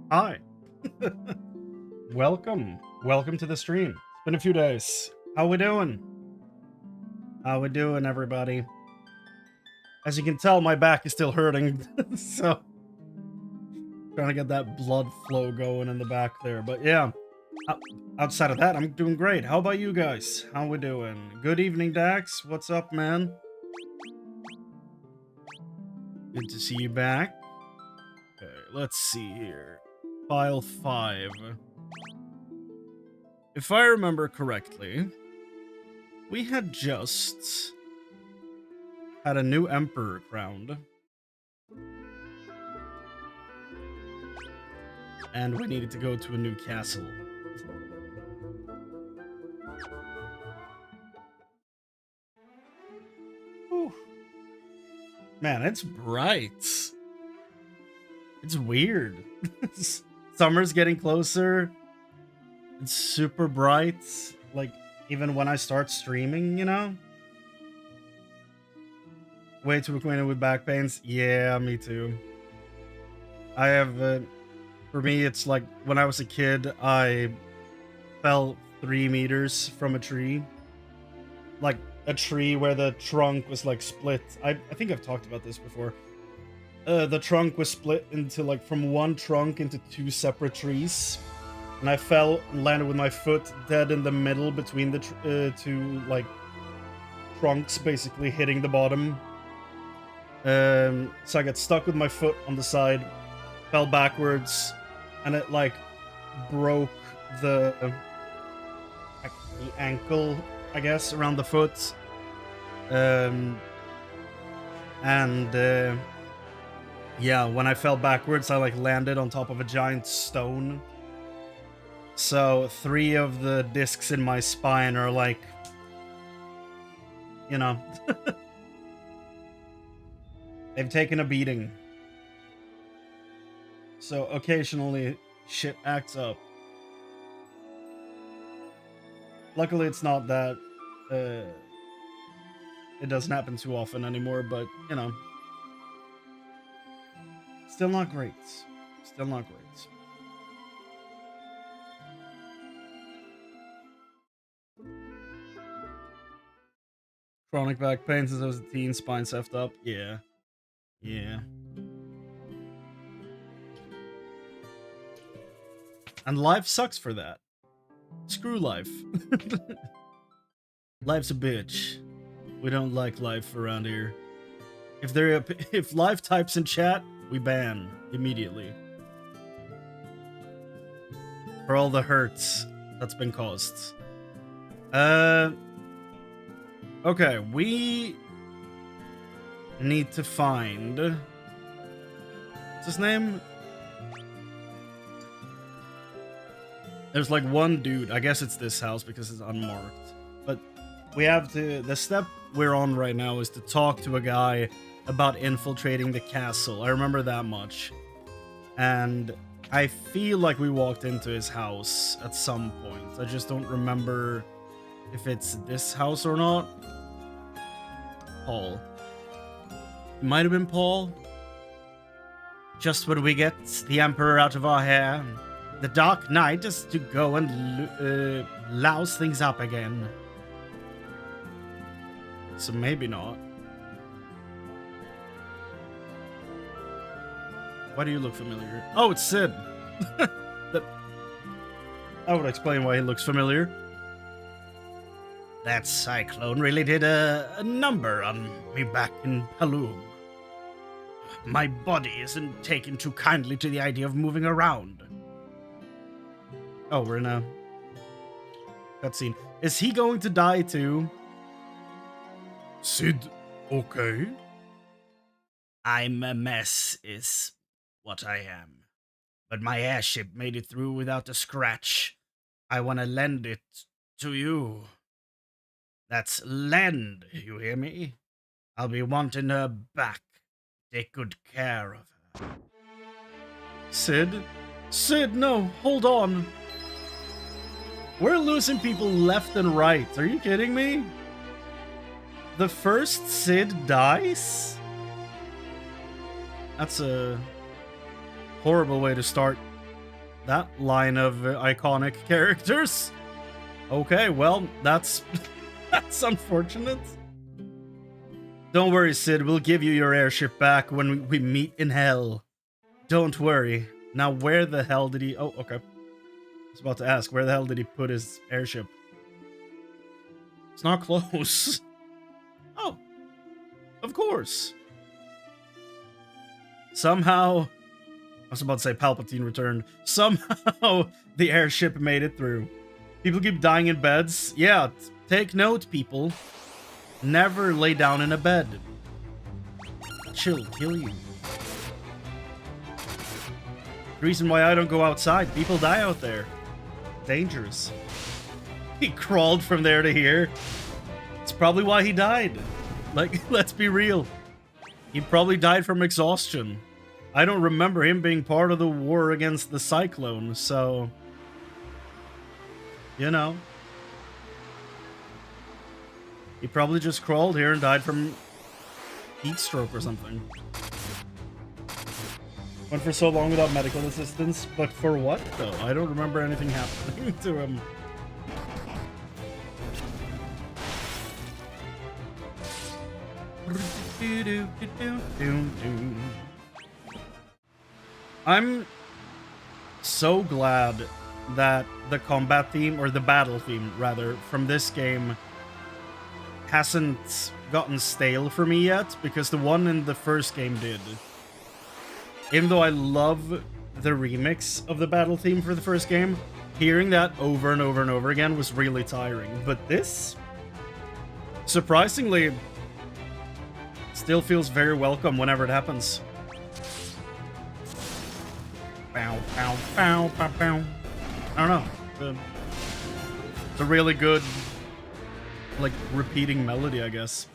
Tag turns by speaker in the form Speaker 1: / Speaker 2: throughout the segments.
Speaker 1: Hi. Welcome. Welcome to the stream. It's been a few days. How we doing? How we doing, everybody? As you can tell, my back is still hurting, so trying to get that blood flow going in the back there. But yeah, outside of that, I'm doing great. How about you guys? How we doing? Good evening, Dax. What's up, man? Good to see you back. Okay, let's see here. File 5. If I remember correctly, we had just had a new emperor crowned. And we needed to go to a new castle. Whew. Man, it's bright. It's weird. Summer's getting closer. It's super bright. Like, even when I start streaming, you know? Way too acquainted with back pains. Yeah, me too. I have... for me, it's like, when I was a kid, I fell 3 meters from a tree. Like, a tree where the trunk was, like, split. I think I've talked about this before. The trunk was split into, like, from one trunk into 2 separate trees. And I fell and landed with my foot dead in the middle between the two, like, trunks, basically hitting the bottom. So I got stuck with my foot on the side, fell backwards, and it, like, broke the ankle, I guess, around the foot. Yeah, when I fell backwards, I, like, landed on top of a giant stone. So 3 of the discs in my spine are, like, you know, they've taken a beating. So occasionally shit acts up. Luckily it's not that, it doesn't happen too often anymore, but, you know, still not great. Still not great. Chronic back pain since I was a teen, spine effed up. Yeah. Yeah. And life sucks for that. Screw life. Life's a bitch. We don't like life around here. If life types in chat, we ban immediately. For all the hurts that's been caused. Okay, we need to find... What's his name? There's like one dude. I guess it's this house because it's unmarked. But we have to... The step we're on right now is to talk to a guy about infiltrating the castle. I remember that much. And I feel like we walked into his house at some point. I just don't remember if it's this house or not. Paul. It might have been Paul. Just when we get the Emperor out of our hair, the Dark Knight is to go and louse things up again. So maybe not. Why do you look familiar? Oh, it's Sid. That would explain why he looks familiar. That cyclone really did a number on me back in Paloom. My body isn't taken too kindly to the idea of moving around. Oh, we're in a cutscene. Is he going to die too? Sid, okay? I'm a mess, is what I am. But my airship made it through without a scratch. I want to lend it to you. That's lend, you hear me? I'll be wanting her back. Take good care of her. Sid? Sid, no, hold on. We're losing people left and right. Are you kidding me? The first Sid dies? That's a horrible way to start that line of iconic characters. Okay, well, that's that's unfortunate. Don't worry, Sid. We'll give you your airship back when we meet in hell. Don't worry. Now, where the hell did he... Oh, okay. I was about to ask, where the hell did he put his airship? It's not close. Oh. Of course. Somehow... I was about to say Palpatine returned. Somehow, the airship made it through. People keep dying in beds. Yeah, take note, people. Never lay down in a bed. Chill, kill you. The reason why I don't go outside, people die out there. Dangerous. He crawled from there to here. It's probably why he died. Like, let's be real. He probably died from exhaustion. I don't remember him being part of the war against the Cyclone, so... You know. He probably just crawled here and died from heat stroke or something. Went for so long without medical assistance, but for what, though? I don't remember anything happening to him. I'm so glad that the combat theme, or the battle theme, rather, from this game hasn't gotten stale for me yet, because the one in the first game did. Even though I love the remix of the battle theme for the first game, hearing that over and over and over again was really tiring. But this, surprisingly, still feels very welcome whenever it happens. Bow, bow, bow, bow, bow. I don't know. It's a really good, like, repeating melody, I guess.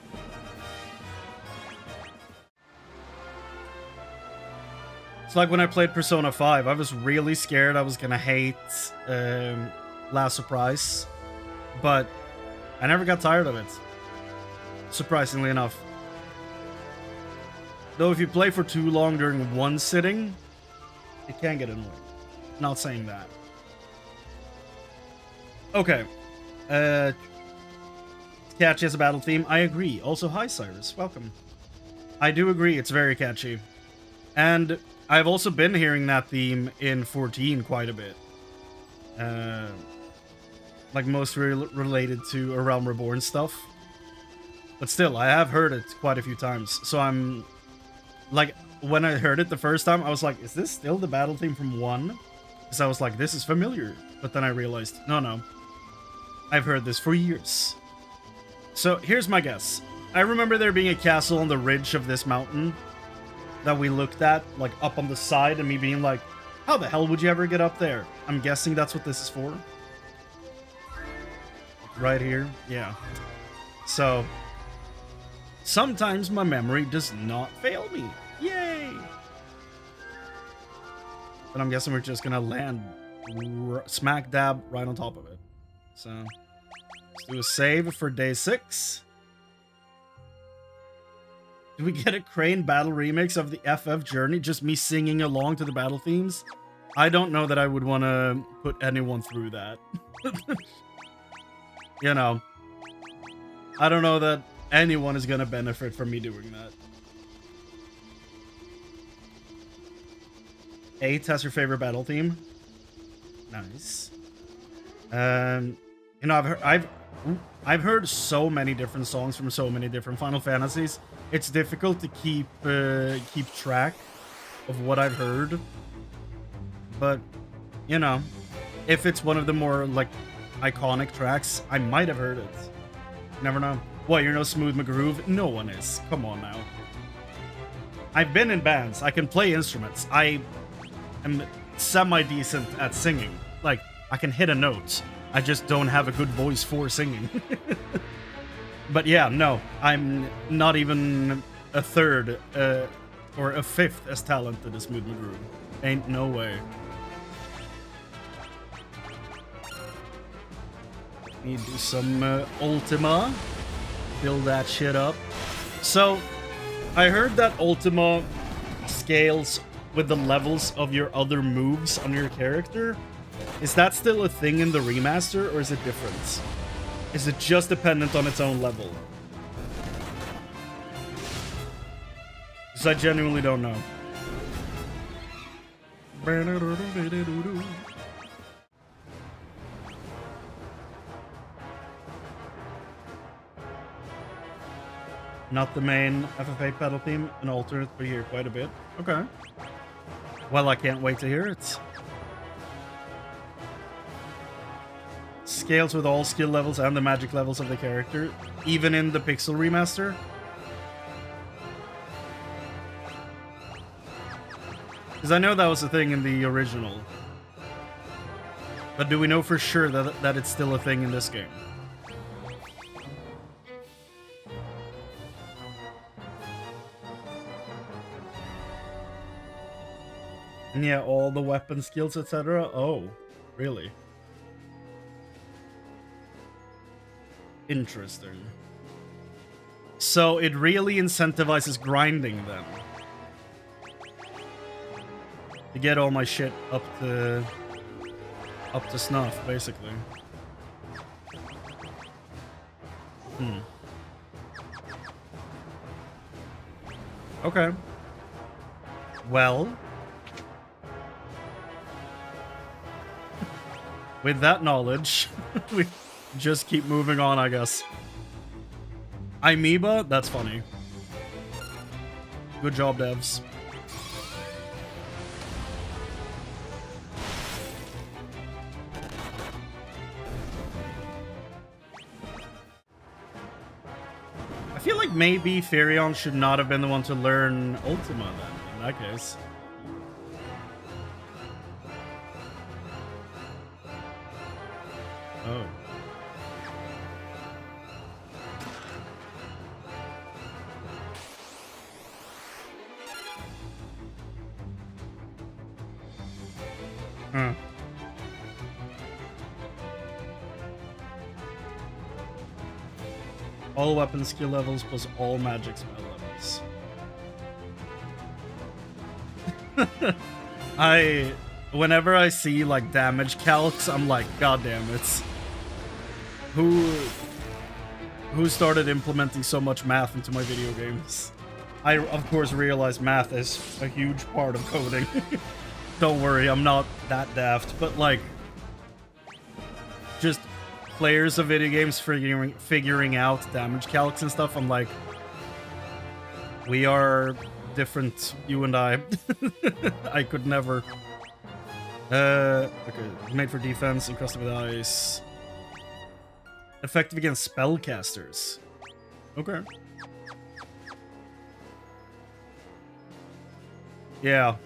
Speaker 1: It's like when I played Persona 5, I was really scared I was gonna hate Last Surprise, but I never got tired of it, surprisingly enough. Though if you play for too long during one sitting, it can get annoying. Not saying that. Okay. Catchy as a battle theme, I agree. Also, hi Cyrus, welcome. I do agree, it's very catchy. And I've also been hearing that theme in 14 quite a bit. Like mostly related to A Realm Reborn stuff. But still, I have heard it quite a few times. So I'm... Like, when I heard it the first time, I was like, is this still the battle theme from 1? Because I was like, this is familiar. But then I realized, no. I've heard this for years. So, here's my guess. I remember there being a castle on the ridge of this mountain that we looked at, like, up on the side, and me being like, how the hell would you ever get up there? I'm guessing that's what this is for. Right here? Yeah. So, sometimes my memory does not fail me. Yay! But I'm guessing we're just gonna land smack dab right on top of it. So, let's do a save for day 6. Do we get a Chrane battle remix of the FF journey? Just me singing along to the battle themes? I don't know that I would want to put anyone through that. You know. I don't know that anyone is going to benefit from me doing that. 8 has your favorite battle theme? Nice. You know, I've heard so many different songs from so many different Final Fantasies. It's difficult to keep track of what I've heard. But, you know, if it's one of the more, like, iconic tracks, I might have heard it. Never know. What, you're no Smooth McGroove? No one is. Come on now. I've been in bands. I can play instruments. I am semi-decent at singing. Like, I can hit a note. I just don't have a good voice for singing. But yeah, no. I'm not even a third or a fifth as talented as Smooth McGroove. Ain't no way. Need to do some Ultima. Build that shit up. So, I heard that Ultima scales with the levels of your other moves on your character. Is that still a thing in the remaster, or is it different? Is it just dependent on its own level? Because I genuinely don't know. Not the main FFA pedal theme, an alternate, but here quite a bit. Okay. Well, I can't wait to hear it. Scales with all skill levels and the magic levels of the character, even in the Pixel remaster. Because I know that was a thing in the original. But do we know for sure that it's still a thing in this game? And yeah, all the weapon skills, etc. Oh, really? Interesting. So it really incentivizes grinding then. To get all my shit up to snuff, basically. Okay. Well, with that knowledge, we just keep moving on, I guess. Amoeba? That's funny. Good job, devs. I feel like maybe Firion should not have been the one to learn Ultima then, in that case. Oh. Huh. All weapon skill levels plus all magic spell levels. Whenever I see like damage calcs, I'm like, god damn it. Who started implementing so much math into my video games? I of course realize math is a huge part of coding. Don't worry, I'm not that daft, but like just players of video games figuring out damage calcs and stuff, I'm like, we are different, you and I. I could never. Okay, made for defense, encrusted with ice. Effective against spellcasters. Okay. Yeah.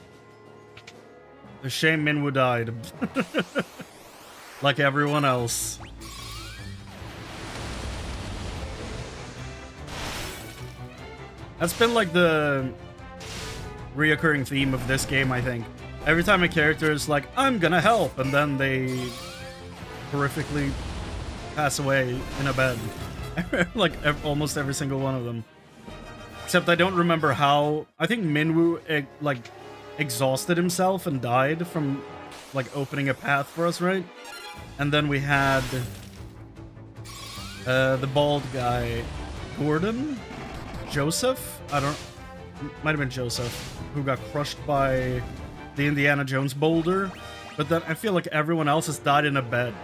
Speaker 1: A shame Minwu died. Like everyone else. That's been like the reoccurring theme of this game, I think. Every time a character is like, I'm gonna help, and then they horrifically pass away in a bed. Like almost every single one of them. Except I don't remember how. I think Minwu like exhausted himself and died from like opening a path for us, right? And then we had the bald guy, Gordon? Joseph? I don't... Might have been Joseph, who got crushed by the Indiana Jones boulder. But then I feel like everyone else has died in a bed.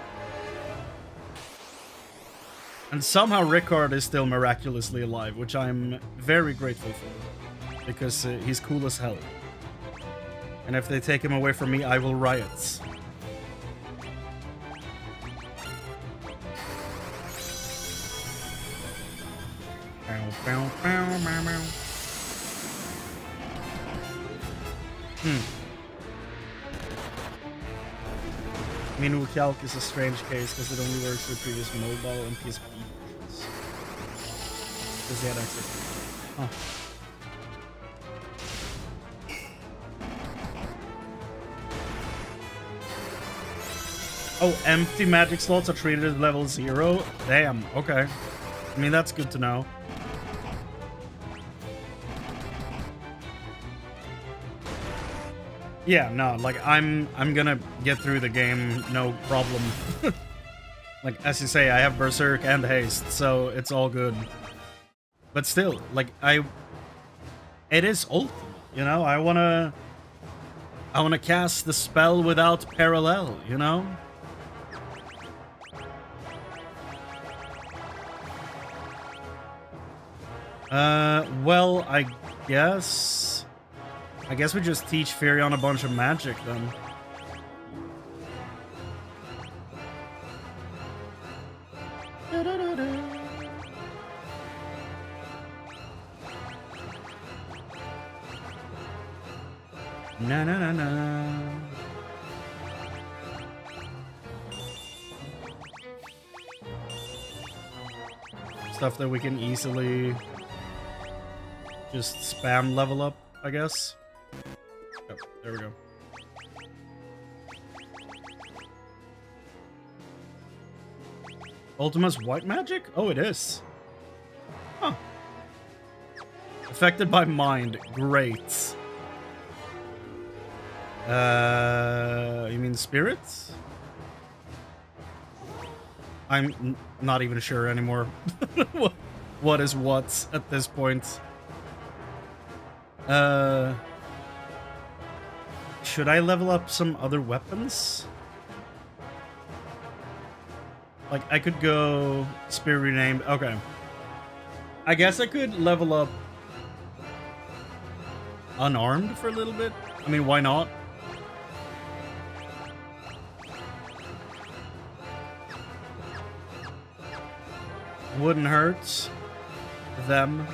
Speaker 1: And somehow Rickard is still miraculously alive, which I'm very grateful for. Because he's cool as hell. And if they take him away from me, I will riot. Minwu Calc is a strange case because it only works with previous mobile and PSP versions. Because they had access. Huh. Oh, empty magic slots are treated at level 0? Damn, okay. I mean, that's good to know. Yeah, no, like I'm gonna get through the game, no problem. Like as you say, I have Berserk and Haste, so it's all good. But still, like it is ultimate, you know? I wanna cast the spell without parallel, you know? Well, I guess we just teach Firion a bunch of magic then. Na na na na. Stuff that we can easily just spam level up, I guess. Oh, there we go. Ultima's white magic? Oh, it is. Huh. Affected by mind. Great. You mean spirits? I'm not even sure anymore. What is what at this point? Should I level up some other weapons? Like, I could go Spirit Renamed. Okay. I guess I could level up Unarmed for a little bit. I mean, why not? Wouldn't hurt them.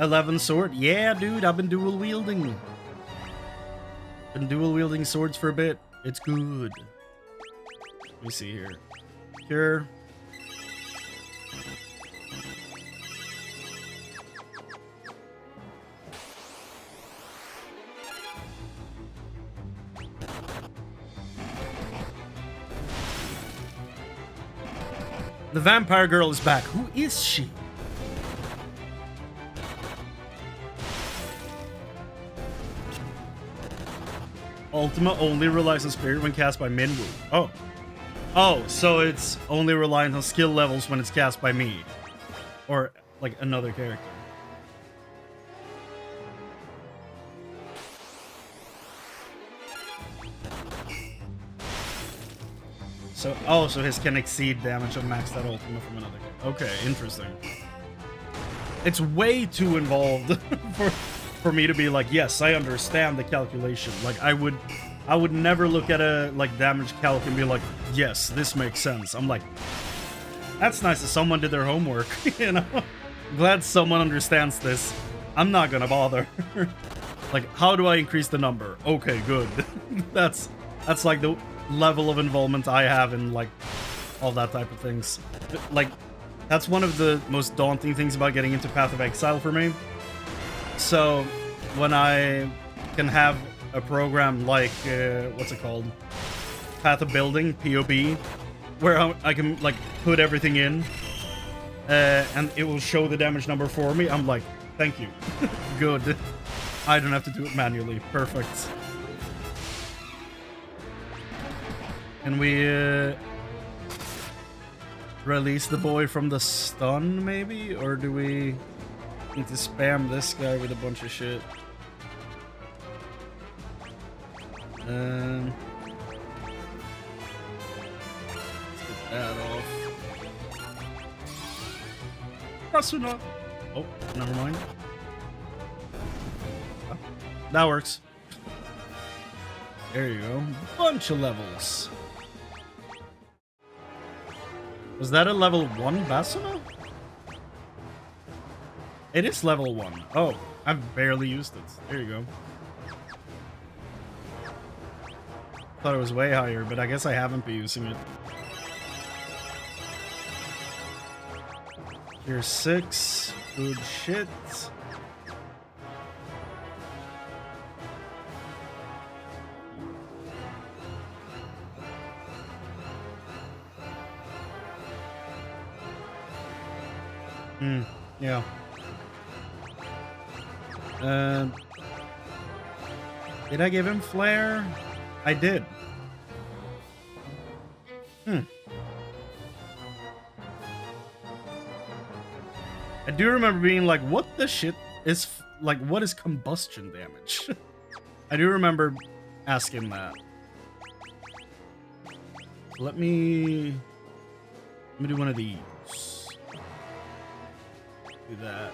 Speaker 1: 11 sword. Yeah, dude, I've been dual wielding. Been dual wielding swords for a bit. It's good. Let me see here. Cure. The vampire girl is back. Who is she? Ultima only relies on spirit when cast by Minwu. Oh. Oh, so it's only reliant on skill levels when it's cast by me. Or, like, another character. So, oh, so his can exceed damage of maxed out Ultima from another character. Okay, interesting. It's way too involved for me to be like, yes, I understand the calculation. Like, I would never look at a like damage calc and be like, yes, this makes sense. I'm like, that's nice that someone did their homework, you know? Glad someone understands this. I'm not gonna bother. Like, how do I increase the number? Okay, good. That's like the level of involvement I have in like all that type of things. Like, that's one of the most daunting things about getting into Path of Exile for me. So when I can have a program like what's it called, Path of Building, POB, where I can like put everything in and it will show the damage number for me, I'm like, thank you. Good. I don't have to do it manually. Perfect. Can we release the boy from the stun, maybe? Or do we need to spam this guy with a bunch of shit? Let's get that off. Rasuna. Oh, never mind. Oh, that works. There you go. Bunch of levels. Was that a level 1 Basuna? It is level 1. Oh, I've barely used it. There you go. Thought it was way higher, but I guess I haven't been using it. Here's 6. Good shit. Yeah. Did I give him flare? I did. I do remember being like, what the shit is, like, what is combustion damage? I do remember asking that. Let me do one of these. Do that.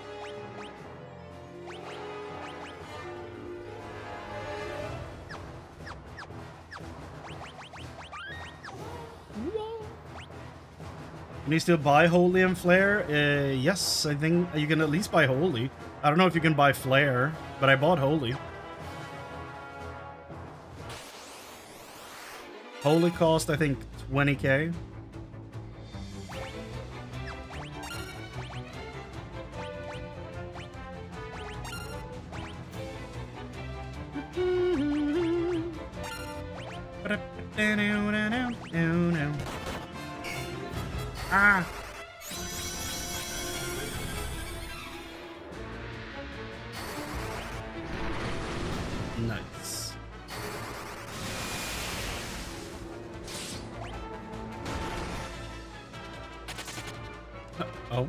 Speaker 1: Can you still buy Holy and Flare? Yes, I think you can at least buy Holy. I don't know if you can buy Flare, but I bought Holy. Holy cost, I think, 20k. Ah! Nice. Oh.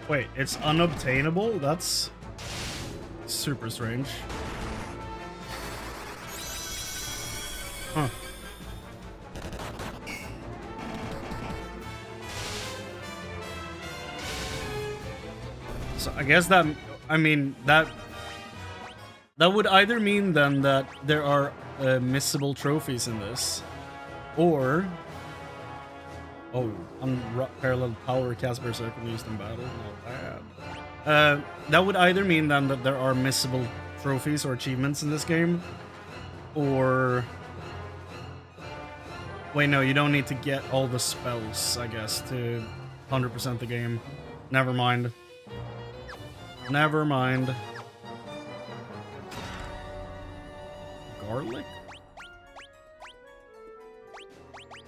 Speaker 1: Wait, it's unobtainable? That's super strange. Huh. So I guess that, I mean, that would either mean then that there are missable trophies in this, or unparalleled power cast berserker used in battle. Not bad. That would either mean then that there are missable trophies or achievements in this game, or wait, no, you don't need to get all the spells, I guess, to 100% the game. Never mind. Never mind. Garlic?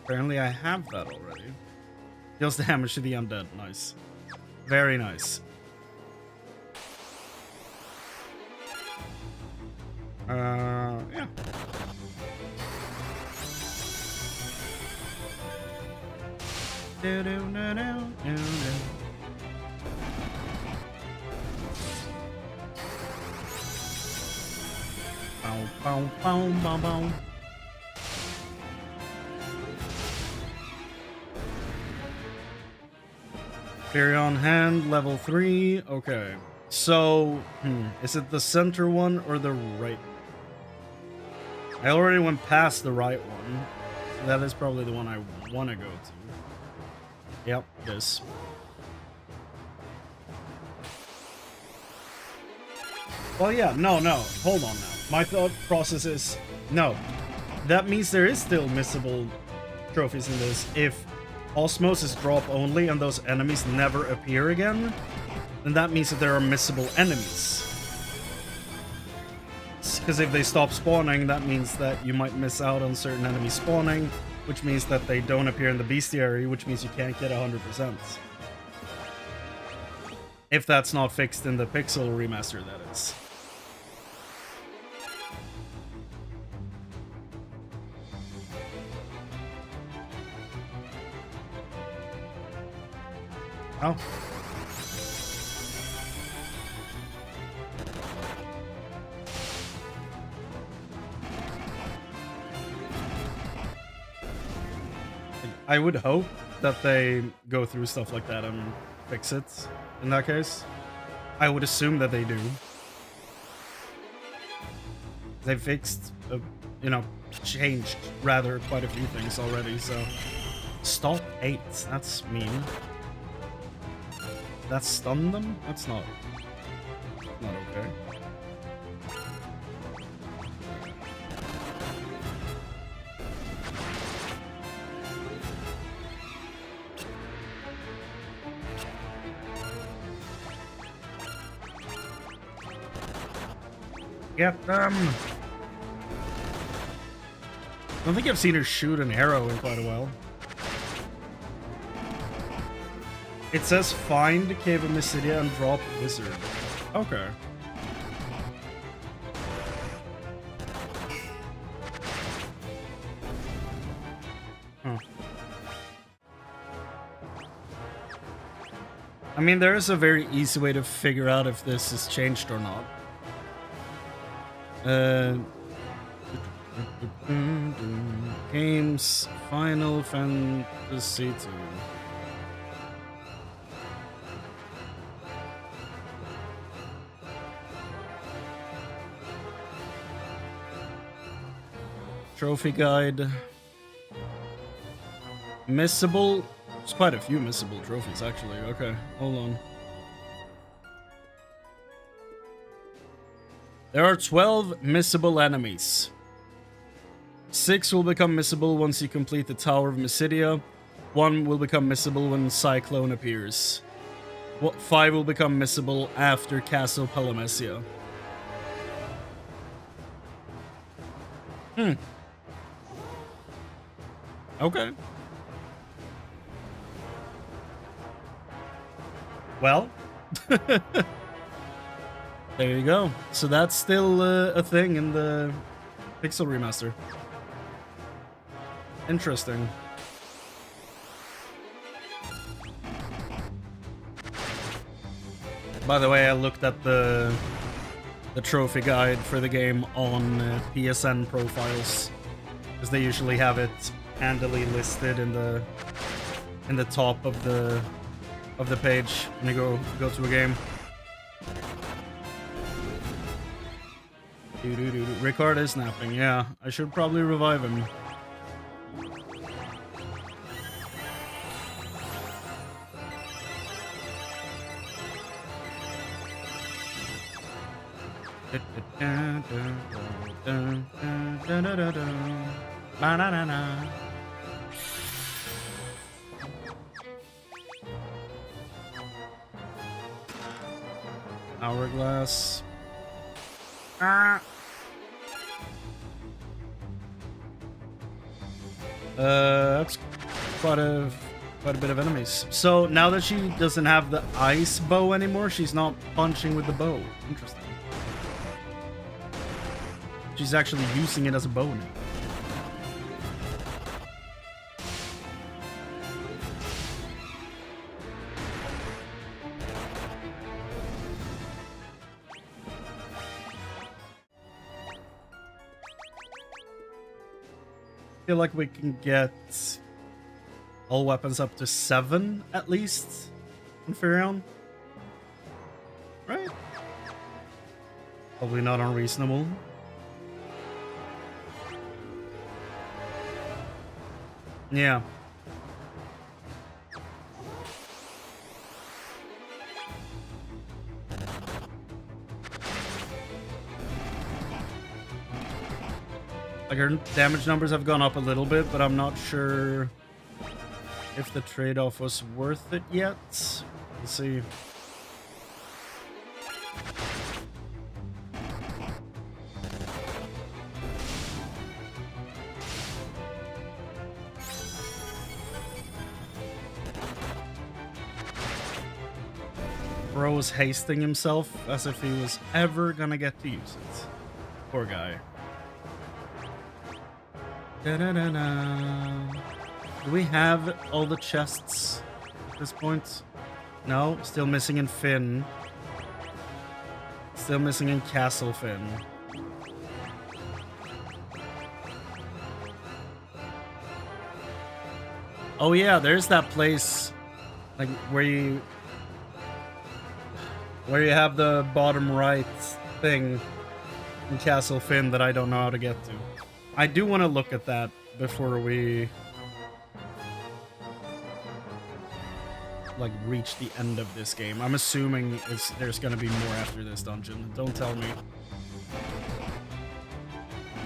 Speaker 1: Apparently I have that already. Deals damage to the undead. Nice. Very nice. Yeah. Bow, bow, bow, bow, bow. Carry on hand, level 3. Okay. So, is it the center one or the right? I already went past the right one. So that is probably the one I want to go to. Yep, this. Well, yeah, no. Hold on now. My thought process is, no. That means there is still missable trophies in this if Osmosis drop only and those enemies never appear again, then that means that there are missable enemies. Because if they stop spawning, that means that you might miss out on certain enemies spawning, which means that they don't appear in the bestiary, which means you can't get 100%. If that's not fixed in the Pixel remaster, that is. Oh. I would hope that they go through stuff like that and fix it in that case. I would assume that they do. They fixed, changed rather quite a few things already, so. Stop 8, that's mean. That stunned them? That's not okay. Get them! I don't think I've seen her shoot an arrow in quite a while. It says find Cave of Mysidia and drop wizard. Okay. Huh. I mean, there is a very easy way to figure out if this is changed or not. Games, Final Fantasy II. Trophy guide. Missable. There's quite a few missable trophies, actually. Okay, hold on. There are 12 missable enemies. 6 will become missable once you complete the Tower of Mysidia. 1 will become missable when Cyclone appears. 5 will become missable after Castle Palamecia. Okay. Well. There you go. So that's still a thing in the Pixel remaster. Interesting. By the way, I looked at the trophy guide for the game on PSN profiles, because they usually have it handily listed in the top of the page when you go to a game. Ricard is napping. Yeah, I should probably revive him. Hourglass. That's quite a bit of enemies. So now that she doesn't have the ice bow anymore, she's not punching with the bow. Interesting. She's actually using it as a bow now. I feel like we can get all weapons up to 7 at least in Firion. Right? Probably not unreasonable. Yeah. Like, her damage numbers have gone up a little bit, but I'm not sure if the trade-off was worth it yet. Let's see. Bro was hasting himself as if he was ever gonna get to use it. Poor guy. Da-da-da-da. Do we have all the chests at this point? No, still missing in Finn. Still missing in Castle Finn. Oh yeah, there's that place like where you have the bottom right thing in Castle Finn that I don't know how to get to. I do want to look at that before we like reach the end of this game. I'm assuming there's gonna be more after this dungeon. Don't tell me.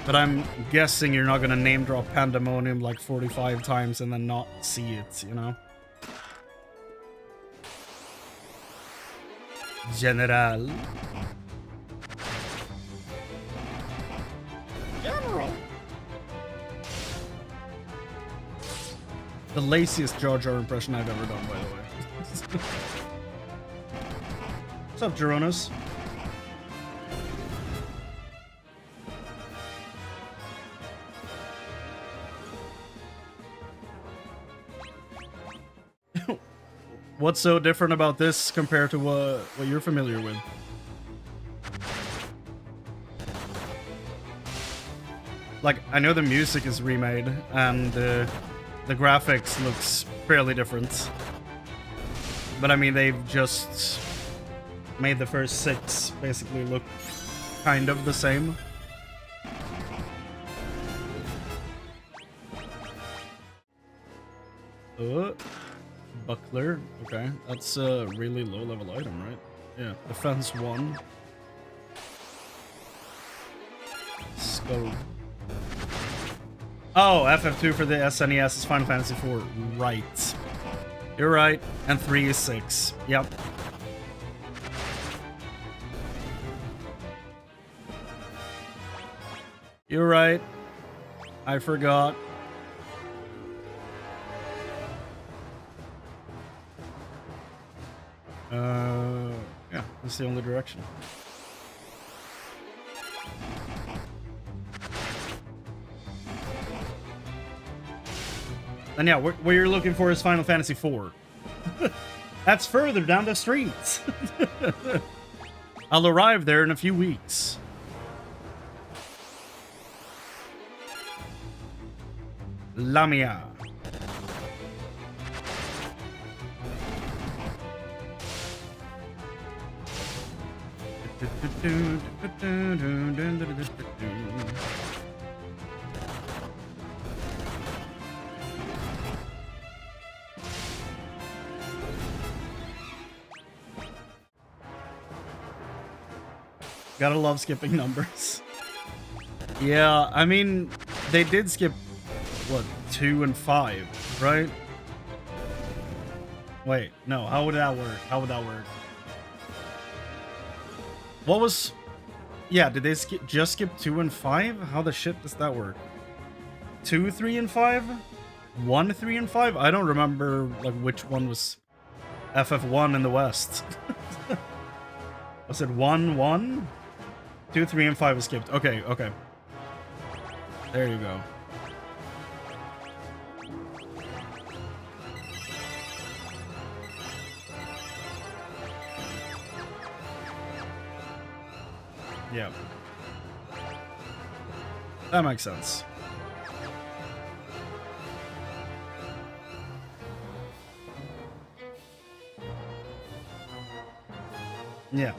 Speaker 1: But I'm guessing you're not gonna name drop Pandemonium like 45 times and then not see it, you know? General. The laziest Jar Jar impression I've ever done, by the way. What's up, Geronos? What's so different about this compared to what you're familiar with? Like, I know the music is remade, and the graphics looks fairly different. But I mean, they've just made the first 6 basically look kind of the same. Buckler. Okay, that's a really low-level item, right? Yeah, defense 1. Skull. Oh, FF2 for the SNES is Final Fantasy 4. Right. You're right. And 3 is 6. Yep. You're right. I forgot. Yeah, that's the only direction. And yeah, what you're looking for is Final Fantasy 4. That's further down the street. I'll arrive there in a few weeks. Lamia. Gotta love skipping numbers. Yeah, I mean, they did skip, what, 2 and 5, right? Wait, no, how would that work? How would that work? What was... Yeah, did they just skip 2 and 5? How the shit does that work? 2, 3, and 5? 1, 3, and 5? I don't remember, like, which one was FF1 in the West. Was it 1, 1? 2, 3, and 5 was skipped. Okay, okay. There you go. Yeah. That makes sense. Yeah.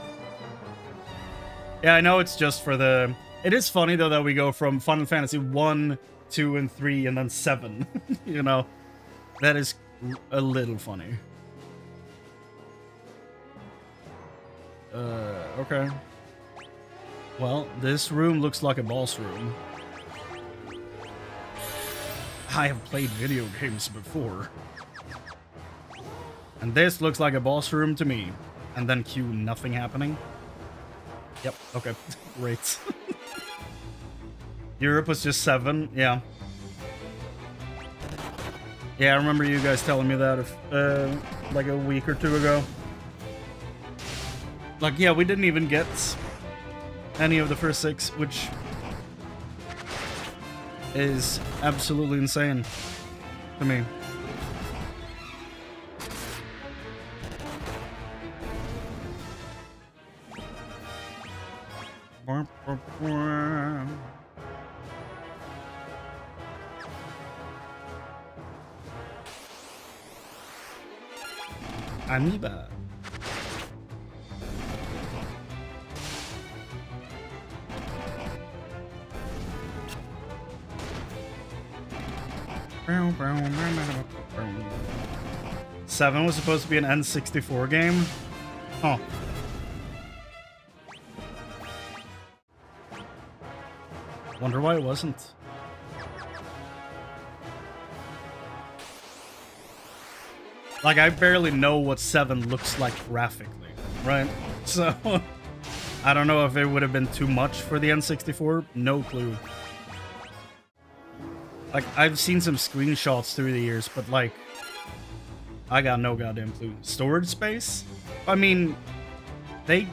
Speaker 1: Yeah, I know it's just for the... It is funny, though, that we go from Final Fantasy 1, 2, and 3, and then 7. You know? That is a little funny. Okay. Well, this room looks like a boss room. I have played video games before. And this looks like a boss room to me. And then Q, nothing happening. Yep, okay. Great. Europe was just 7, yeah. Yeah, I remember you guys telling me that like a week or 2 ago. Like, yeah, we didn't even get any of the first 6, which is absolutely insane to me. Amiiba. Seven was supposed to be an N64 game? Huh. Wonder why it wasn't. Like, I barely know what 7 looks like graphically, right? So, I don't know if it would have been too much for the N64. No clue. Like, I've seen some screenshots through the years, but like, I got no goddamn clue. Storage space? I mean, they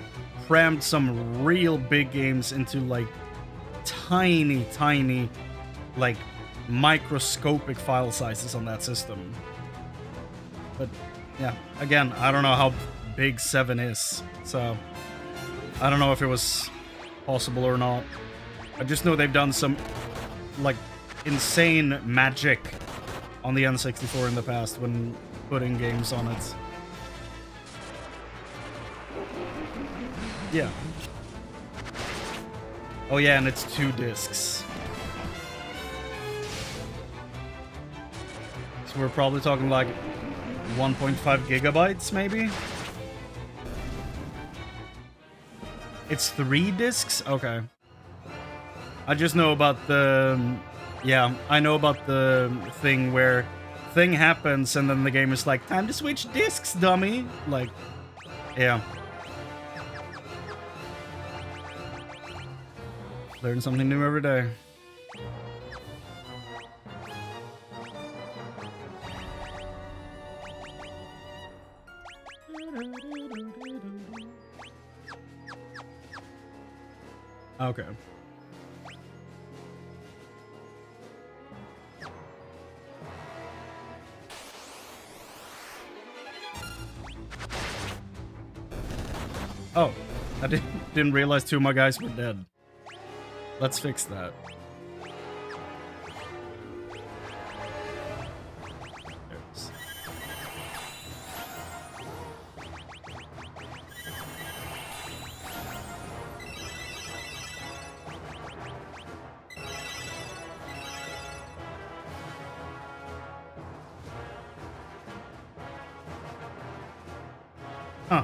Speaker 1: crammed some real big games into like tiny, like microscopic file sizes on that system. But yeah, again, I don't know how big 7 is, so I don't know if it was possible or not. I just know they've done some like insane magic on the N64 in the past when putting games on it. Yeah. Oh yeah, and it's 2 discs. So we're probably talking like 1.5 gigabytes, maybe? It's 3 discs? Okay. I just know about the... Yeah, I know about the thing where thing happens and then the game is like, time to switch discs, dummy! Like, yeah. Learn something new every day. Okay. Oh, I didn't realize 2 of my guys were dead. Let's fix that. Huh.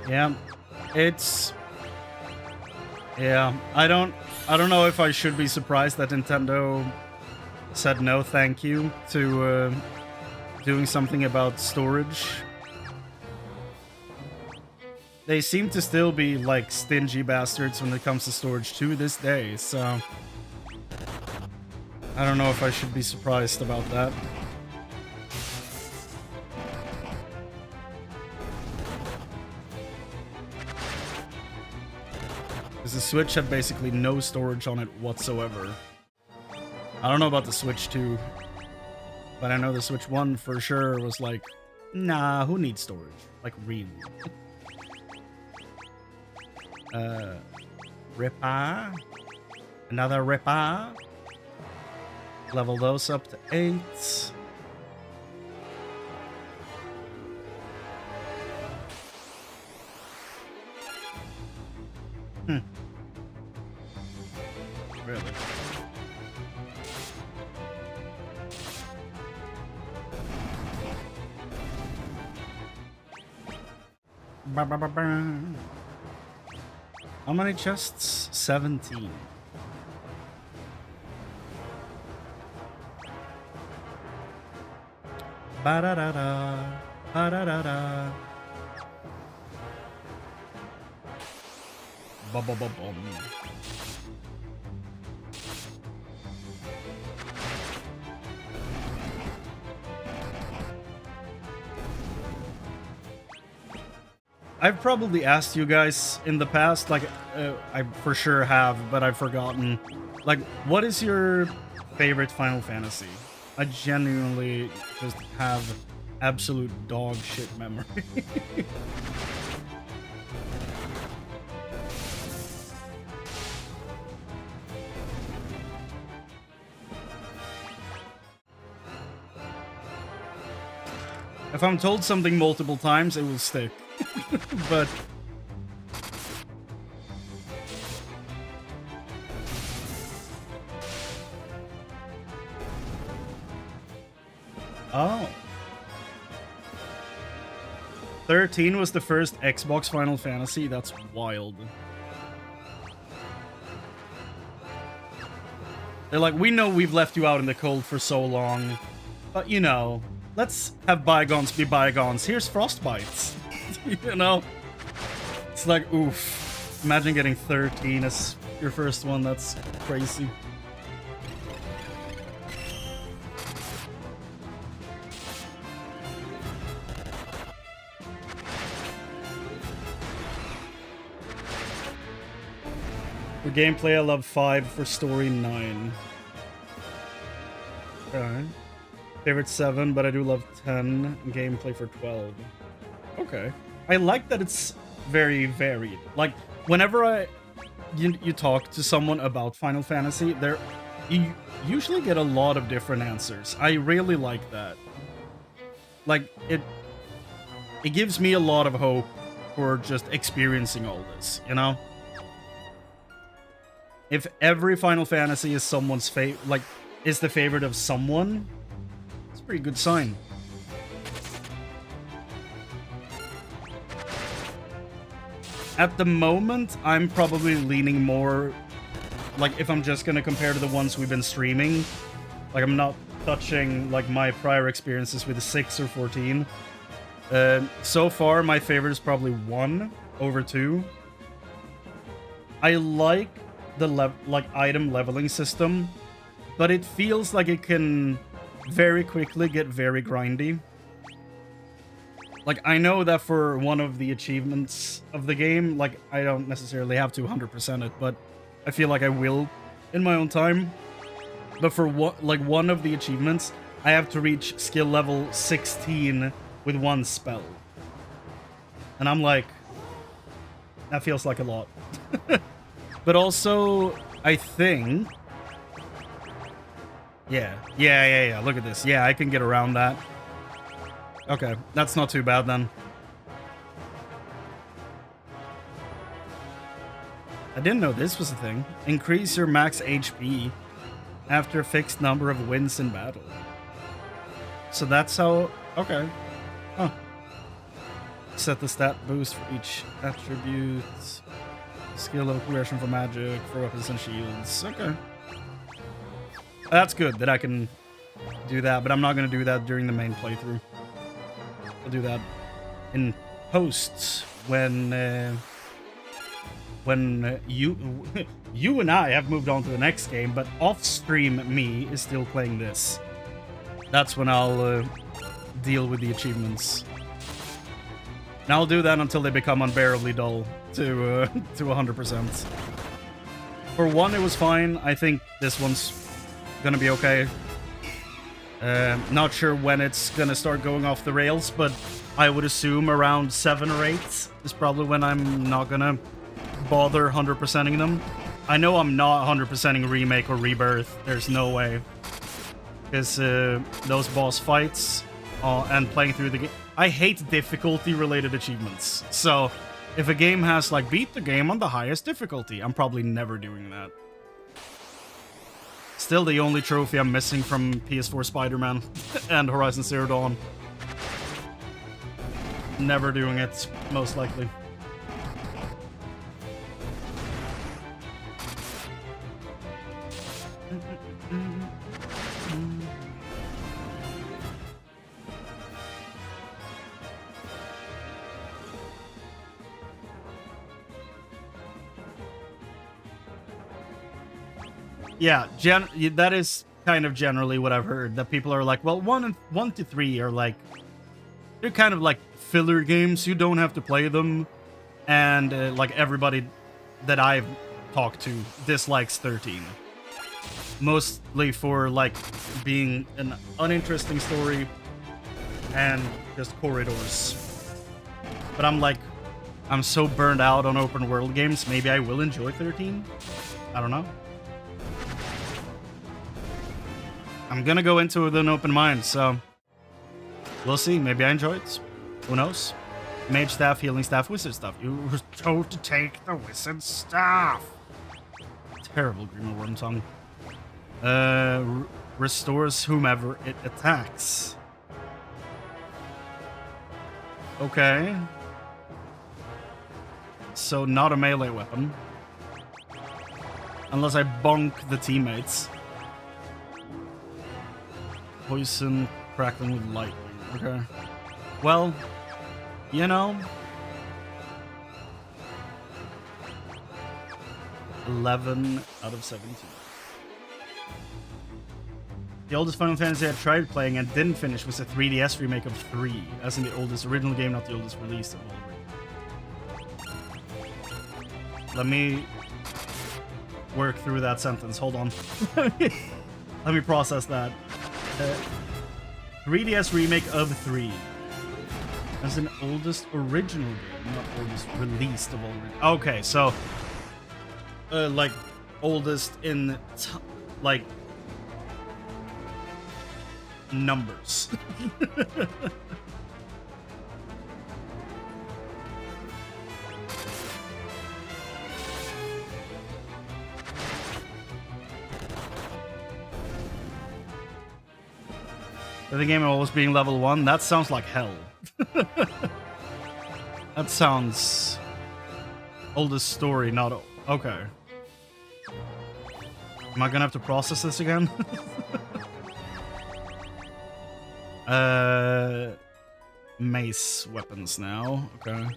Speaker 1: Yeah, it's... Yeah, I don't know if I should be surprised that Nintendo said no thank you to doing something about storage. They seem to still be like stingy bastards when it comes to storage to this day, so I don't know if I should be surprised about that. Because the Switch had basically no storage on it whatsoever. I don't know about the Switch 2, but I know the Switch 1 for sure was like, nah, who needs storage? Like, really? Ripper. Another Ripper. Level those up to 8. Really? How many chests? 17. Ba-da-da-da. Ba-da-da-da. Ba-ba-ba-bum. I've probably asked you guys in the past, like, I for sure have, but I've forgotten. Like, what is your favorite Final Fantasy? I genuinely just have absolute dog shit memory. If I'm told something multiple times, it will stick. But oh, 13 was the first Xbox Final Fantasy. That's wild. They're like, we know we've left you out in the cold for so long, but you know, let's have bygones be bygones. Here's frostbites. You know? It's like, oof. Imagine getting 13 as your first one. That's crazy. For gameplay, I love 5. For story, 9. Okay. Favorite 7, but I do love 10. Gameplay for 12. Okay. I like that it's very varied. Like, whenever you talk to someone about Final Fantasy, you usually get a lot of different answers. I really like that. Like, it gives me a lot of hope for just experiencing all this, you know? If every Final Fantasy is someone's favorite, like, is the favorite of someone, it's a pretty good sign. At the moment, I'm probably leaning more, like, if I'm just gonna compare to the ones we've been streaming, like, I'm not touching, like, my prior experiences with the 6 or 14. So far, my favorite is probably 1 over 2. I like the item leveling system, but it feels like it can very quickly get very grindy. Like, I know that for one of the achievements of the game, like, I don't necessarily have to 100% it, but I feel like I will in my own time. But for one of the achievements, I have to reach skill level 16 with 1 spell. And I'm like, that feels like a lot. But also, I think... Yeah, look at this. Yeah, I can get around that. Okay, that's not too bad then. I didn't know this was a thing. Increase your max HP after a fixed number of wins in battle. So that's how... Okay. Huh. Set the stat boost for each attribute. Skill level progression for magic, for weapons and shields. Okay. That's good that I can do that, but I'm not going to do that during the main playthrough. I'll do that in posts when you and I have moved on to the next game, but off-stream me is still playing this. That's when I'll deal with the achievements. And I'll do that until they become unbearably dull to 100%. For 1, it was fine. I think this one's gonna be okay. Not sure when it's gonna start going off the rails, but I would assume around 7 or 8 is probably when I'm not gonna bother 100%ing them. I know I'm not 100%ing Remake or Rebirth. There's no way. Because those boss fights and playing through the game... I hate difficulty-related achievements. So, if a game has, like, beat the game on the highest difficulty, I'm probably never doing that. Still the only trophy I'm missing from PS4 Spider-Man and Horizon Zero Dawn. Never doing it, most likely. Yeah, that is kind of generally what I've heard. That people are like, well, 1 to 3 are like, they're kind of like filler games. You don't have to play them, and like everybody that I've talked to dislikes 13, mostly for like being an uninteresting story and just corridors. But I'm like, I'm so burned out on open world games. Maybe I will enjoy 13. I don't know. I'm gonna go into it with an open mind, so we'll see. Maybe I enjoy it. Who knows? Mage staff, healing staff, wizard staff. You were told to take the wizard staff. Terrible Green Worm song. Restores whomever it attacks. Okay. So not a melee weapon. Unless I bonk the teammates. Poison, crackling with lightning. Okay. Well, you know, 11 out of 17. The oldest Final Fantasy I tried playing and didn't finish was a 3DS remake of 3, as in the oldest original game, not the oldest release of all. Let me work through that sentence. Hold on. Let me process that. 3DS remake of 3. As an oldest original game, not oldest released of all. Okay, so like oldest in like numbers. The game always being level 1, that sounds like hell. That sounds oldest story, not okay. Am I gonna have to process this again? Mace weapons now. Okay.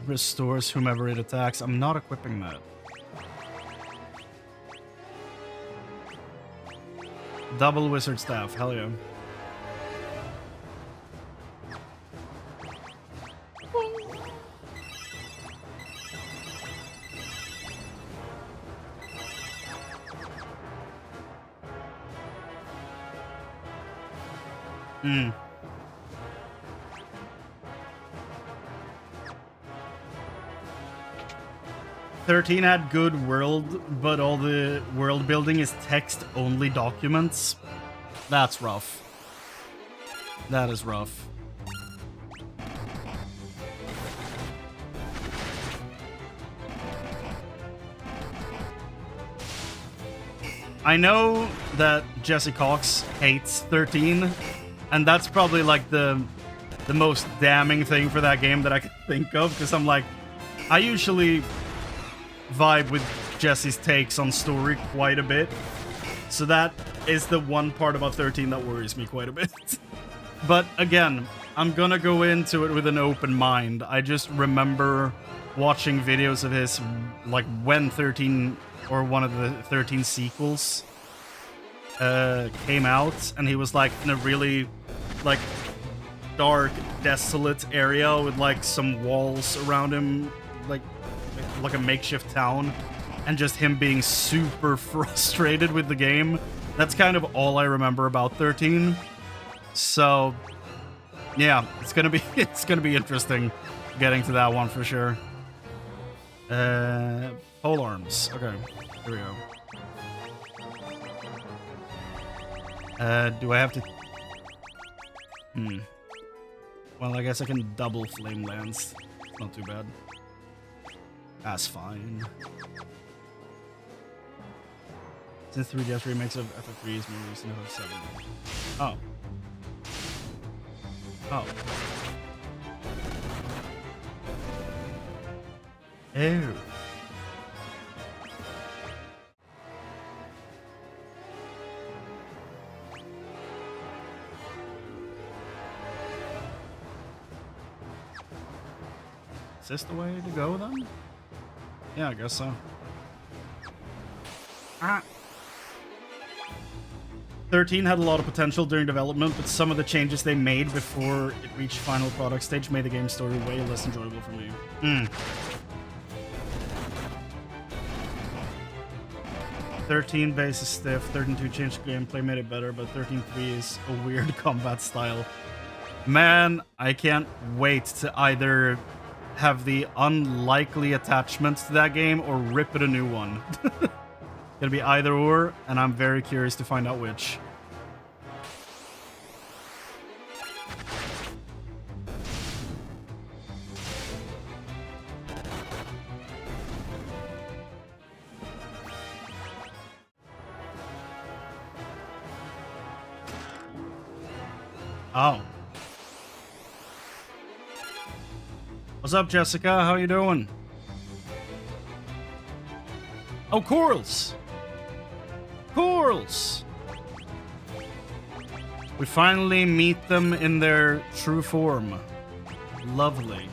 Speaker 1: Restores whomever it attacks. I'm not equipping that. Double wizard staff. Hell yeah. Hmm. "13 had good world, but all the world building is text-only documents." That's rough. That is rough. I know that Jesse Cox hates 13, and that's probably like the most damning thing for that game that I can think of, because I'm like, I usually vibe with Jesse's takes on story quite a bit, so that is the one part about 13 that worries me quite a bit. But again, I'm gonna go into it with an open mind. I just remember watching videos of his, like when 13 or one of the 13 sequels came out, and he was like in a really like dark, desolate area with like some walls around him, like a makeshift town, and just him being super frustrated with the game. That's kind of all I remember about 13. So yeah, it's gonna be interesting getting to that one for sure. Pole arms. Okay, here we go. Do I have to? Well, I guess I can double flame lance. Not too bad. That's fine. Since 3DS remakes of FF3 is more recent than FF7. Oh. Oh. Ew. Is this the way to go then? Yeah, I guess so. Ah. 13 had a lot of potential during development, but some of the changes they made before it reached final product stage made the game's story way less enjoyable for me. 13 base is stiff, 13.2 changed gameplay, made it better, but 13.3 is a weird combat style. Man, I can't wait to either have the unlikely attachments to that game or rip it a new one. Gonna be either or, and I'm very curious to find out which. Oh. What's up, Jessica? How you doing? Oh, corals! Corals! We finally meet them in their true form. Lovely.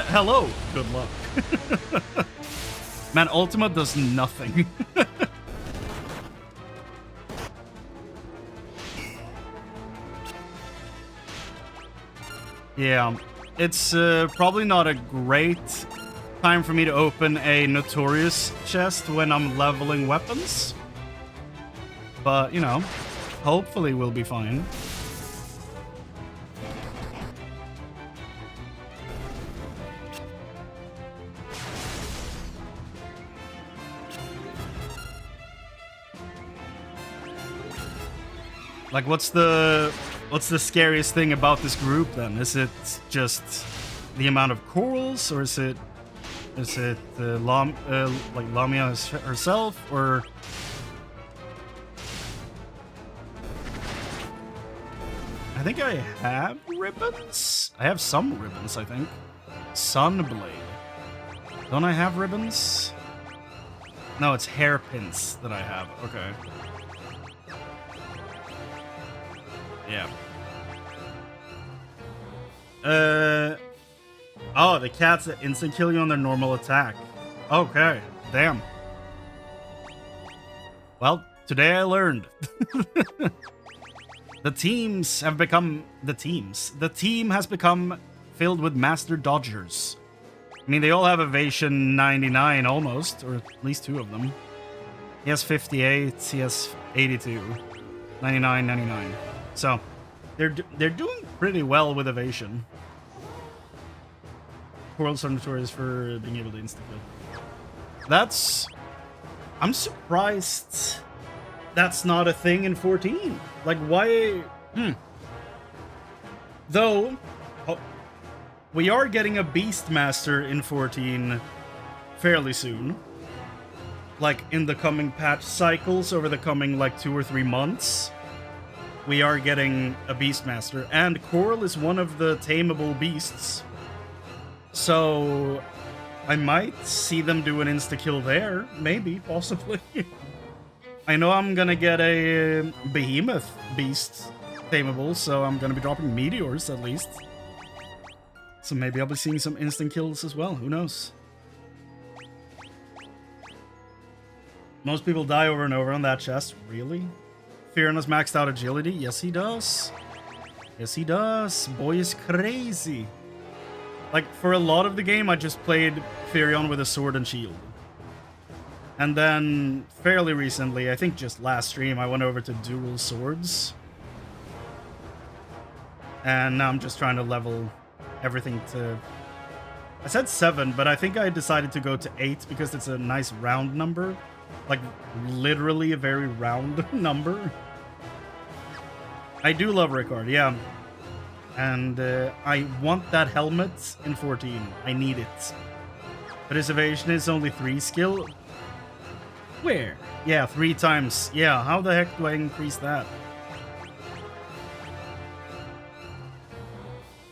Speaker 1: Hello, good luck. Man, Ultima does nothing. Yeah, it's probably not a great time for me to open a Notorious chest when I'm leveling weapons. But, you know, hopefully we'll be fine. Like, what's the scariest thing about this group then? Is it just the amount of corals, or is it like Lamia herself, or I think I have ribbons. I have some ribbons, I think. Sunblade. Don't I have ribbons? No, it's hairpins that I have. Okay. Yeah. Oh, the cats that instant kill you on their normal attack. Okay. Damn. Well, today I learned. The team has become filled with master dodgers. I mean, they all have evasion 99 almost, or at least two of them. He has 58, he has 82. 99, 99. So, they're doing pretty well with evasion. Corals are notorious for being able to insta-kill. I'm surprised that's not a thing in 14. Like, why? Though, we are getting a Beastmaster in 14 fairly soon. Like, in the coming patch cycles over the coming, like, 2 or 3 months. We are getting a Beastmaster, and Coral is one of the tameable beasts. So, I might see them do an insta-kill there. Maybe, possibly. I know I'm gonna get a Behemoth beast tameable, so I'm gonna be dropping meteors at least. So maybe I'll be seeing some instant kills as well, who knows? Most people die over and over on that chest, really? Firion has maxed out agility? Yes, he does. Yes, he does. Boy is crazy. Like, for a lot of the game, I just played Firion with a sword and shield. And then, fairly recently, I think just last stream, I went over to dual swords. And now I'm just trying to level everything to... I said 7, but I think I decided to go to 8 because it's a nice round number. Like, literally a very round number. I do love Ricard, yeah. And I want that helmet in 14. I need it. But his evasion is only 3 skill. Where? Yeah, 3 times. Yeah, how the heck do I increase that?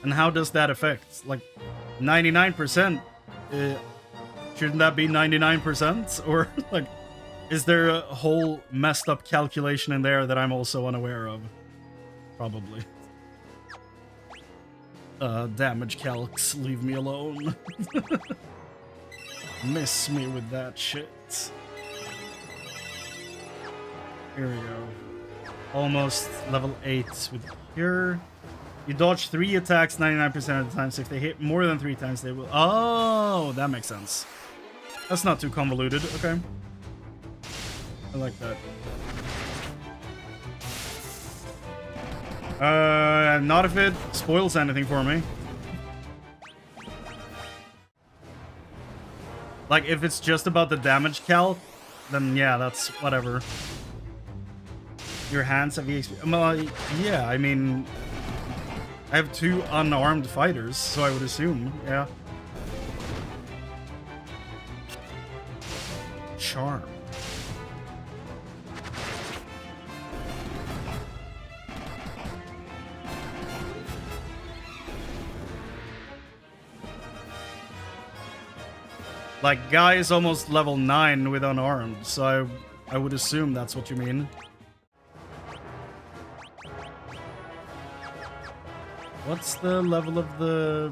Speaker 1: And how does that affect? Like, 99%? Shouldn't that be 99%? Or, like, is there a whole messed up calculation in there that I'm also unaware of? Probably. Damage calcs, leave me alone. Miss me with that shit. Here we go. Almost level 8 with Cure. You dodge 3 attacks 99% of the time, so if they hit more than 3 times, they will... Oh, that makes sense. That's not too convoluted, okay. I like that. Not if it spoils anything for me. Like, if it's just about the damage calc, then yeah, that's whatever. Your hands have EXP. Well, yeah, I mean... I have 2 unarmed fighters, so I would assume, yeah. Charm. Like, Guy is almost level 9 with unarmed, so I would assume that's what you mean. What's the level of the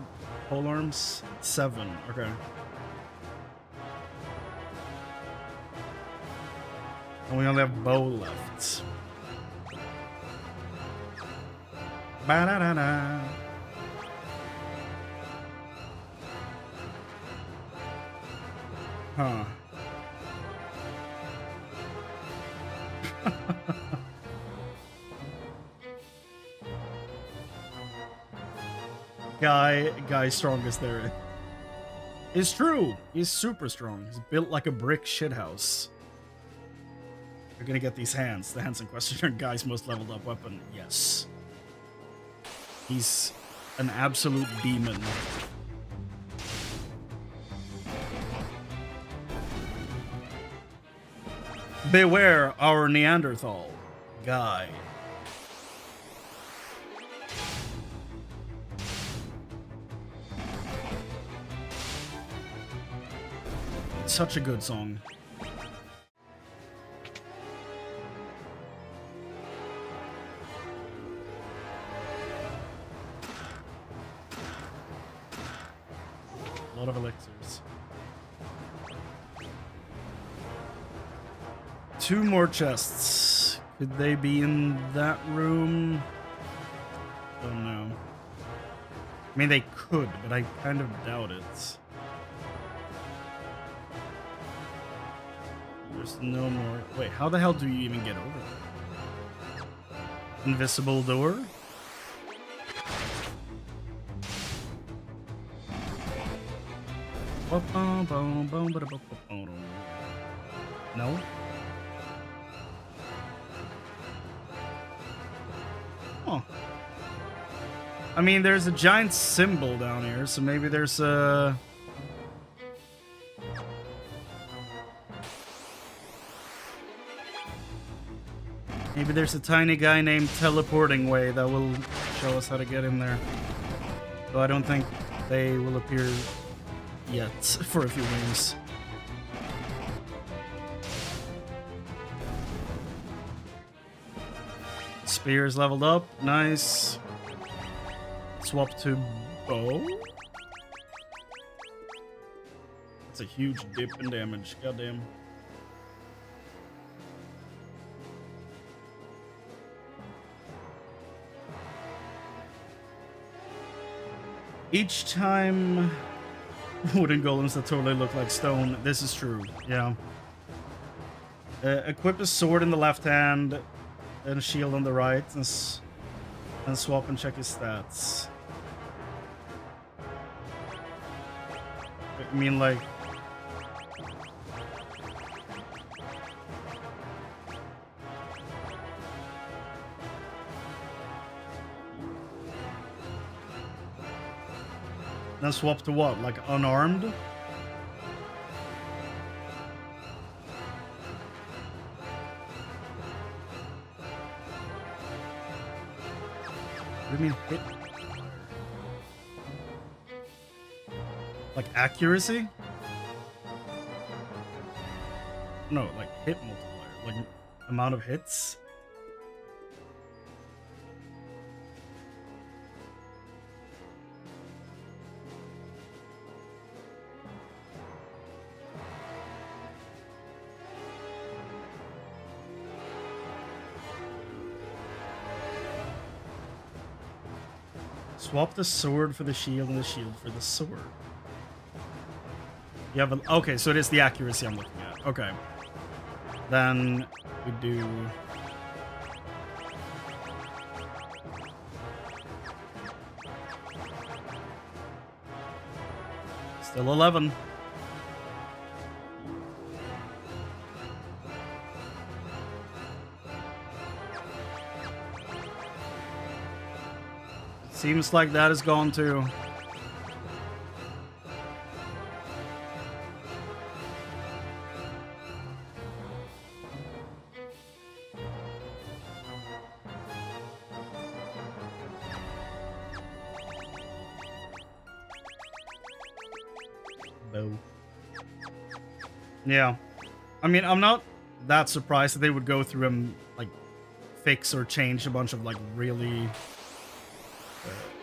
Speaker 1: pole arms? 7. Okay. And we only have bow left. Ba-da-da-da. Huh. Guy strongest there. It's true. He's super strong. He's built like a brick shithouse. You're gonna get these hands. The hands in question are Guy's most leveled up weapon. Yes. He's an absolute demon. Beware our Neanderthal. Guy. Such a good song. A lot of elixirs. 2 more chests. Could they be in that room? Don't know. I mean, they could, but I kind of doubt it. There's no more. Wait, how the hell do you even get over there? Invisible door? No? Oh. I mean, there's a giant symbol down here, so maybe there's a... Maybe there's a tiny guy named Teleporting Way that will show us how to get in there. Though I don't think they will appear yet for a few games. Spear is leveled up. Nice. Swap to bow. That's a huge dip in damage. Goddamn. Each time wooden golems that totally look like stone. This is true. Yeah. Equip a sword in the left hand and a shield on the right, and swap and check his stats. I mean, like... Then swap to what? Like unarmed? What do you mean hit multiplier? Like accuracy? No, like hit multiplier. Like amount of hits? Swap the sword for the shield and the shield for the sword. You have a... Okay, so it is the accuracy I'm looking at. Okay. Then we do... Still 11. Seems like that is gone too. No. Yeah. I mean, I'm not that surprised that they would go through and like fix or change a bunch of like really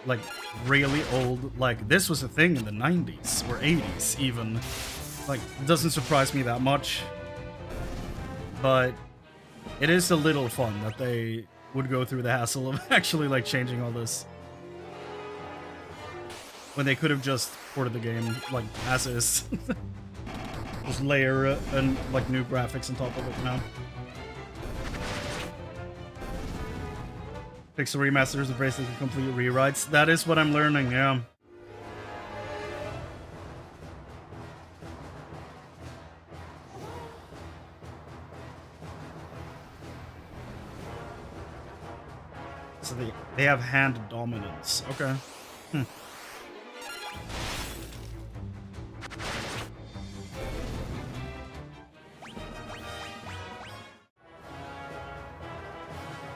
Speaker 1: like really old. Like this was a thing in the 90s or 80s even. Like it doesn't surprise me that much, but it is a little fun that they would go through the hassle of actually like changing all this when they could have just ported the game like as is. Just layer and like new graphics on top of it now. Pixel remasters are basically complete rewrites. That is what I'm learning, yeah. So they have hand dominance. Okay.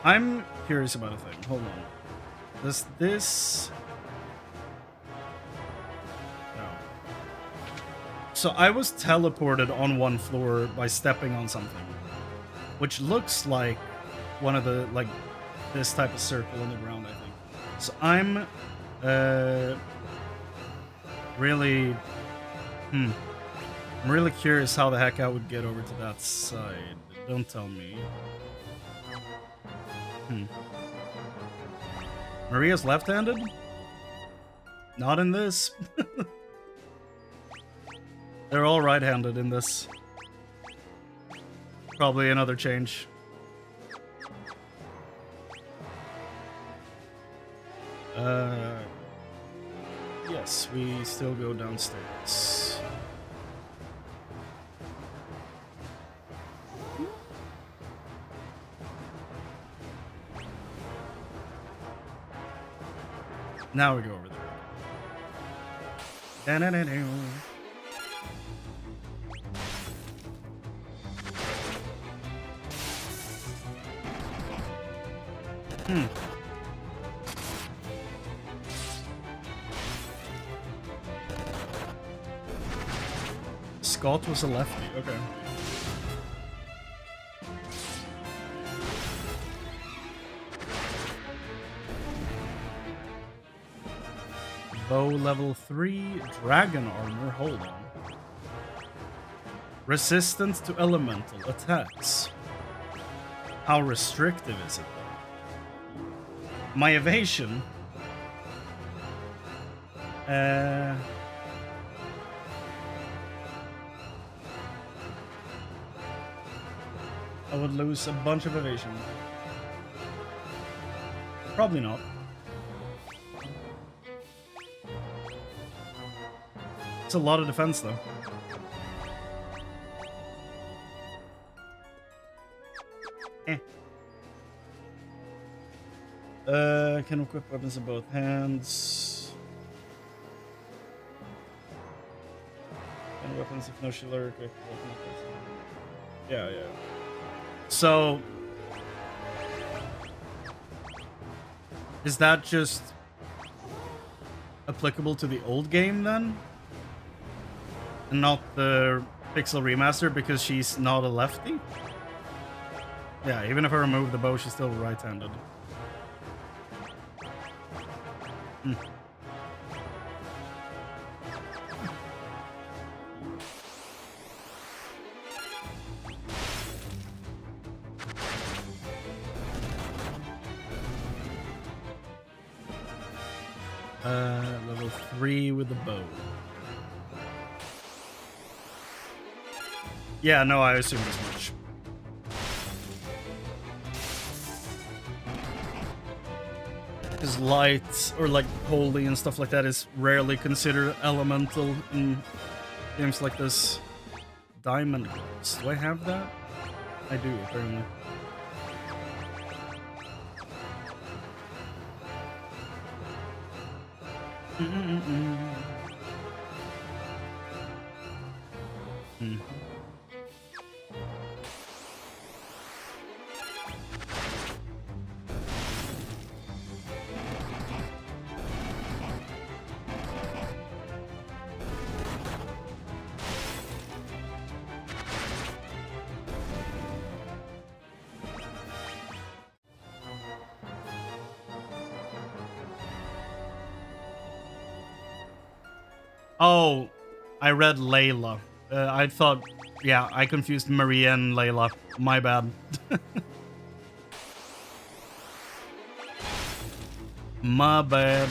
Speaker 1: I'm curious about a thing. Hold on. Does this... No. So I was teleported on one floor by stepping on something, which looks like one of the, like, this type of circle on the ground, I think. So I'm really... I'm really curious how the heck I would get over to that side. Don't tell me. Maria's left-handed? Not in this. They're all right-handed in this. Probably another change. Yes, we still go downstairs. Now we go over there. Da-da-da-da. Scott was a lefty, okay. Bow level 3, dragon armor, hold on. Resistant to elemental attacks. How restrictive is it though? My evasion. I would lose a bunch of evasion. Probably not. It's a lot of defense though. Can equip weapons in both hands. And weapons if no shield or equip. Yeah. So is that just applicable to the old game then? And not the Pixel remaster because she's not a lefty? Yeah, even if I remove the bow, she's still right-handed. Level 3 with the bow. Yeah, no, I assumed as much. Because light or like holy and stuff like that is rarely considered elemental in games like this. Diamond gloves. Do I have that? I do, apparently. Oh, I read Layla. I thought, yeah, I confused Maria and Layla. My bad. My bad.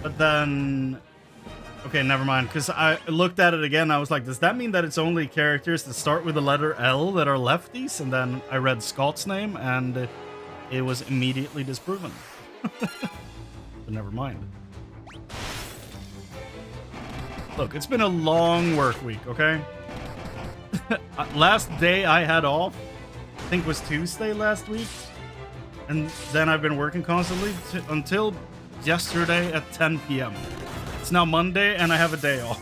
Speaker 1: But then... Okay, never mind. Because I looked at it again, I was like, does that mean that it's only characters that start with the letter L that are lefties? And then I read Scott's name, and it was immediately disproven. But never mind. Look, it's been a long work week, okay? Last day I had off, I think was Tuesday last week. And then I've been working constantly until yesterday at 10 p.m. It's now Monday and I have a day off.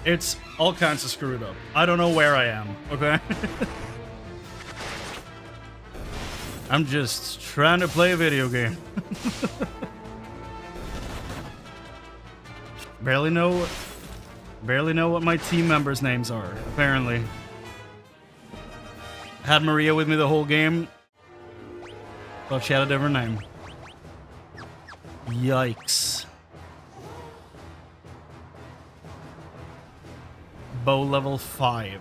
Speaker 1: It's all kinds of screwed up. I don't know where I am, okay? I'm just trying to play a video game. Barely know what my team members' names are, apparently. Had Maria with me the whole game. Thought she had a different name. Yikes. Bow level 5.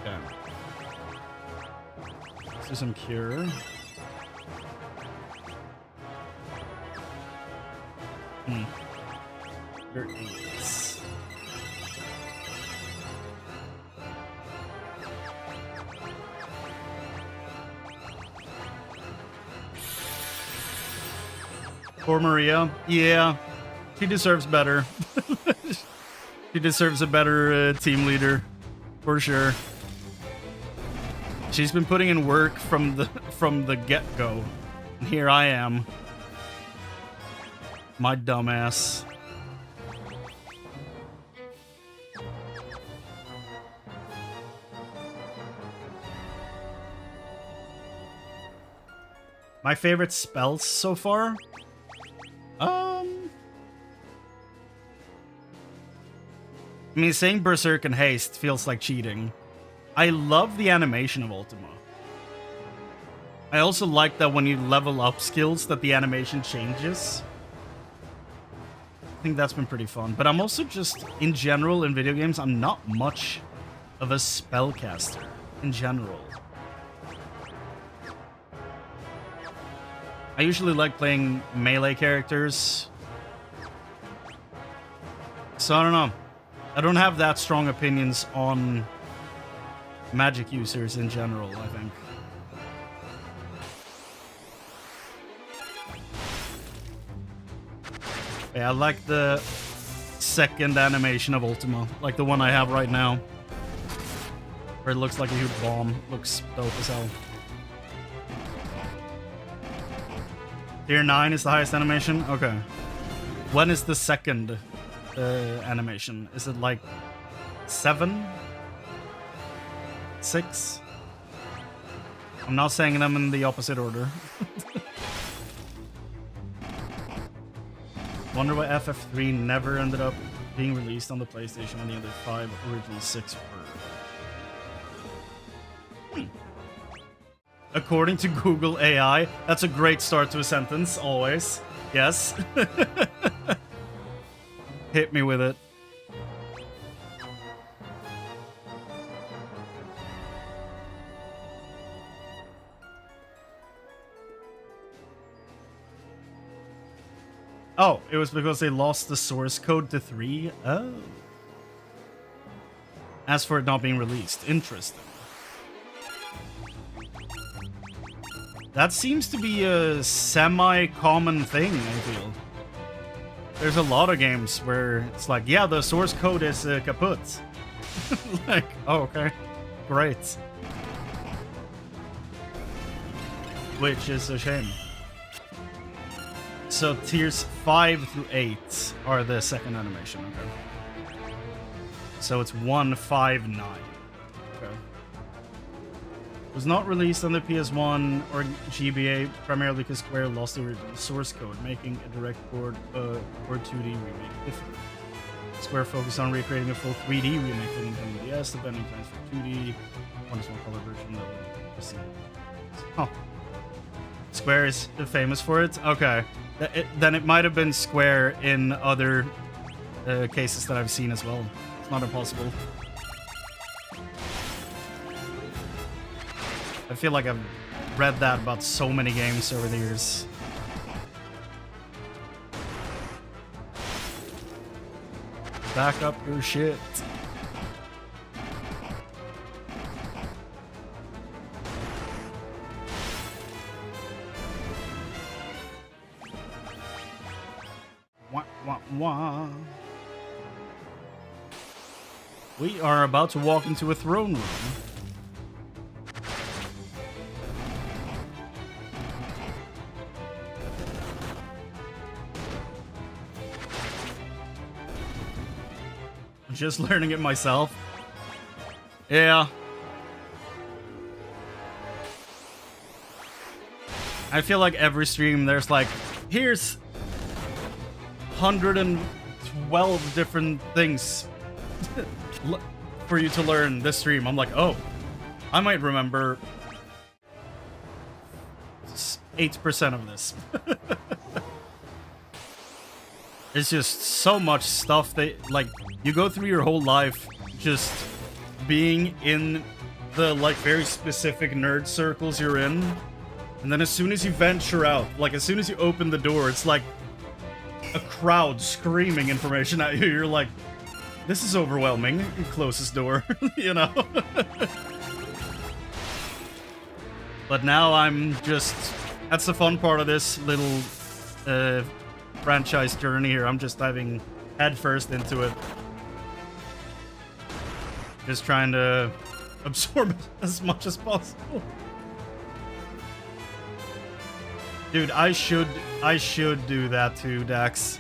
Speaker 1: Okay. Let's do some cure. Your 8s. Poor Maria. Yeah, she deserves better. She deserves a better team leader, for sure. She's been putting in work from the get-go. And here I am. My dumbass. My favorite spells so far? I mean, saying Berserk and Haste feels like cheating. I love the animation of Ultima. I also like that when you level up skills that the animation changes. I think that's been pretty fun. But I'm also just, in general, in video games, I'm not much of a spellcaster, in general. I usually like playing melee characters. So I don't know. I don't have that strong opinions on magic users in general, I think. Yeah, I like the second animation of Ultima, like the one I have right now. Where it looks like a huge bomb. Looks dope as hell. Tier 9 is the highest animation? Okay. When is the second animation? Is it like 7? 6? I'm not saying them in the opposite order. Wonder why FF3 never ended up being released on the PlayStation when the other 5 original 6 were. According to Google AI, that's a great start to a sentence, always. Yes. Hit me with it. Oh, it was because they lost the source code to 3? Oh. As for it not being released. Interesting. That seems to be a semi-common thing, I feel. There's a lot of games where it's like, yeah, the source code is kaput. Like, oh, okay. Great. Which is a shame. So tiers 5 through 8 are the second animation, okay. So it's 1, 5, 9. Okay. Was not released on the PS1 or GBA primarily because Square lost the original source code, making a direct port or 2D remake difficult. Square focused on recreating a full 3D remake for Nintendo DS, the bending plans for 2D, one small color version that would proceed. Oh. Square is famous for it? Okay. Then it might have been Square in other cases that I've seen as well. It's not impossible. I feel like I've read that about so many games over the years. Back up your shit. Wah, wah, wah. We are about to walk into a throne room. Just learning it myself. Yeah. I feel like every stream there's like, here's 112 different things for you to learn this stream. I'm like, oh, I might remember 8% of this. It's just so much stuff that, like, you go through your whole life just being in the, like, very specific nerd circles you're in. And then as soon as you venture out, like, as soon as you open the door, it's like a crowd screaming information at you. You're like, this is overwhelming. Closest door, you know? But now I'm just... That's the fun part of this little franchise journey here. I'm just diving headfirst into it. Just trying to absorb as much as possible. Dude, I should do that too, Dax.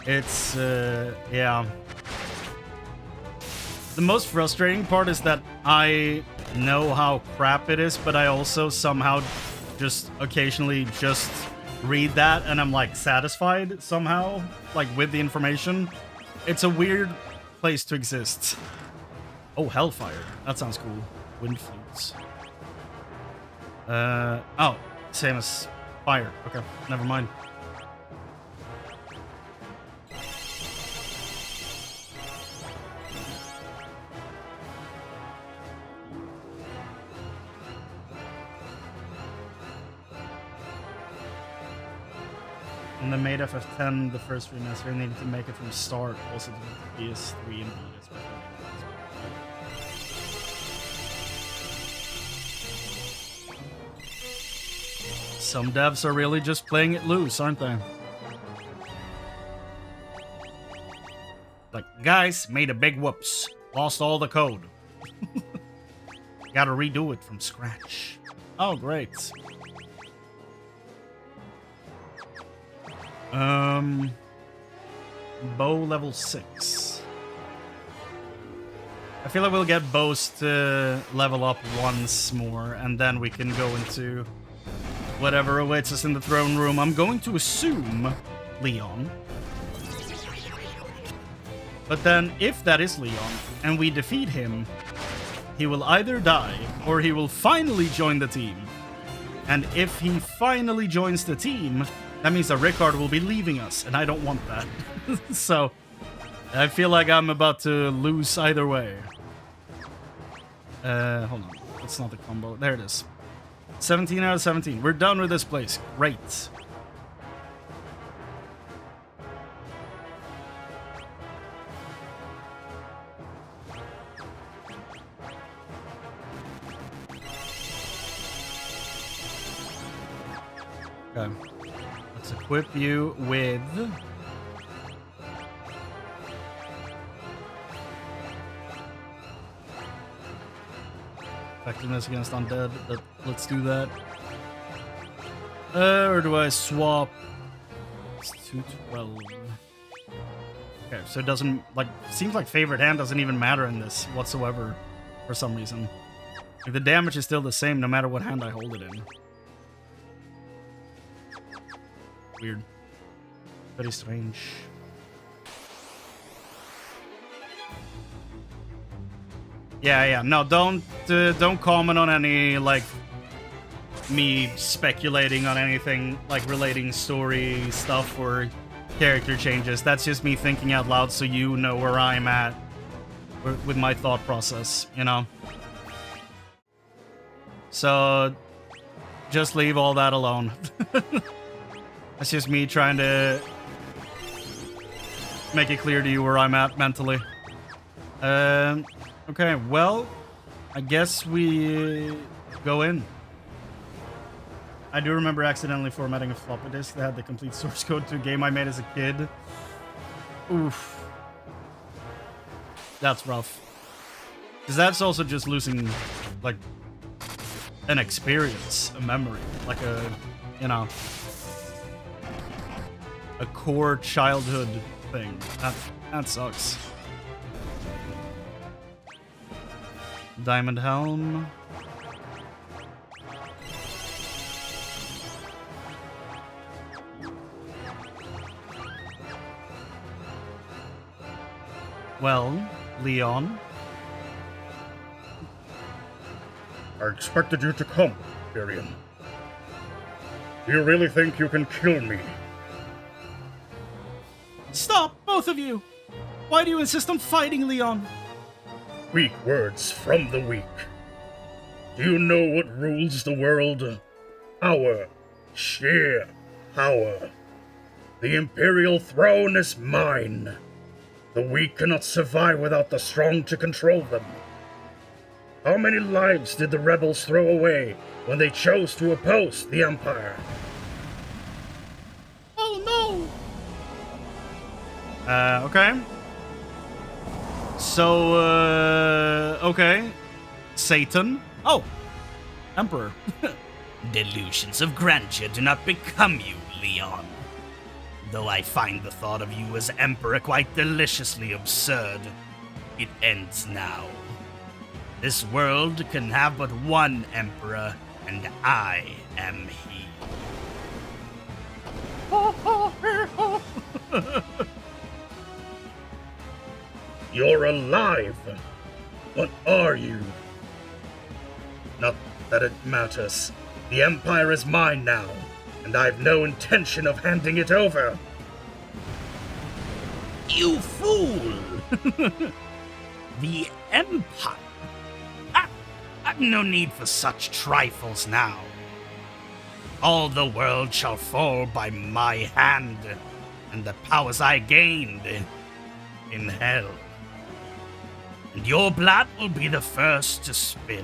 Speaker 1: It's yeah. The most frustrating part is that I know how crap it is, but I also somehow just occasionally just read that and I'm like satisfied somehow, like with the information. It's a weird place to exist. Oh, Hellfire. That sounds cool. Wind flutes. Oh, same as fire. Okay, never mind. When they made FF10, the first remaster, they needed to make it from start, also to PS3 and Vita. Some devs are really just playing it loose, aren't they? Like, guys, made a big whoops. Lost all the code. Gotta redo it from scratch. Oh, great. Bow level 6. I feel like we'll get bows to level up once more, and then we can go into whatever awaits us in the throne room. I'm going to assume Leon. But then, if that is Leon, and we defeat him, he will either die, or he will finally join the team. And if he finally joins the team, that means that Rickard will be leaving us, and I don't want that. So, I feel like I'm about to lose either way. Hold on. That's not the combo. There it is. 17 out of 17. We're done with this place. Great. Okay. Let's equip you with... effectiveness against undead. Let's do that. Or do I swap? It's 212. Okay, so it doesn't, like, seems like favorite hand doesn't even matter in this whatsoever for some reason. Like, the damage is still the same no matter what hand I hold it in. Weird. Very strange. Yeah. No, don't comment on any, like, me speculating on anything, like, relating story stuff or character changes. That's just me thinking out loud so you know where I'm at with my thought process, you know? So, just leave all that alone. That's just me trying to make it clear to you where I'm at mentally. Okay, well, I guess we go in. I do remember accidentally formatting a floppy disk that had the complete source code to a game I made as a kid. Oof. That's rough. Because that's also just losing, like, an experience, a memory. Like a, you know, a core childhood thing. That sucks. Diamond Helm. Well, Leon.
Speaker 2: I expected you to come, Tyrion. Do you really think you can kill me?
Speaker 1: Stop, both of you! Why do you insist on fighting, Leon?
Speaker 2: Weak words from the weak. Do you know what rules the world? Power. Sheer power. The Imperial throne is mine. The weak cannot survive without the strong to control them. How many lives did the rebels throw away when they chose to oppose the Empire?
Speaker 1: Oh no! Okay. So, okay. Satan. Oh, Emperor.
Speaker 3: Delusions of grandeur do not become you, Leon. Though I find the thought of you as Emperor quite deliciously absurd, it ends now. This world can have but one Emperor, and I am he.
Speaker 2: You're alive! What are you? Not that it matters. The Empire is mine now, and I've no intention of handing it over.
Speaker 3: You fool! The Empire? I've no need for such trifles now. All the world shall fall by my hand, and the powers I gained in hell. And your blood will be the first to spill.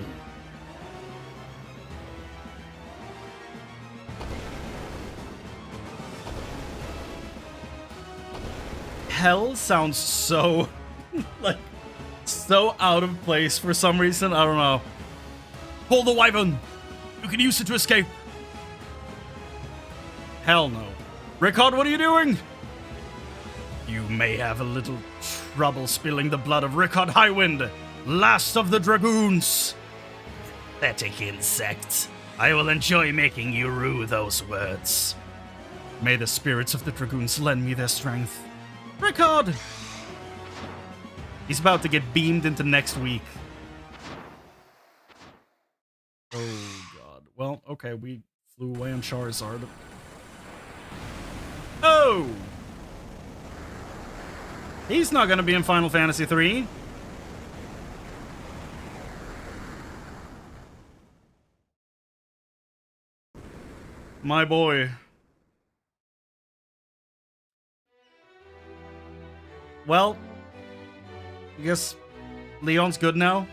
Speaker 1: Hell sounds so, like, so out of place for some reason. I don't know. Hold the wyvern! You can use it to escape. Hell no. Rickard, what are you doing? You may have a little trouble spilling the blood of Rickard Highwind, last of the dragoons.
Speaker 3: Pathetic insect. I will enjoy making you rue those words.
Speaker 1: May the spirits of the dragoons lend me their strength. Rickard! He's about to get beamed into next week. Oh, God. Well, okay, we flew away on Charizard. Oh! He's not gonna be in Final Fantasy III. My boy. Well, I guess Leon's good now.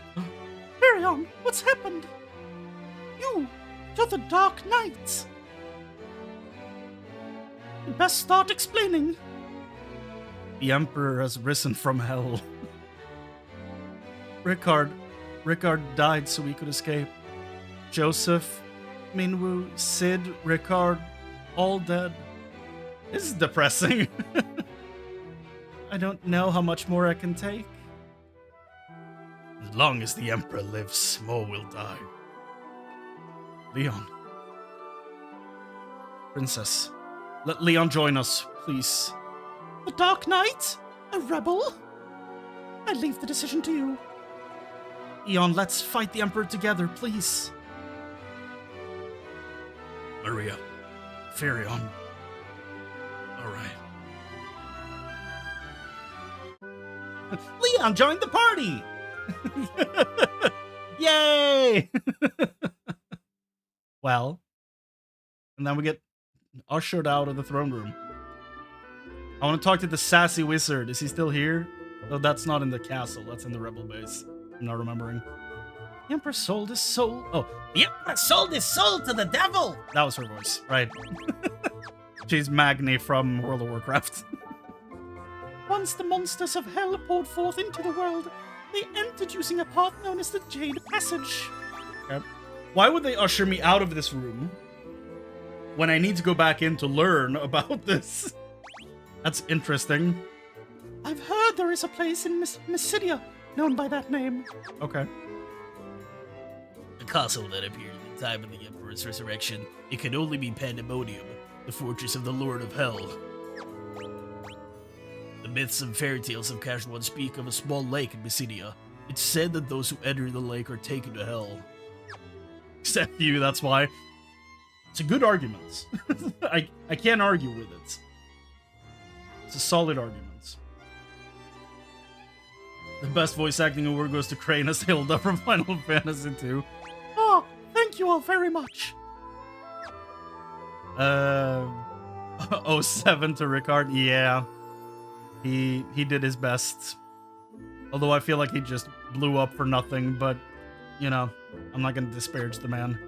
Speaker 4: Tyrion, what's happened? You're the Dark Knight. You best start explaining.
Speaker 1: The Emperor has risen from hell. Rickard died so we could escape. Joseph, Minwu, Sid, Rickard, all dead. This is depressing. I don't know how much more I can take. As long as the Emperor lives, more will die. Leon. Princess, let Leon join us, please.
Speaker 4: The Dark Knight? A rebel? I leave the decision to you. Eon, let's fight the Emperor together, please.
Speaker 3: Maria. Furion. Alright.
Speaker 1: Leon joined the party! Yay! Well, and then we get ushered out of the throne room. I want to talk to the sassy wizard. Is he still here? No, that's not in the castle. That's in the rebel base. I'm not remembering. The Emperor sold his soul. Oh,
Speaker 3: The Emperor sold his soul to the devil!
Speaker 1: that was her voice, right? She's Magni from World of Warcraft.
Speaker 4: Once the monsters of hell poured forth into the world, they entered using a path known as the Jade Passage.
Speaker 1: Okay. Why would they usher me out of this room when I need to go back in to learn about this? That's interesting.
Speaker 4: I've heard there is a place in Mysidia known by that name.
Speaker 1: Okay.
Speaker 3: The castle that appeared at the time of the Emperor's resurrection, it could only be Pandemonium, the fortress of the Lord of Hell. The myths and fairy tales of Casual One speak of a small lake in Mysidia. It's said that those who enter the lake are taken to hell.
Speaker 1: Except you, that's why. It's a good argument. I can't argue with it. It's a solid argument. The best voice acting award goes to Chrane as Hilda from Final Fantasy II.
Speaker 4: Oh, thank you all very much.
Speaker 1: 07 to Ricard, yeah. He did his best. Although I feel like he just blew up for nothing, but, you know, I'm not gonna disparage the man.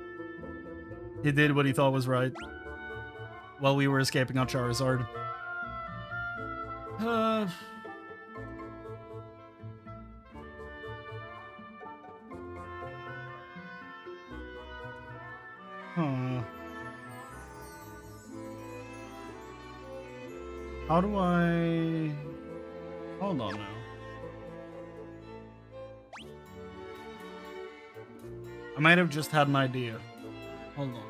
Speaker 1: He did what he thought was right. While we were escaping on Charizard. How do I... Hold on now. I might have just had an idea. Hold on.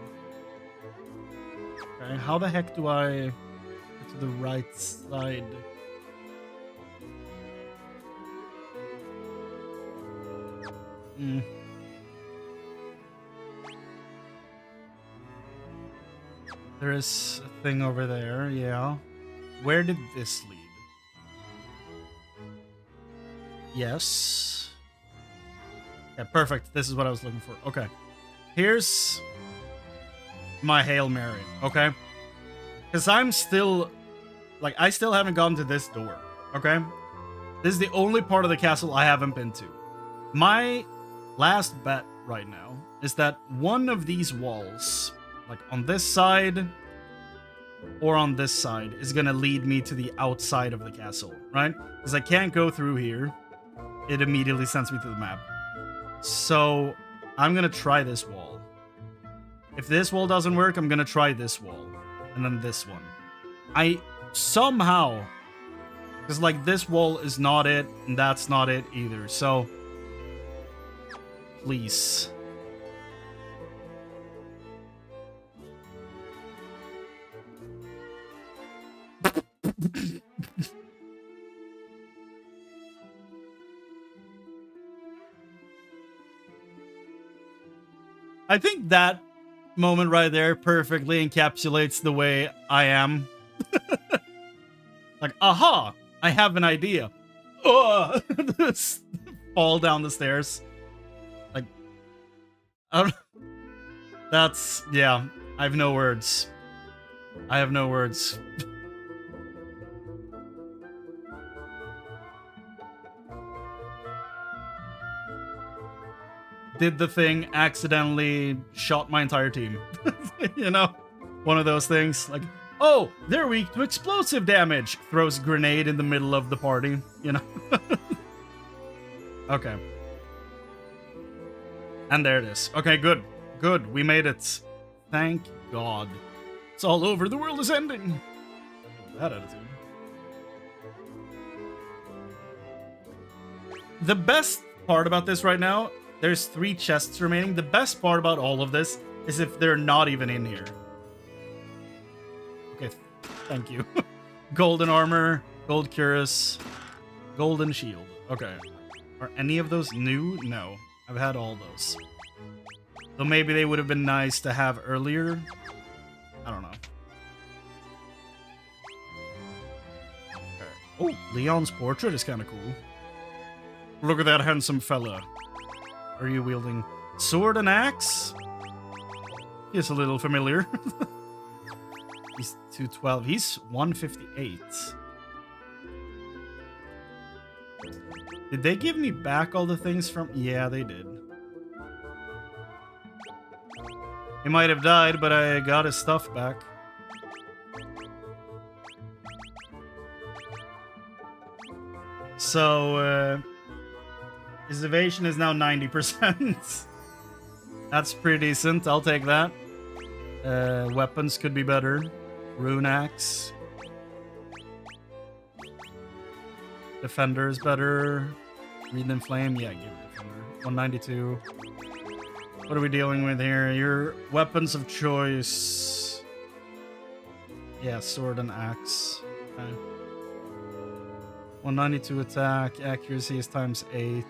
Speaker 1: Okay, how the heck do I get to the right side? There is a thing over there, yeah. Where did this lead? Yes. Yeah, perfect. This is what I was looking for. Okay. Here's my Hail Mary, okay? Because I'm still... Like, I still haven't gone to this door, okay? This is the only part of the castle I haven't been to. My last bet right now is that one of these walls, like on this side or on this side, is gonna lead me to the outside of the castle, right? Because I can't go through here. It immediately sends me to the map. So I'm gonna try this wall. If this wall doesn't work, I'm gonna try this wall. And then this one. I somehow... Because, like, this wall is not it, and that's not it either, so... Please. I think that moment right there perfectly encapsulates the way I am. Like, aha! I have an idea. Fall down the stairs. Like, I don't... That's... Yeah, I have no words. I have no words. Did the thing, accidentally shot my entire team. You know? One of those things. Like, oh, they're weak to explosive damage. Throws a grenade in the middle of the party. You know? Okay. And there it is. Okay, good. Good. We made it. Thank God. It's all over. The world is ending. That attitude. The best part about this right now, there's 3 chests remaining. The best part about all of this is if they're not even in here. Okay, thank you. Golden armor, gold cuirass, golden shield. Okay. Are any of those new? No. I've had all those. So maybe they would have been nice to have earlier. I don't know. Okay. Oh, Leon's portrait is kind of cool. Look at that handsome fella. Are you wielding sword and axe? He's a little familiar. He's 212. He's 158. Did they give me back all the things from... Yeah, they did. He might have died, but I got his stuff back. So, his evasion is now 90%. That's pretty decent. I'll take that. Weapons could be better. Rune axe. Defender is better. Read and flame. Yeah, give it defender. 192. What are we dealing with here? Your weapons of choice. Yeah, sword and axe. Okay. 192 attack. Accuracy is times 8.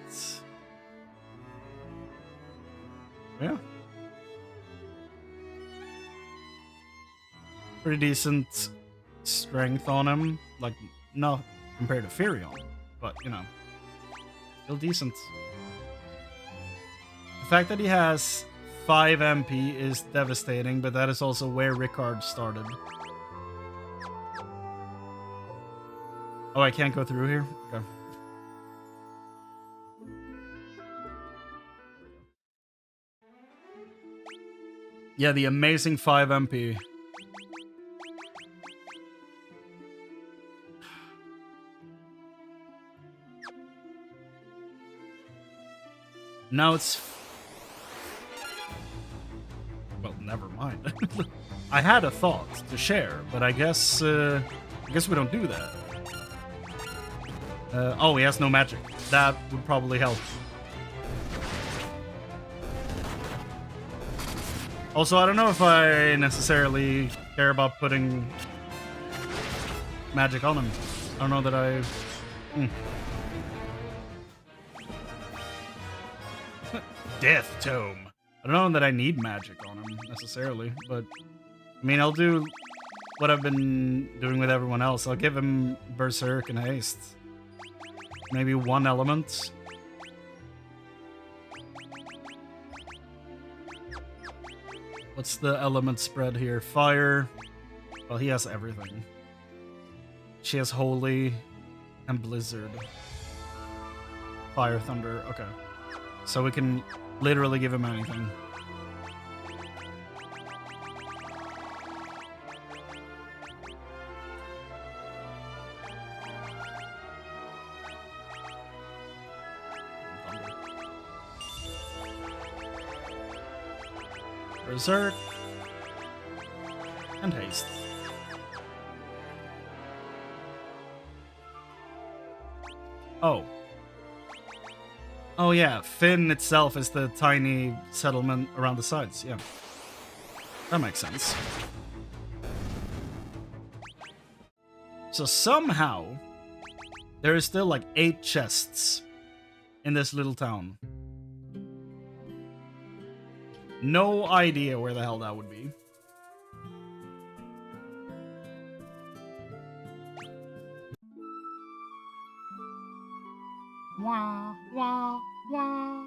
Speaker 1: Yeah. Pretty decent strength on him. Like, not compared to Furion, but, you know, still decent. The fact that he has 5 MP is devastating, but that is also where Ricard started. Oh, I can't go through here? Okay. Yeah, the amazing 5 MP. Now it's... Well, never mind. I had a thought to share, but I guess we don't do that. Oh, he has no magic. That would probably help. Also, I don't know if I necessarily care about putting magic on him. I don't know that I... Death Tome. I don't know that I need magic on him, necessarily, but... I mean, I'll do what I've been doing with everyone else. I'll give him Berserk and Haste. Maybe 1 element. What's the element spread here? Fire. Well, he has everything. She has Holy and Blizzard. Fire, Thunder. Okay. So we can literally give him anything. Berserk and Haste. Oh. Oh yeah, Finn itself is the tiny settlement around the sides, yeah. That makes sense. So somehow, there is still like 8 chests in this little town. No idea where the hell that would be. Wah, wah, wah.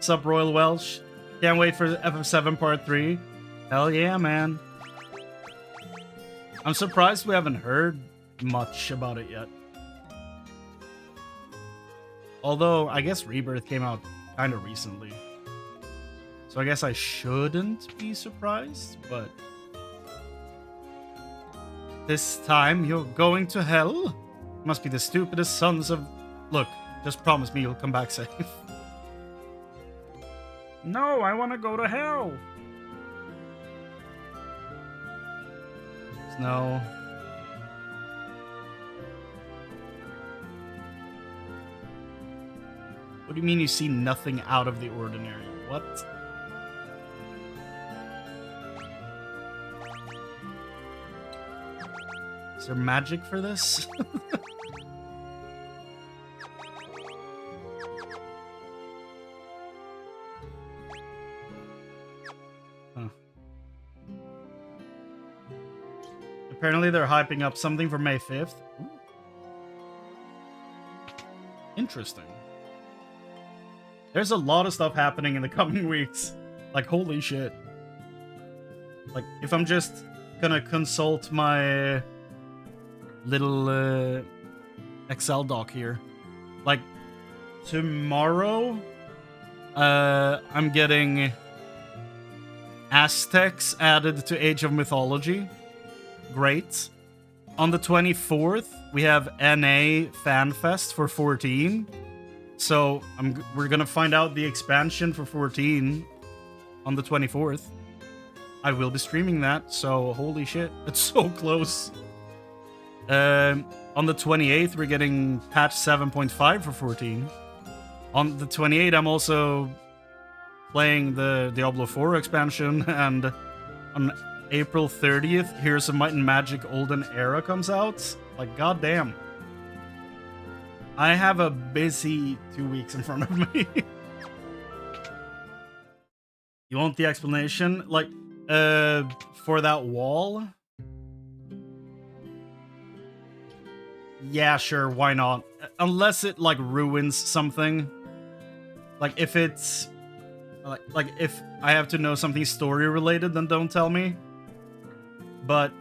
Speaker 1: Sup, Royal Welsh? Can't wait for FF7 Part 3. Hell yeah, man. I'm surprised we haven't heard much about it yet. Although, I guess Rebirth came out kind of recently. So I guess I shouldn't be surprised, but... This time you're going to hell? Must be the stupidest sons of... Look, just promise me you'll come back safe. No, I want to go to hell. No. What do you mean you see nothing out of the ordinary? What? Is there magic for this? Huh. Apparently they're hyping up something for May 5th. Ooh. Interesting. There's a lot of stuff happening in the coming weeks. Like, holy shit. Like, if I'm just gonna consult my little Excel doc here. Like, tomorrow, I'm getting Aztecs added to Age of Mythology. Great. On the 24th, we have NA FanFest for 14. So we're gonna find out the expansion for 14 on the 24th. I will be streaming that, so holy shit, it's so close. On the 28th, we're getting patch 7.5 for 14. On the 28th, I'm also playing the Diablo 4 expansion, and on April 30th, Heroes of Might and Magic Olden Era comes out. Like, goddamn. I have a busy 2 weeks in front of me. You want the explanation? Like, for that wall? Yeah, sure, why not? Unless it, like, ruins something. Like, if it's... Like, if I have to know something story-related, then don't tell me. But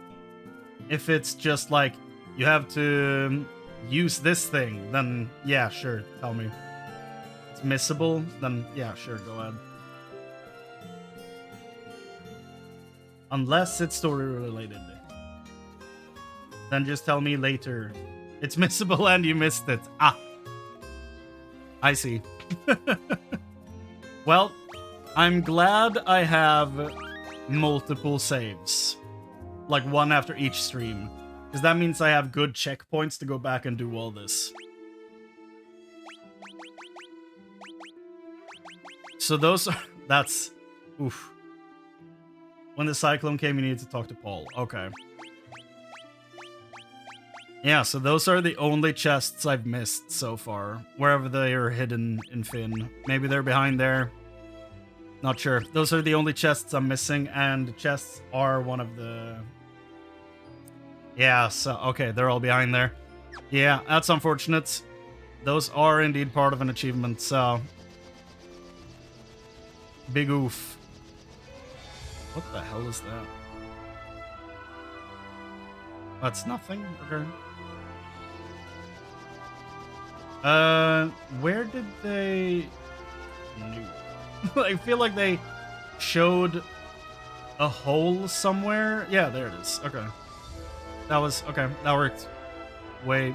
Speaker 1: if it's just, like, you have to use this thing, then yeah, sure, tell me. It's missable, then yeah, sure, go ahead. Unless it's story-related. Then just tell me later. It's missable and you missed it. Ah. I see. Well, I'm glad I have multiple saves. Like one after each stream. Because that means I have good checkpoints to go back and do all this. So those are... That's... Oof. When the cyclone came, you needed to talk to Paul. Okay. Yeah, so those are the only chests I've missed so far. Wherever they are hidden in Finn. Maybe they're behind there. Not sure. Those are the only chests I'm missing, and chests are one of the... Yeah, so, okay, they're all behind there. Yeah, that's unfortunate. Those are indeed part of an achievement, so... Big oof. What the hell is that? That's nothing? Okay. Where did they... I feel like they showed a hole somewhere. Yeah, there it is. Okay. That was... Okay, that worked way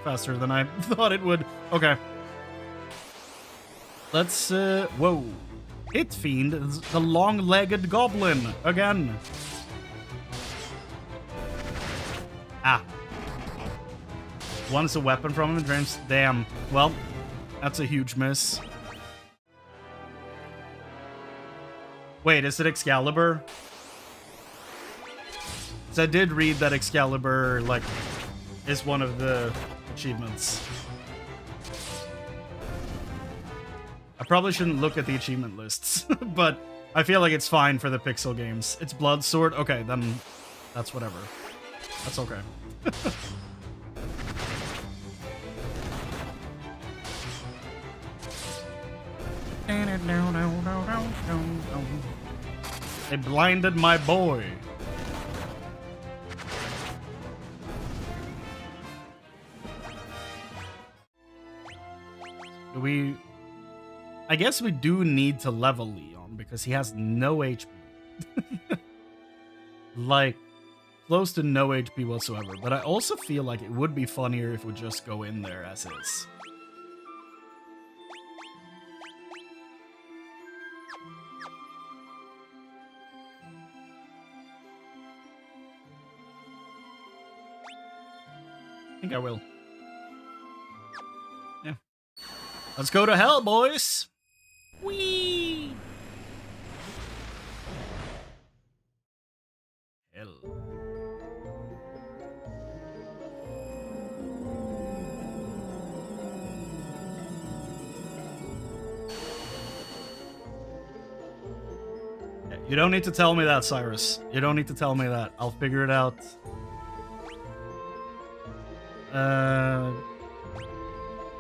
Speaker 1: faster than I thought it would. Okay. Let's, whoa. Hit Fiend, the long-legged goblin, again. Ah. One is a weapon from him, drains... Damn. Well, that's a huge miss. Wait, is it Excalibur? So I did read that Excalibur, like, is one of the achievements. I probably shouldn't look at the achievement lists, but I feel like it's fine for the pixel games. It's Blood Sword? Okay, then that's whatever. That's okay. They blinded my boy. I guess we do need to level Leon because he has no HP. Like, close to no HP whatsoever. But I also feel like it would be funnier if we just go in there as is. I think I will. Yeah. Let's go to hell, boys! Whee! Hell. You don't need to tell me that, Cyrus. You don't need to tell me that. I'll figure it out.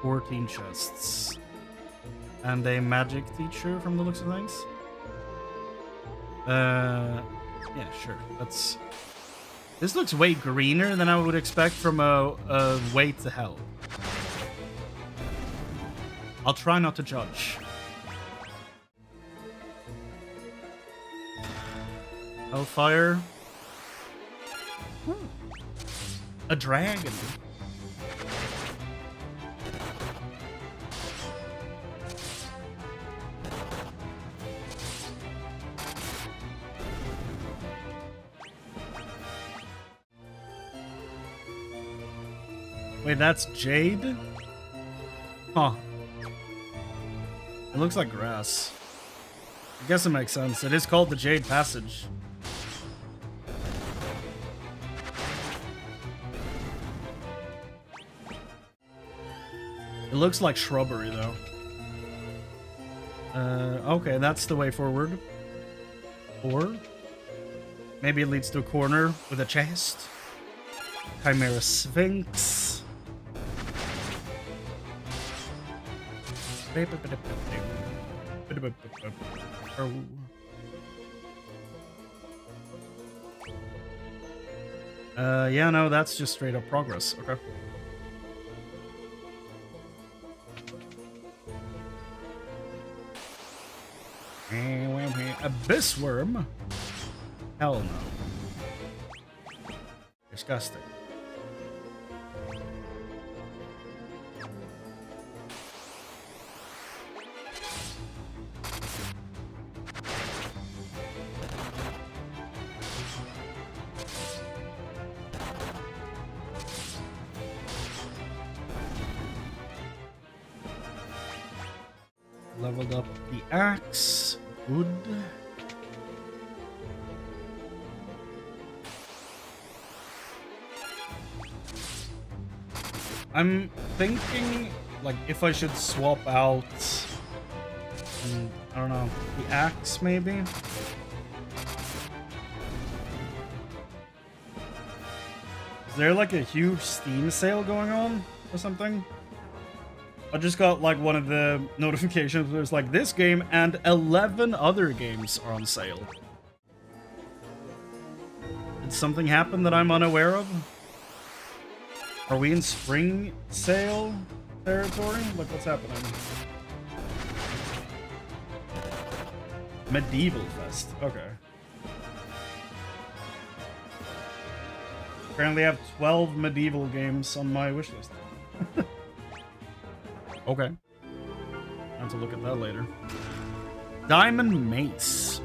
Speaker 1: 14 chests. And a magic teacher from the looks of things. Yeah, sure. That's... This looks way greener than I would expect from a way to hell. I'll try not to judge. Hellfire. A dragon. Wait, that's jade? Huh. It looks like grass. I guess it makes sense. It is called the Jade Passage. It looks like shrubbery, though. Okay, that's the way forward. Or maybe it leads to a corner with a chest. Chimera Sphinx. Yeah, no, that's just straight up progress. Okay. Abyss worm? Hell no. Disgusting. Leveled up the axe. Good. I'm thinking, like, if I should swap out, I don't know, the axe, maybe? Is there, like, a huge Steam sale going on or something? I just got, like, one of the notifications where it's like, this game and 11 other games are on sale. Did something happen that I'm unaware of? Are we in spring sale territory? Like, what's happening? Medieval Fest. Okay. Apparently I have 12 medieval games on my wishlist. Okay. I'll have to look at that later. Diamond Mace.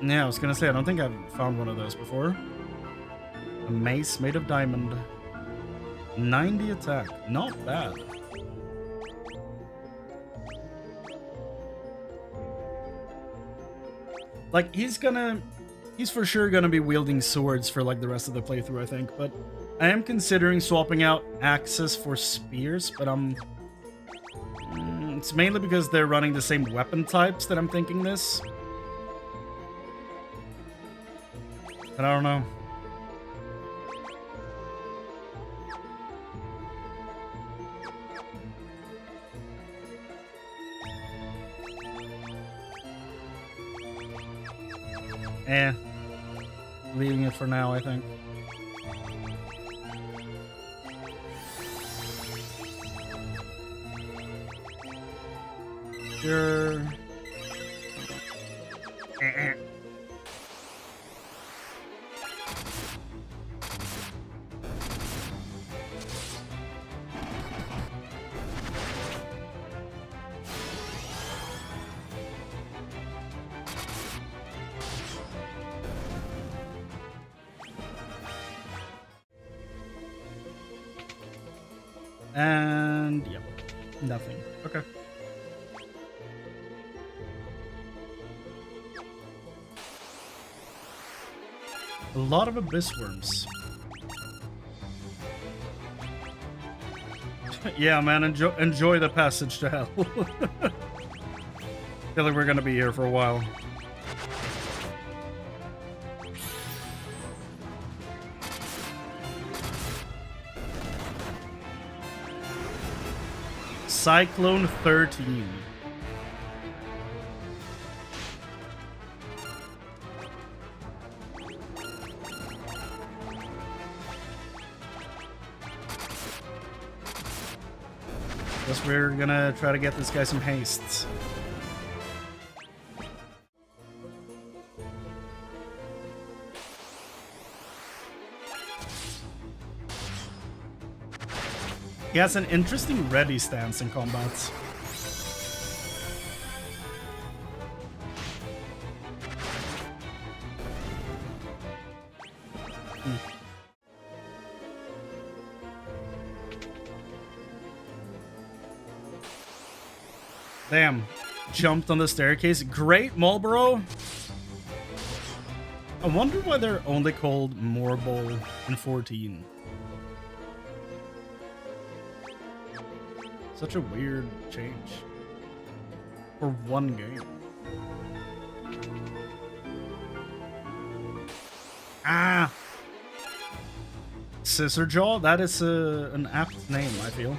Speaker 1: Yeah, I was gonna say, I don't think I've found one of those before. A mace made of diamond. 90 attack. Not bad. Like, he's for sure gonna be wielding swords for, like, the rest of the playthrough, I think, but I am considering swapping out axes for spears, but it's mainly because they're running the same weapon types that I'm thinking this. But I don't know. Leaving it for now, I think. Sure. And yep, nothing. Okay. A lot of abyss worms. Yeah, man, enjoy the passage to hell. Feel like we're gonna be here for a while. Cyclone 13. Guess we're gonna try to get this guy some hastes. He has an interesting ready stance in combat. Damn. Jumped on the staircase. Great, Marlboro. I wonder why they're only called Morbol in 14. Such a weird change. For one game. Ah! Scissor Jaw? That is an apt name, I feel.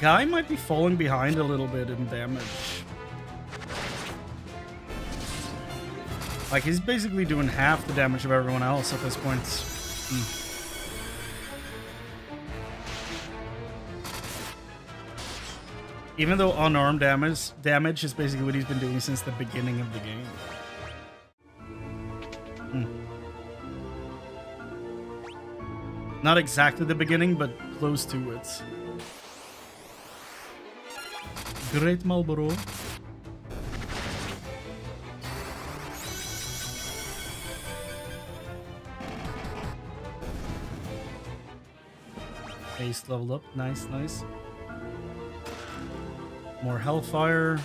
Speaker 1: Guy might be falling behind a little bit in damage. Like, he's basically doing half the damage of everyone else at this point. Even though unarmed damage is basically what he's been doing since the beginning of the game. Not exactly the beginning, but close to it. Great Marlboro. Ace leveled up. Nice, nice. More Hellfire.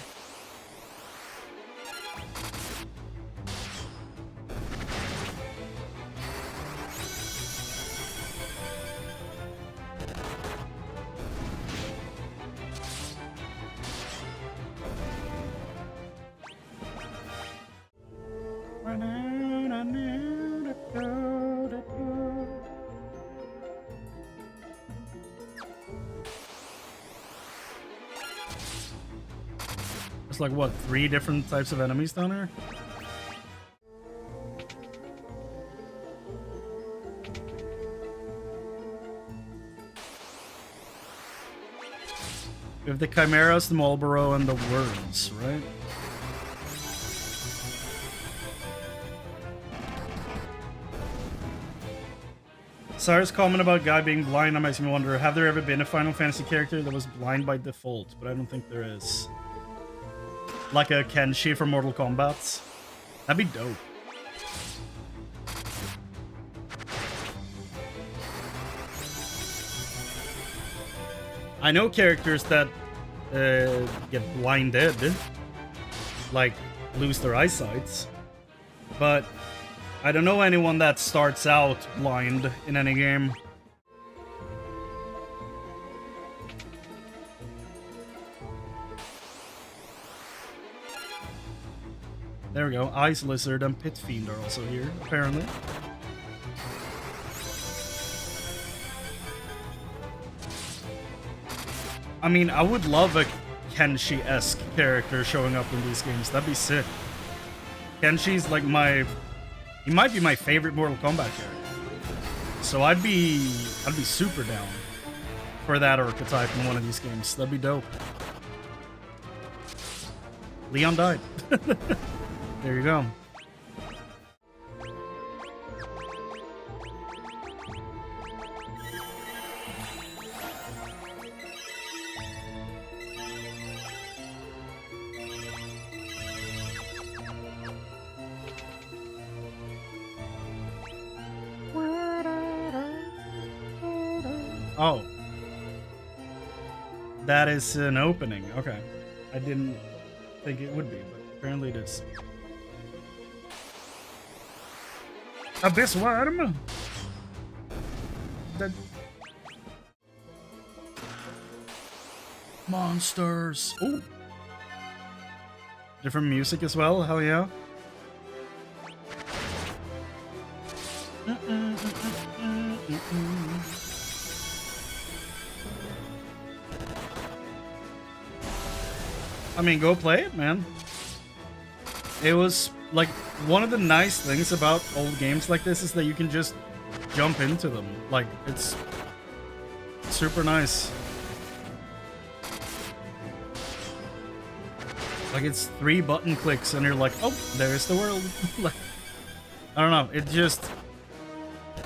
Speaker 1: There's like, what, 3 different types of enemies down here? We have the Chimeras, the Marlboro, and the Worms, right? Cyrus' comment about Guy being blind makes me wonder, have there ever been a Final Fantasy character that was blind by default? But I don't think there is. Like a Kenshi from Mortal Kombat. That'd be dope. I know characters that get blinded, like lose their eyesight, but I don't know anyone that starts out blind in any game. There we go. Ice Lizard and Pit Fiend are also here, apparently. I mean, I would love a Kenshi-esque character showing up in these games. That'd be sick. Kenshi's like he might be my favorite Mortal Kombat character. So I'd be super down for that archetype in one of these games. That'd be dope. Leon died. There you go. Oh. That is an opening. Okay. I didn't think it would be, but apparently it is. Abyss Worm? The monsters. Ooh. Different music as well, hell yeah. I mean, go play it, man. It was like one of the nice things about old games like this is that you can just jump into them. Like, it's super nice. Like, it's 3 button clicks and you're like, oh, there's the world. Like, I don't know, it just,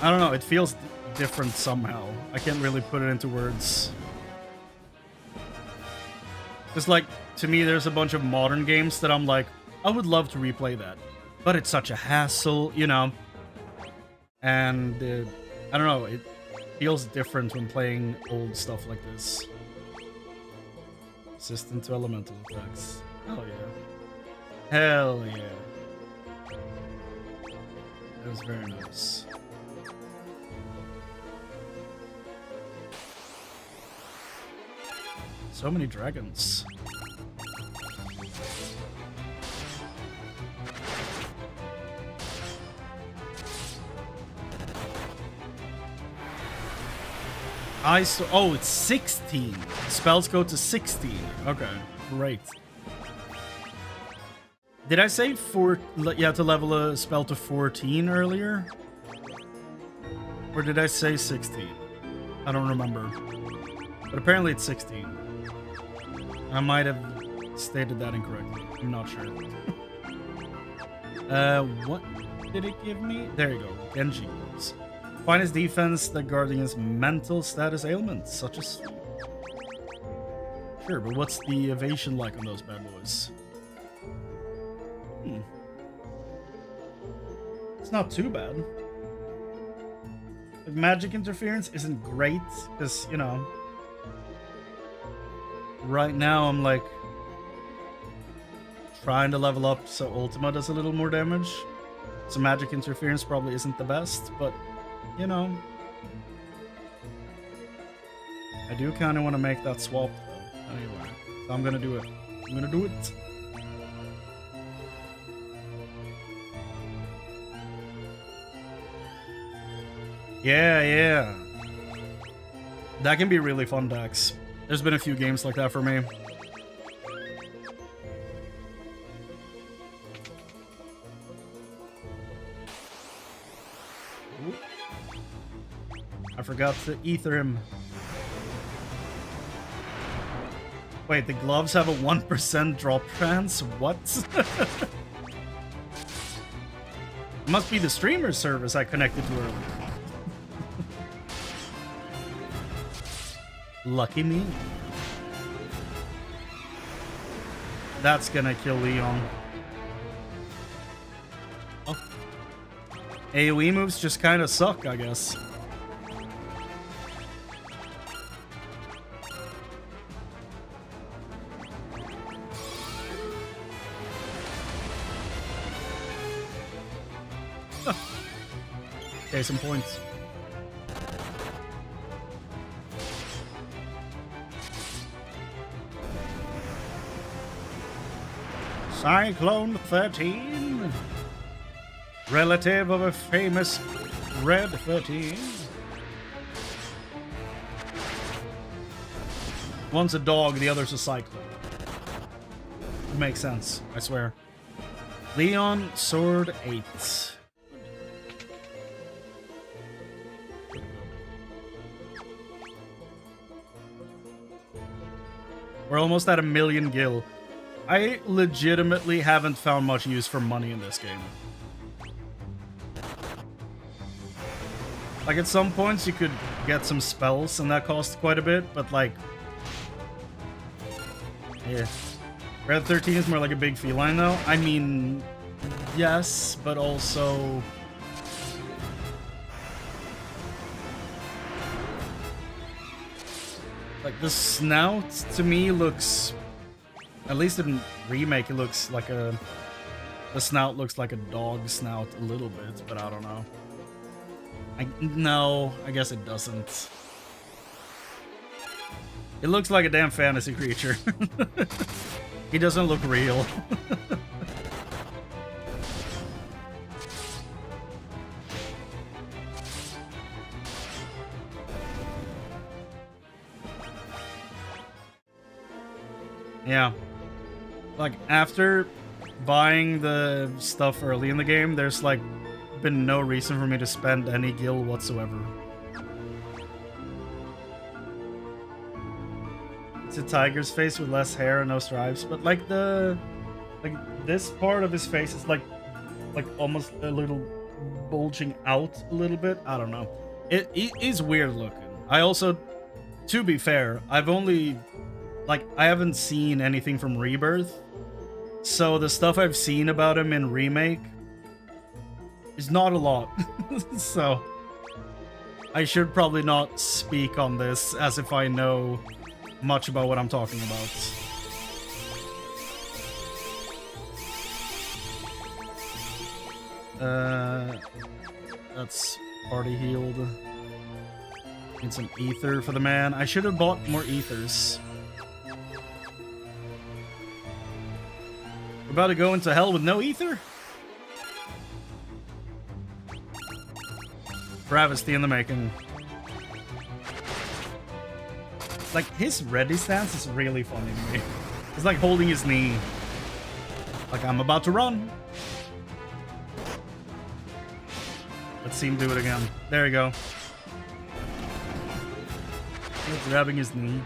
Speaker 1: I don't know, it feels different somehow. I can't really put it into words. It's like, to me, there's a bunch of modern games that I'm like, I would love to replay that, but it's such a hassle, you know? And, I don't know, it feels different when playing old stuff like this. Resistant to elemental attacks. Hell yeah. Hell yeah. That was very nice. So many dragons. Oh, it's 16. Spells go to 16. Okay, great. Did I say you have to level a spell to 14 earlier? Or did I say 16? I don't remember. But apparently it's 16. I might have stated that incorrectly. I'm not sure. What did it give me? There you go. Genji gloves. Finest defense that guard against mental status ailments, such as... Sure, but what's the evasion like on those bad boys? It's not too bad. Like, magic interference isn't great, because, you know... Right now, I'm, like... trying to level up so Ultima does a little more damage. So magic interference probably isn't the best, but... You know, I do kind of want to make that swap, though. Anyway, so I'm gonna do it. I'm gonna do it. Yeah, yeah. That can be really fun, Dax. There's been a few games like that for me. I forgot to ether him. Wait, the gloves have a 1% drop chance? What? Must be the streamer service I connected to earlier. Lucky me. That's gonna kill Leon. Oh. AoE moves just kind of suck, I guess. Okay, some points. Cyclone 13. Relative of a famous Red 13. One's a dog, the other's a cyclone. It makes sense, I swear. Leon, Sword 8. We're almost at 1 million gil. I legitimately haven't found much use for money in this game. Like, at some points you could get some spells and that cost quite a bit, but like... Yeah. Red 13 is more like a big feline though. I mean, yes, but also... Like, the snout, to me, looks... At least in Remake, it looks like a... The snout looks like a dog snout a little bit, but I don't know. No, I guess it doesn't. It looks like a damn fantasy creature. He doesn't look real. Yeah. like, after buying the stuff early in the game, there's, like, been no reason for me to spend any gil whatsoever. It's a tiger's face with less hair and no stripes, but, like, this part of his face is, like almost a little bulging out a little bit. I don't know. It is weird looking. I also, to be fair, I've only, like, I haven't seen anything from Rebirth, so the stuff I've seen about him in Remake is not a lot. So I should probably not speak on this as if I know much about what I'm talking about. That's already healed. Need some ether for the man. I should have bought more ethers. We're about to go into hell with no ether? Travesty in the making. Like, his ready stance is really funny to me. It's like holding his knee. Like, I'm about to run. Let's see him do it again. There you go. He's grabbing his knee.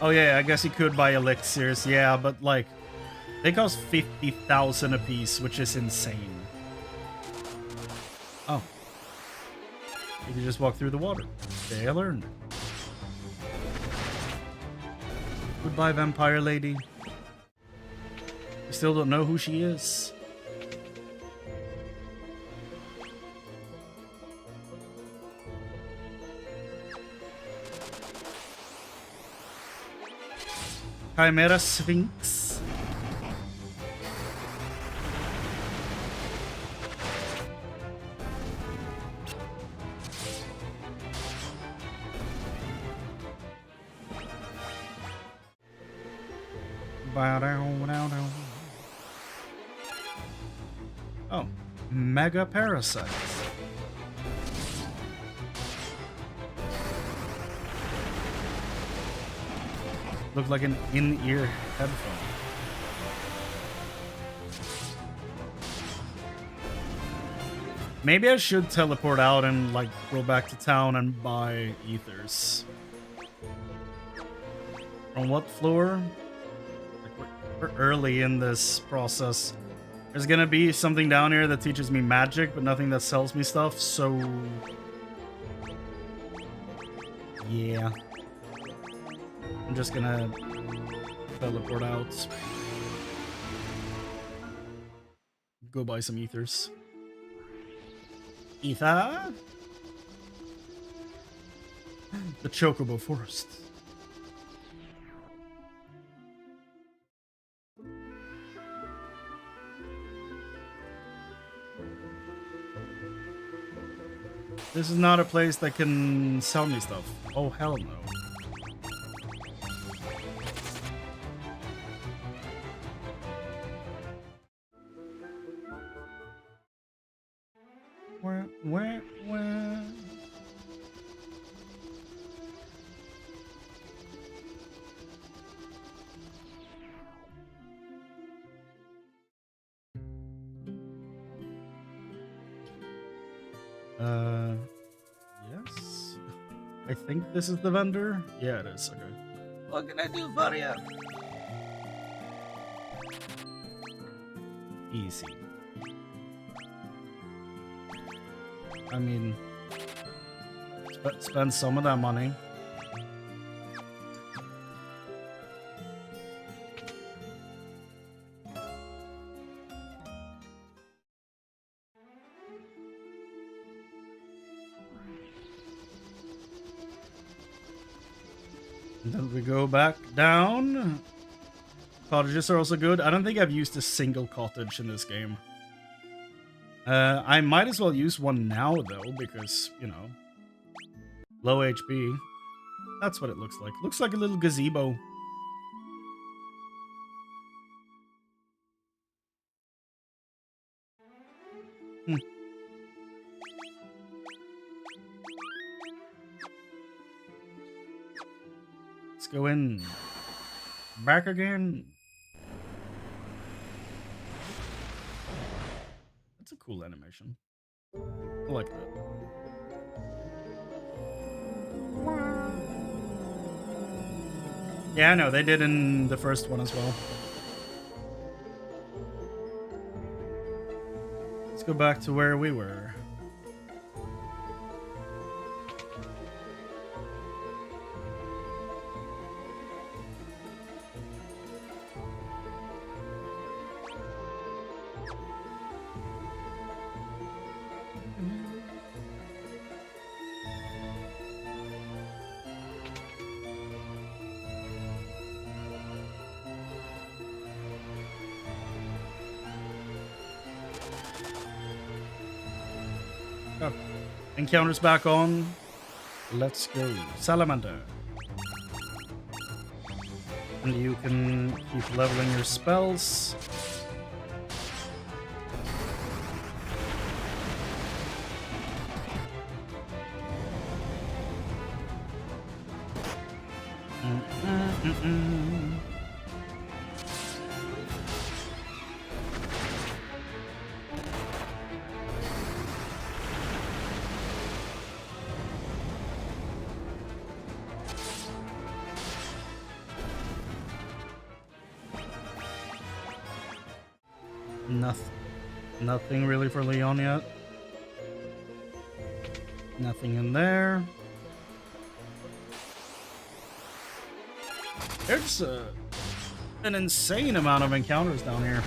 Speaker 1: Oh yeah, I guess he could buy elixirs, yeah, but like, they cost 50,000 a piece, which is insane. Oh. You can just walk through the water. Okay, I learned. Goodbye, vampire lady. I still don't know who she is. Chimera Sphinx. Oh, mega parasites. Look like an in-ear headphone. Maybe I should teleport out and like go back to town and buy ethers. On what floor? Like we're early in this process. There's gonna be something down here that teaches me magic, but nothing that sells me stuff, so... yeah. I'm just gonna teleport out. Go buy some ethers. Ether? The Chocobo Forest. This is not a place that can sell me stuff. Oh, hell no. Where? Yes. I think this is the vendor. Yeah, it is. Okay. What can I do for you? Easy. I mean, spend some of that money. And then we go back down. Cottages are also good. I don't think I've used a single cottage in this game. I might as well use one now, though, because, you know, low HP. That's what it looks like. Looks like a little gazebo. go in. Back again. That's a cool animation. I like that. Yeah, I know. They did in the first one as well. Let's go back to where we were. Oh, encounters back on. Let's go. Salamander. And you can keep leveling your spells. Nothing really for Leon yet. Nothing in there. There's an insane amount of encounters down here.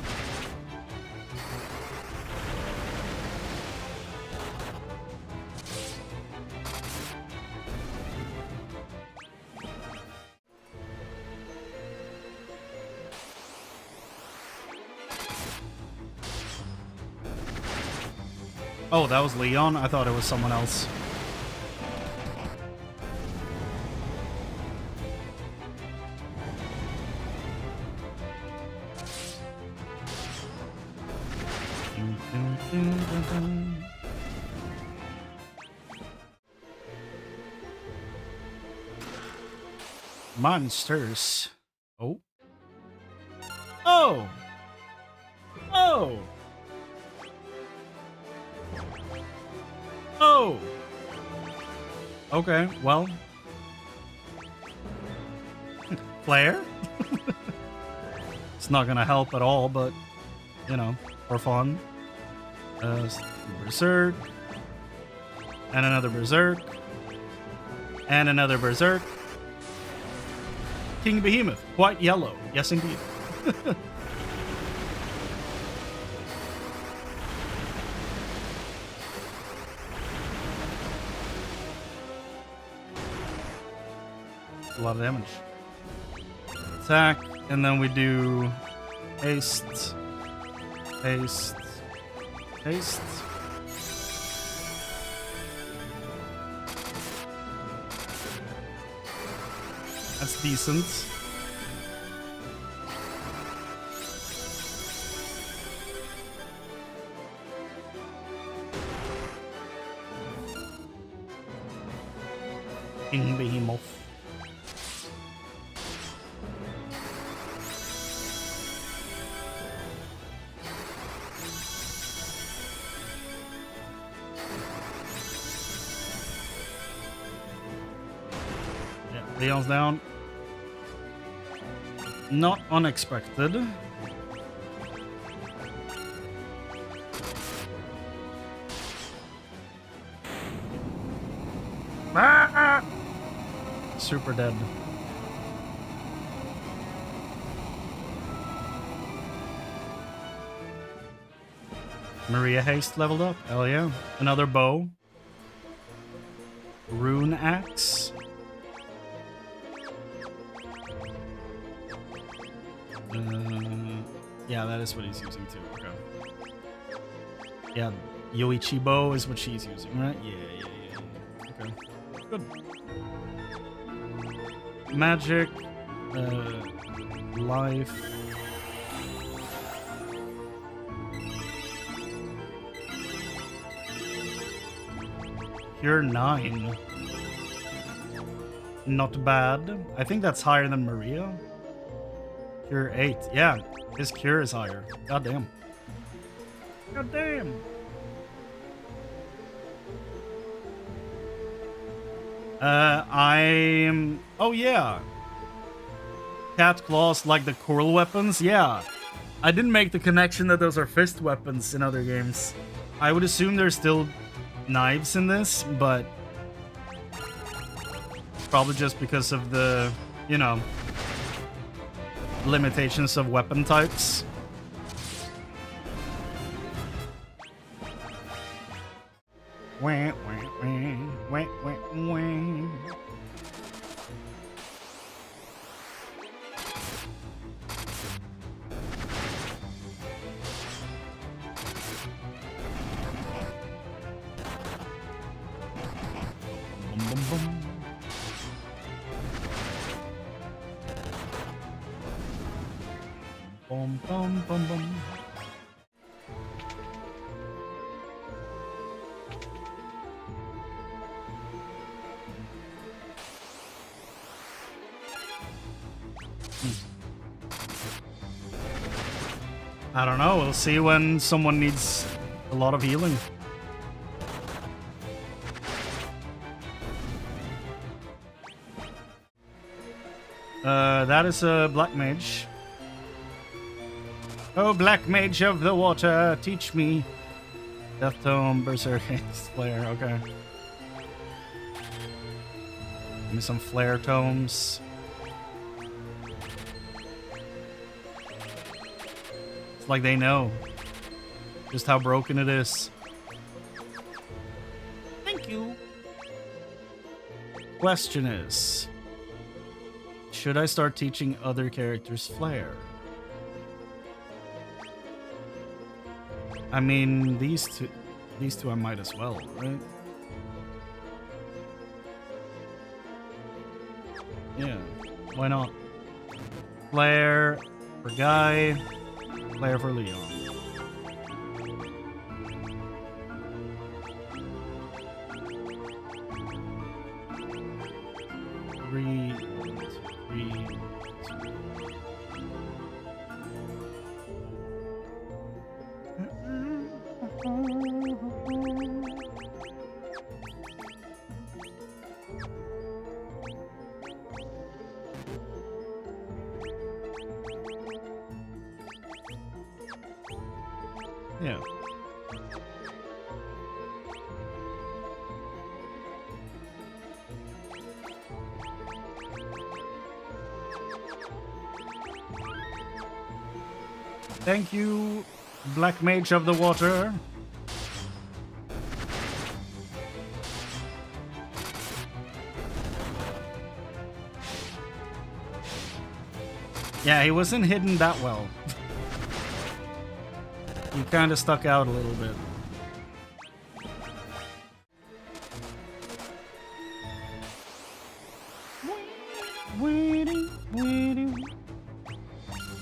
Speaker 1: Oh, that was Leon? I thought it was someone else. Monsters. Oh. Oh! Oh! Oh! Okay, well. Flare? It's not gonna help at all, but, you know, for fun. Berserk. And another Berserk. And another Berserk. King Behemoth. Quite yellow. Yes, indeed. A lot of damage. Attack, and then we do haste, haste, haste. That's decent. King Behemoth. Leon's down. Not unexpected. Ah! Super dead. Maria Haste leveled up. Hell yeah. Another bow. Rune axe. Yeah, that is what he's using too. Okay. Yeah, Yoichi bow is what she's using, right? Yeah. Okay. Good. Magic. Life. You're 9. not bad. I think that's higher than Maria. Cure 8. Yeah, his cure is higher. God damn. God damn. I'm... Oh, yeah. Cat claws like the coral weapons? Yeah. I didn't make the connection that those are fist weapons in other games. I would assume there's still knives in this, but... Probably just because of the, you know, limitations of weapon types. Wah, wah, wah, wah, wah, wah. Bum, bum, bum. Bum, bum, bum, bum. I don't know. We'll see when someone needs a lot of healing. That is a black mage. Oh, black mage of the water, teach me. Death Tome, Berserk, Flare, okay. Give me some Flare Tomes. It's like they know just how broken it is.
Speaker 4: Thank you.
Speaker 1: Question is, should I start teaching other characters Flare? I mean, these two I might as well, right? Yeah, why not? Flare for Guy, Flare for Leon. Three. Yeah. Thank you, Black Mage of the Water. Yeah, he wasn't hidden that well. He kind of stuck out a little bit.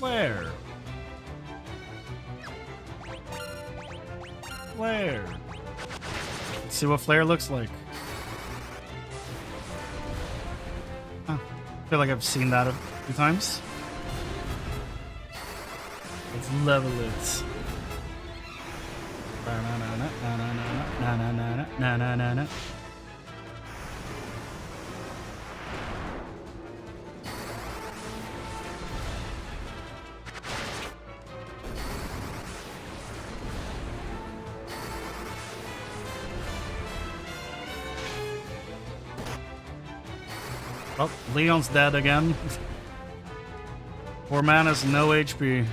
Speaker 1: Where? Flare. Let's see what Flare looks like. Huh. I feel like I've seen that a few times. Let's level it. Oh, Leon's dead again. Poor man has no HP.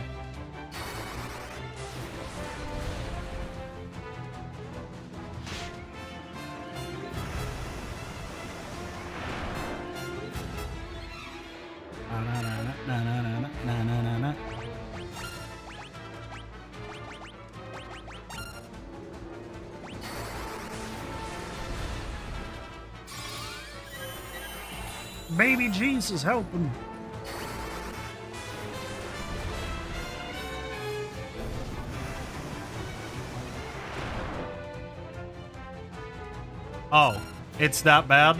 Speaker 1: Baby Jesus helping. Oh, it's that bad?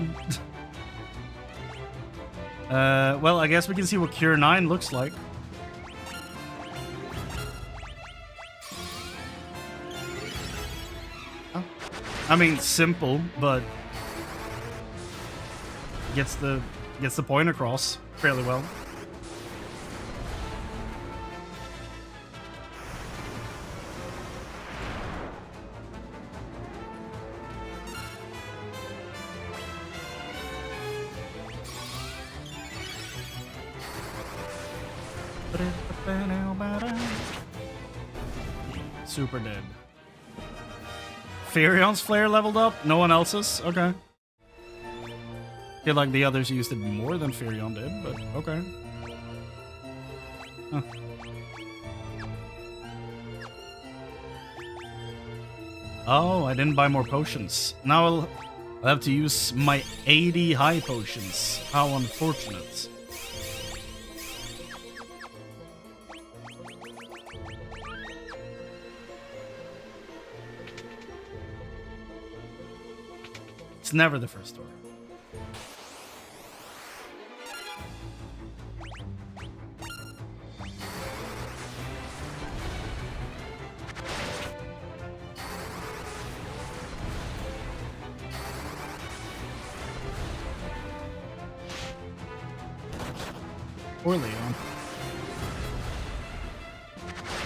Speaker 1: Well, I guess we can see what Cure 9 looks like. Oh. I mean, simple, but gets the point across fairly well. Super dead. Furion's flare leveled up? No one else's? Okay. Feel like the others used it more than Furion did, but okay. Huh. Oh, I didn't buy more potions. Now I'll have to use my 80 high potions. How unfortunate. It's never the first door. Poor Leon.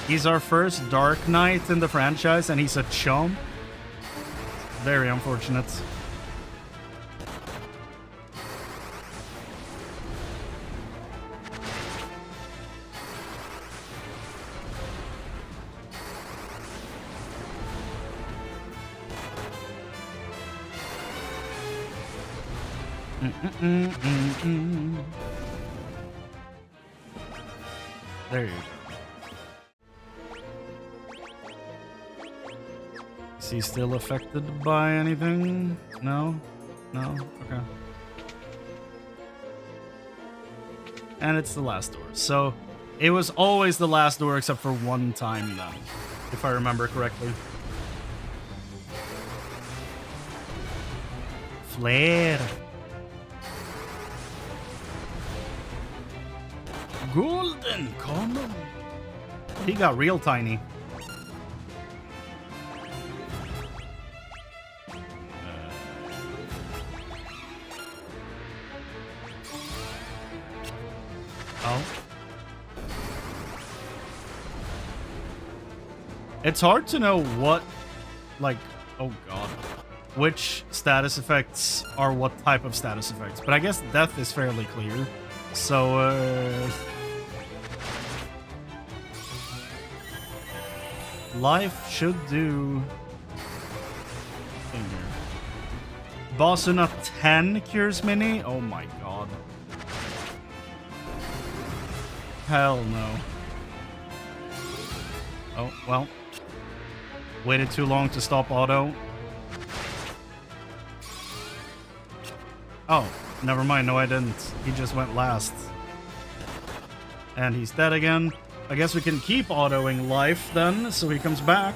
Speaker 1: He's our first Dark Knight in the franchise, and he's a chump. Very unfortunate. There you go. Is he still affected by anything? No? No? Okay. And it's the last door. So, it was always the last door except for one time then, if I remember correctly. Flare. Golden condom. He got real tiny. Oh. It's hard to know what, like, oh god, which status effects are what type of status effects. But I guess death is fairly clear. So, life should do. Basuna 10 cures mini? Oh my god. Hell no. Oh, well. Waited too long to stop auto. Oh, never mind. No, I didn't. He just went last. And he's dead again. I guess we can keep autoing life then, so he comes back.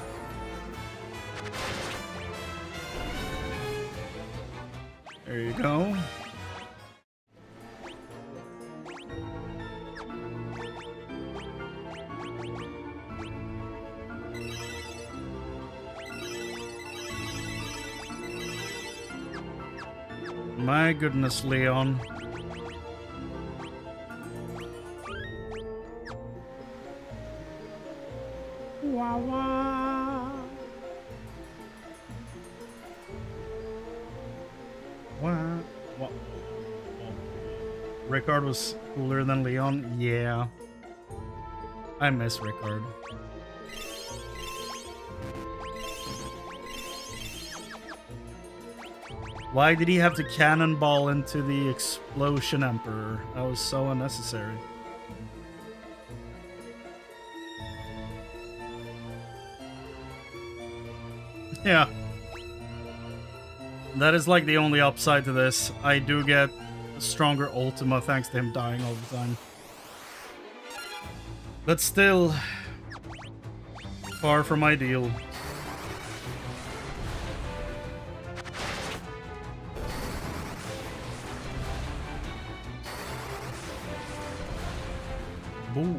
Speaker 1: There you go. My goodness, Leon. Wah, wah. Wah, wah. Rickard was cooler than Leon? Yeah. I miss Rickard. Why did he have to cannonball into the Explosion Emperor? That was so unnecessary. Yeah. That is like the only upside to this. I do get a stronger Ultima thanks to him dying all the time. But still, far from ideal. Boo.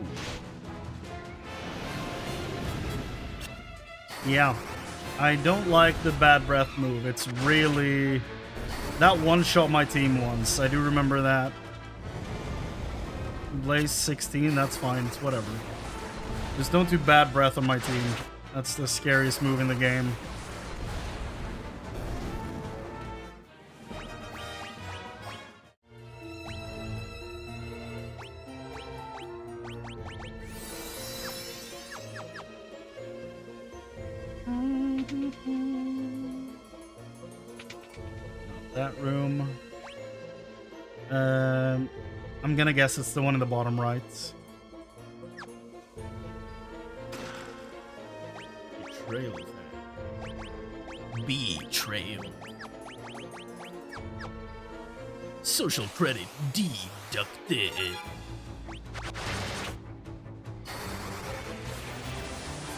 Speaker 1: Yeah. I don't like the bad breath move. It's really... That one-shot my team once. I do remember that. Blaze 16, that's fine. It's whatever. Just don't do bad breath on my team. That's the scariest move in the game. That room. I'm gonna guess it's the one in the bottom right. Betrayal.
Speaker 3: Betrayal. Social credit deducted.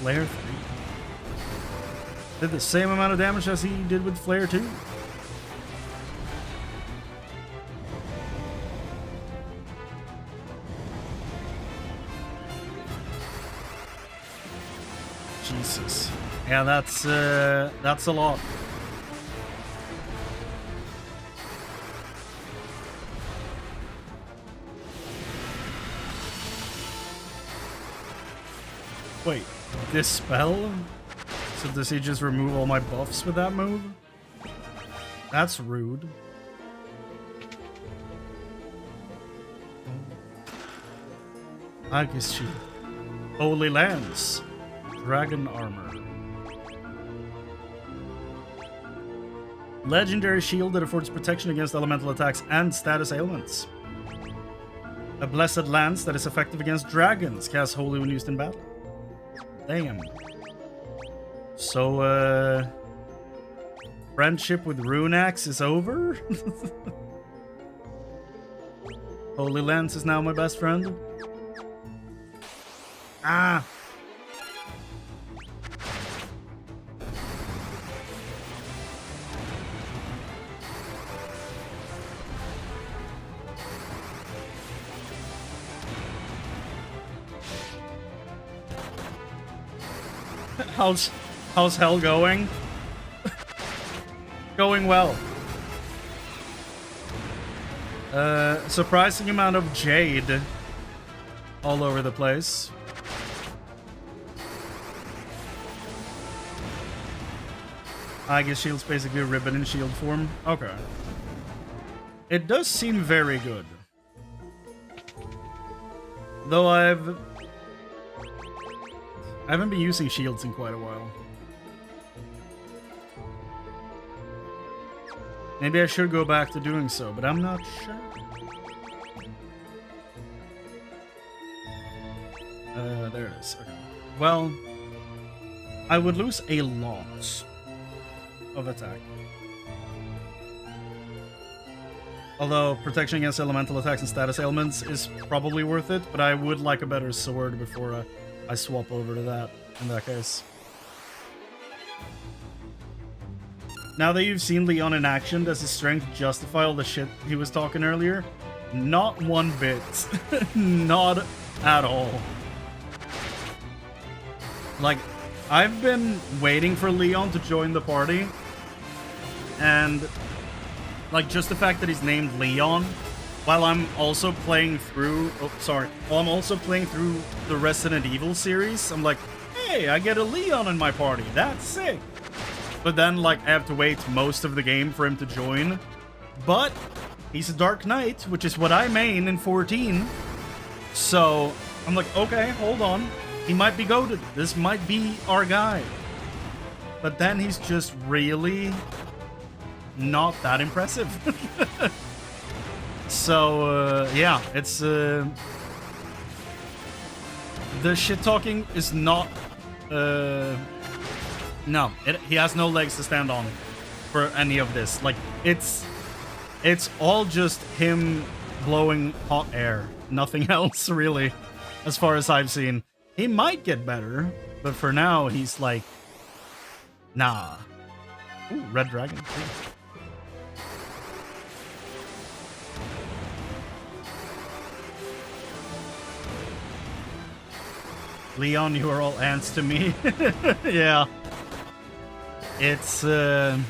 Speaker 1: Flare 3. Did the same amount of damage as he did with Flare 2. Jesus. Yeah, that's a lot. Wait, this spell? So does he just remove all my buffs with that move? That's rude. Aegis Shield. Holy Lance. Dragon Armor. Legendary shield that affords protection against elemental attacks and status ailments. A blessed lance that is effective against dragons. Cast holy when used in battle. Damn. So, friendship with Runax is over? Holy Lance is now my best friend. Ah! How's hell going? Going well. Surprising amount of jade all over the place. I guess shield's basically a ribbon in shield form. Okay. It does seem very good. Though I haven't been using shields in quite a while. Maybe I should go back to doing so, but I'm not sure. There it is. Okay. Well, I would lose a lot of attack. Although protection against elemental attacks and status ailments is probably worth it, but I would like a better sword before I swap over to that in that case. Now that you've seen Leon in action, does his strength justify all the shit he was talking earlier? Not one bit. Not at all. Like, I've been waiting for Leon to join the party, and like just the fact that he's named Leon, while I'm also playing through, while I'm also playing through the Resident Evil series, I'm like, hey, I get a Leon in my party, that's sick. But then, like, I have to wait most of the game for him to join. But he's a Dark Knight, which is what I main in 14. So I'm like, okay, hold on. He might be goated. This might be our guy. But then he's just really not that impressive. So, yeah, it's... the shit-talking is not... No, he has no legs to stand on for any of this. Like, it's all just him blowing hot air. Nothing else, really, as far as I've seen. He might get better, but for now, he's like, nah. Ooh, red dragon. Ooh. Leon, you are all ants to me. Yeah. It's, yeah,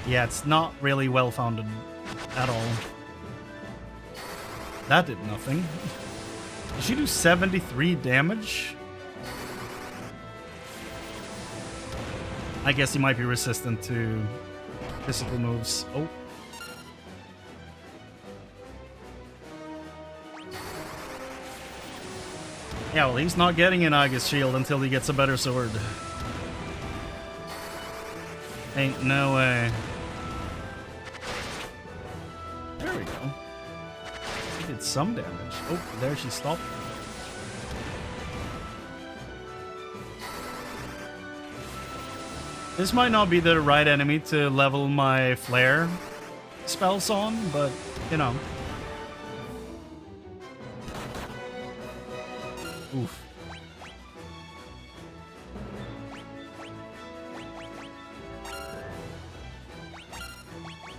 Speaker 1: it's not really well-founded at all. That did nothing. Did she do 73 damage? I guess he might be resistant to physical moves. Oh. Yeah, well, he's not getting an Aegis shield until he gets a better sword. Ain't no way. There we go. She did some damage. Oh, there she stopped. This might not be the right enemy to level my flare spells on, but, you know. Oof.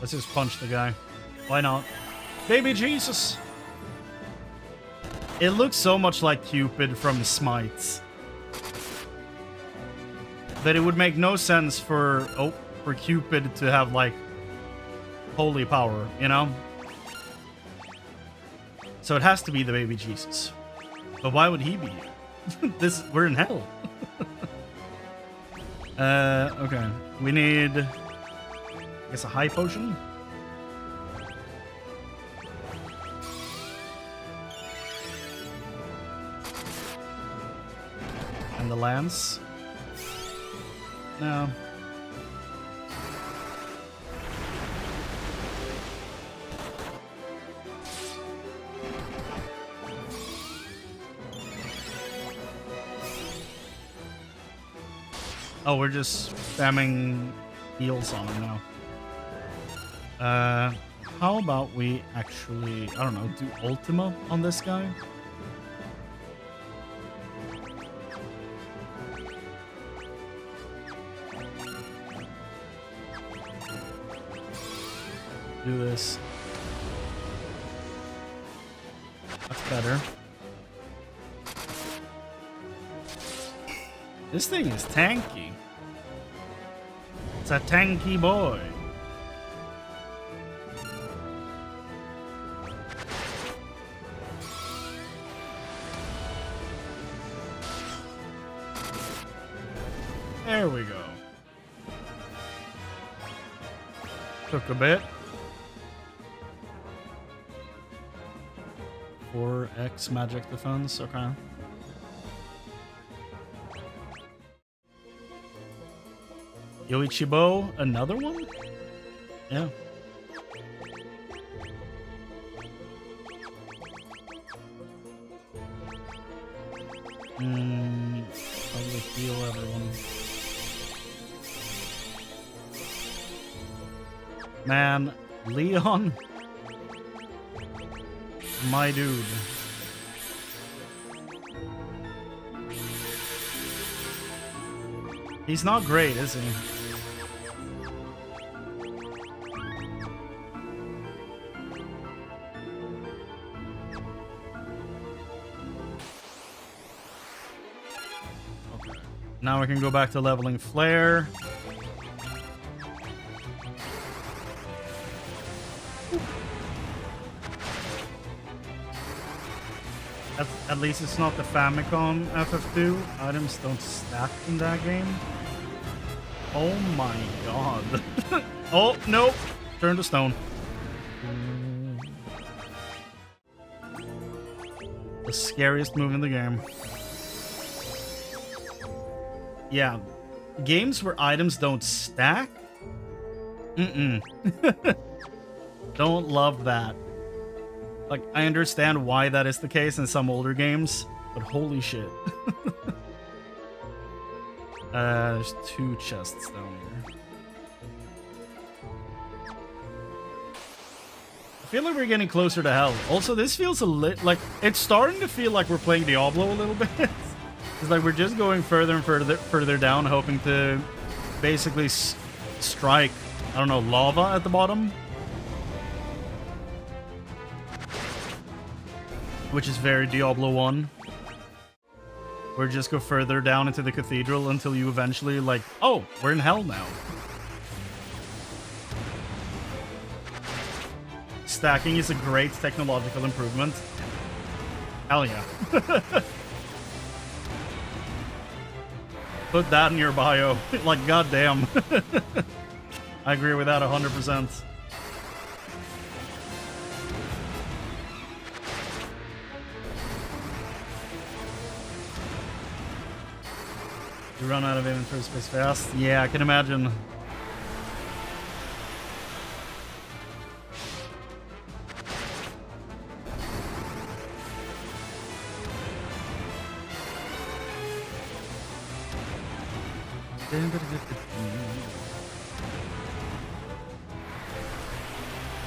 Speaker 1: Let's just punch the guy. Why not? Baby Jesus! It looks so much like Cupid from Smite. That it would make no sense for Cupid to have, like, holy power, you know? So it has to be the baby Jesus. But why would he be here? We're in hell. Okay. We need, I guess, a high potion. And the lance. No. Oh, we're just spamming heals on him now. How about we actually, I don't know, do Ultima on this guy? Do this. That's better. This thing is tanky. It's a tanky boy. There we go. Took a bit. 4x magic defense, okay. Yoichibo, another one? Yeah. Probably heal everyone. Man, Leon? My dude. He's not great, is he? Okay. Now we can go back to leveling Flare. At least it's not the Famicom FF2. Items don't stack in that game. Oh my god. Oh, nope. Turn to stone. The scariest move in the game. Yeah. Games where items don't stack? Don't love that. Like, I understand why that is the case in some older games, but holy shit. There's 2 chests down here. I feel like we're getting closer to hell. Also, this feels a like, it's starting to feel like we're playing Diablo a little bit. It's like we're just going further and further down, hoping to basically strike, I don't know, lava at the bottom. Which is very Diablo 1. Or just go further down into the cathedral until you eventually, like, oh, we're in hell now. Stacking is a great technological improvement. Hell yeah. Put that in your bio. Like, goddamn. I agree with that 100%. You run out of inventory space fast? Yeah, I can imagine.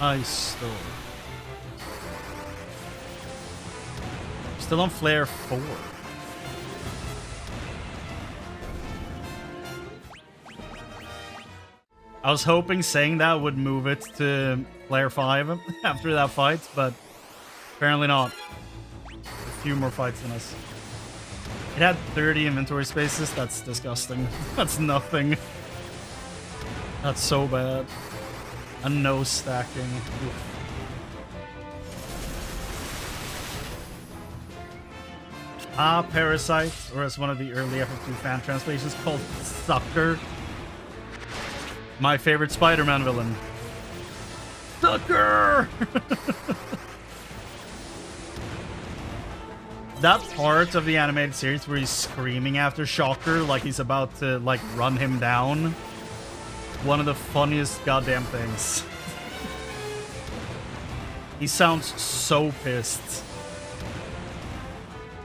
Speaker 1: Ice Storm. Still on Flare 4. I was hoping saying that would move it to Flare 5 after that fight, but apparently not. A few more fights than us. It had 30 inventory spaces. That's disgusting. That's nothing. That's so bad. And no stacking. Oof. Parasite, or as one of the early FF2 fan translations called Sucker. My favorite Spider-Man villain. Sucker! That part of the animated series where he's screaming after Shocker like he's about to, like, run him down. One of the funniest goddamn things. He sounds so pissed.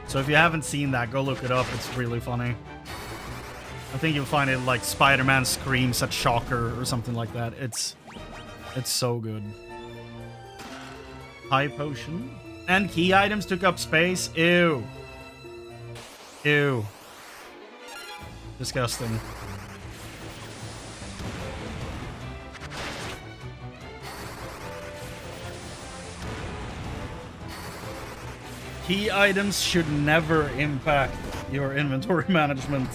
Speaker 1: So if you haven't seen that, go look it up. It's really funny. I think you'll find it like Spider-Man screams at Shocker or something like that. It's so good. High potion. And key items took up space. Ew. Ew. Disgusting. Key items should never impact your inventory management.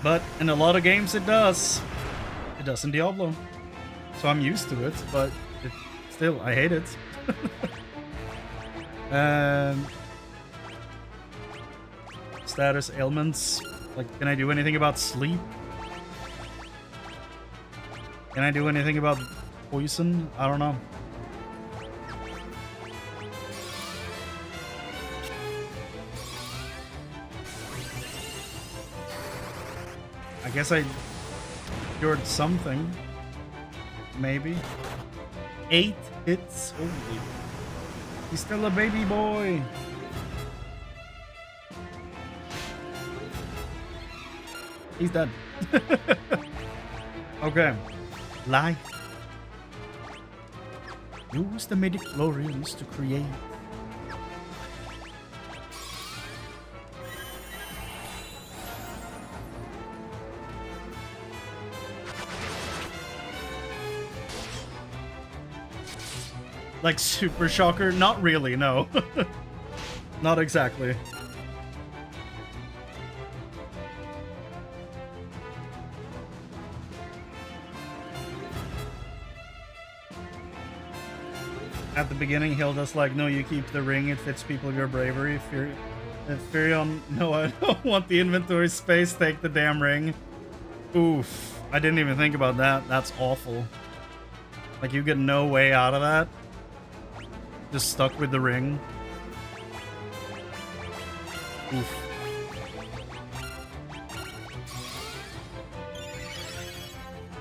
Speaker 1: But in a lot of games it does. It does in Diablo. So I'm used to it, but still, I hate it. Status ailments. Like, can I do anything about sleep? Can I do anything about poison? I don't know. I guess I cured something. Maybe. 8 hits. Holy. He's still a baby boy. He's dead. Okay. Life. Use the midichlorians to create. Like Super Shocker? Not really, no. Not exactly. At the beginning, Hilda's like, no, you keep the ring, it fits people your bravery. Furion, no, I don't want the inventory space, take the damn ring. Oof. I didn't even think about that. That's awful. Like, you get no way out of that. Just stuck with the ring. Oof.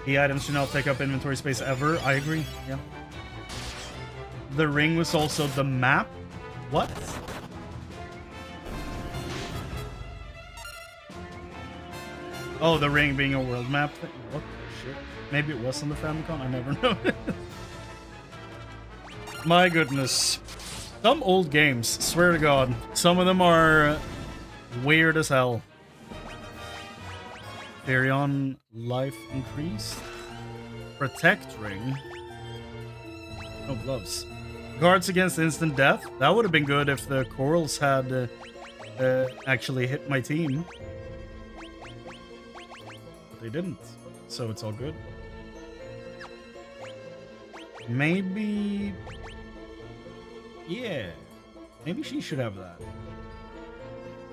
Speaker 1: The items should not take up inventory space ever. I agree. Yeah. The ring was also the map. What? Oh, the ring being a world map thing? What the shit? Maybe it was on the Famicom. I never noticed. My goodness. Some old games, swear to God. Some of them are weird as hell. Furion life increased. Protect ring. No gloves. Guards against instant death. That would have been good if the corals had actually hit my team. But they didn't, so it's all good. Maybe... yeah. Maybe she should have that.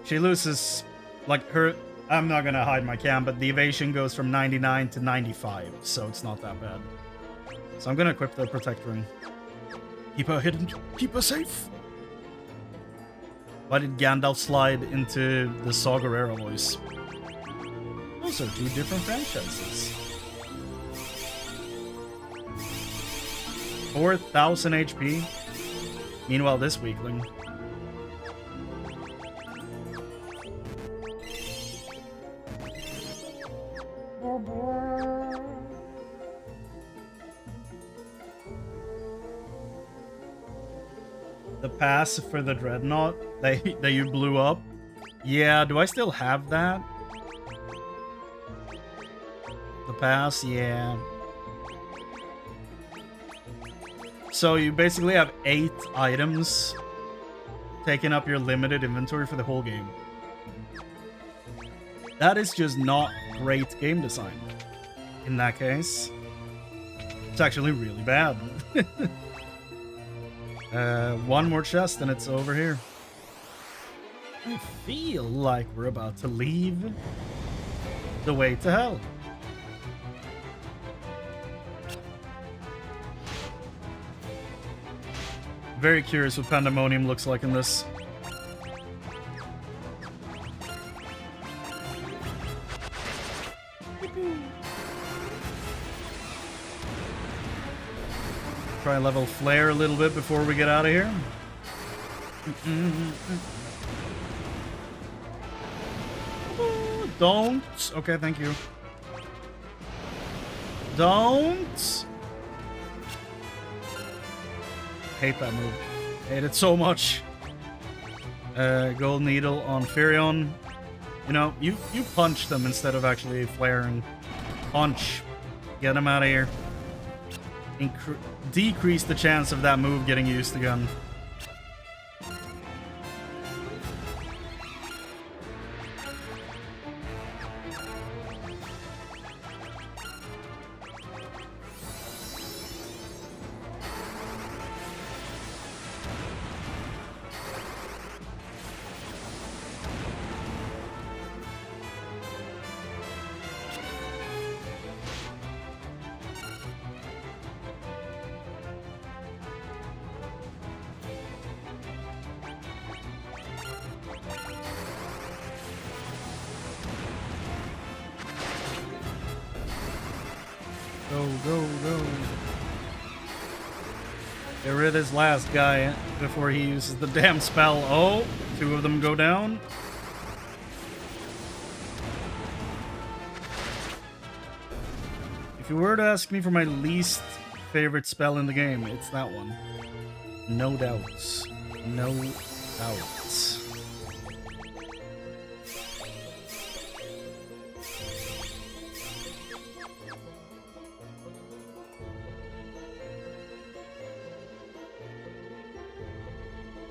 Speaker 1: She loses, like, her... I'm not gonna hide my cam, but the evasion goes from 99 to 95, so it's not that bad. So I'm gonna equip the Protect Ring. Keep her hidden, keep her safe. Why did Gandalf slide into the Saw Gerrera voice? Those are two different franchises. 4,000 HP. Meanwhile, this weakling. The pass for the Dreadnought that you blew up. Yeah, do I still have that? The pass, yeah. So you basically have 8 items taking up your limited inventory for the whole game. That is just not great game design. In that case, it's actually really bad. One more chest and it's over here. I feel like we're about to leave the way to hell. Very curious what Pandemonium looks like in this. Try and level Flare a little bit before we get out of here. Don't. Okay, thank you. Don't. Hate that move. Hate it so much. Gold Needle on Firion. You know, you punch them instead of actually flaring. Punch. Get them out of here. Decrease the chance of that move getting used again. Go. Get rid of this last guy before he uses the damn spell. Oh, 2 of them go down. If you were to ask me for my least favorite spell in the game, it's that one. No doubts. No doubts.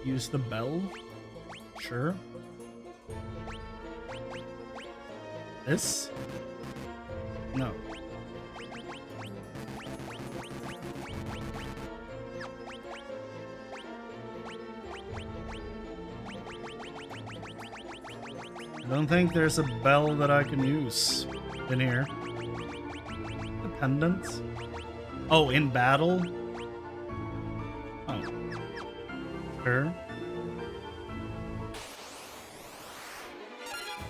Speaker 1: Use the bell? Sure. This? No. I don't think there's a bell that I can use in here. The pendant? Oh, in battle? Oh. Sure.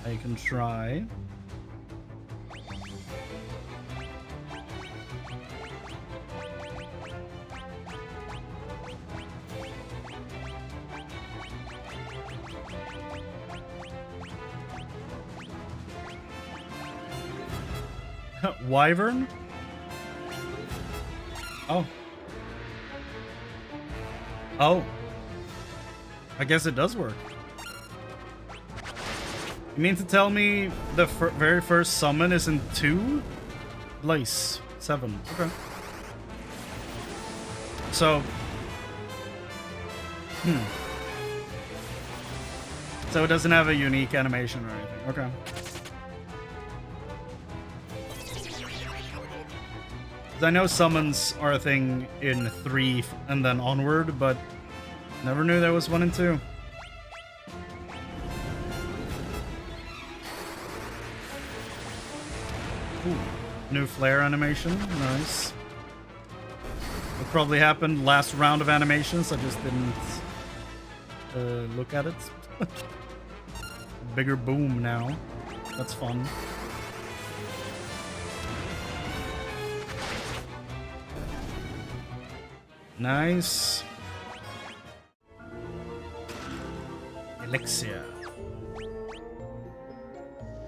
Speaker 1: I can try. Wyvern? Oh. Oh. I guess it does work. You mean to tell me the very first summon is in 2? Lace. 7. Okay. So... So it doesn't have a unique animation or anything. Okay. I know summons are a thing in 3 and then onward, but never knew there was 1 and 2. Ooh, new flare animation. Nice. It probably happened last round of animations. I just didn't look at it. Bigger boom now. That's fun. Nice. Elixir.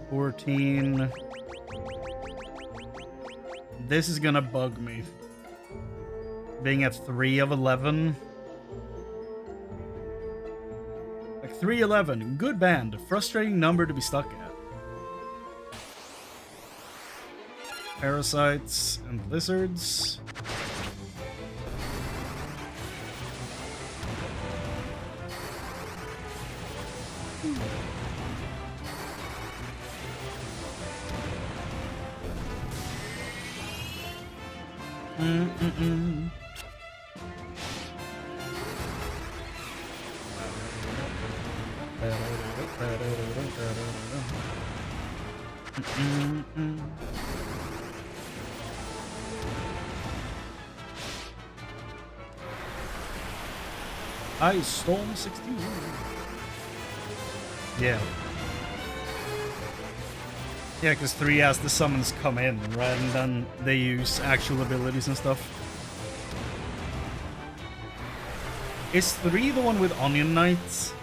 Speaker 1: 14. This is gonna bug me. Being at 3 of 11. Like 311, good band. Frustrating number to be stuck at. Parasites and lizards. Ice Storm 61. Yeah. Yeah, because 3 has the summons come in, right? And then they use actual abilities and stuff. Is 3 the one with Onion Knights?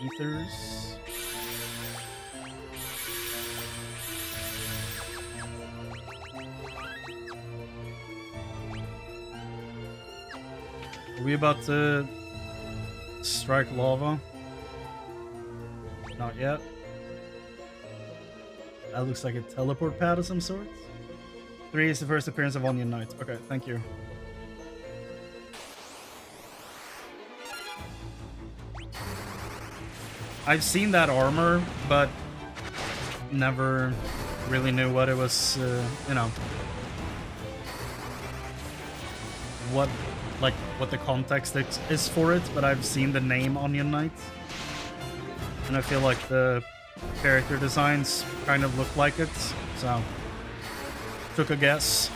Speaker 1: Ethers. Are we about to strike lava? Not yet. That looks like a teleport pad of some sort. 3 is the first appearance of Onion Knight. Okay, thank you. I've seen that armor, but never really knew what it was, you know, what the context is for it, but I've seen the name Onion Knight. And I feel like the character designs kind of look like it, so took a guess.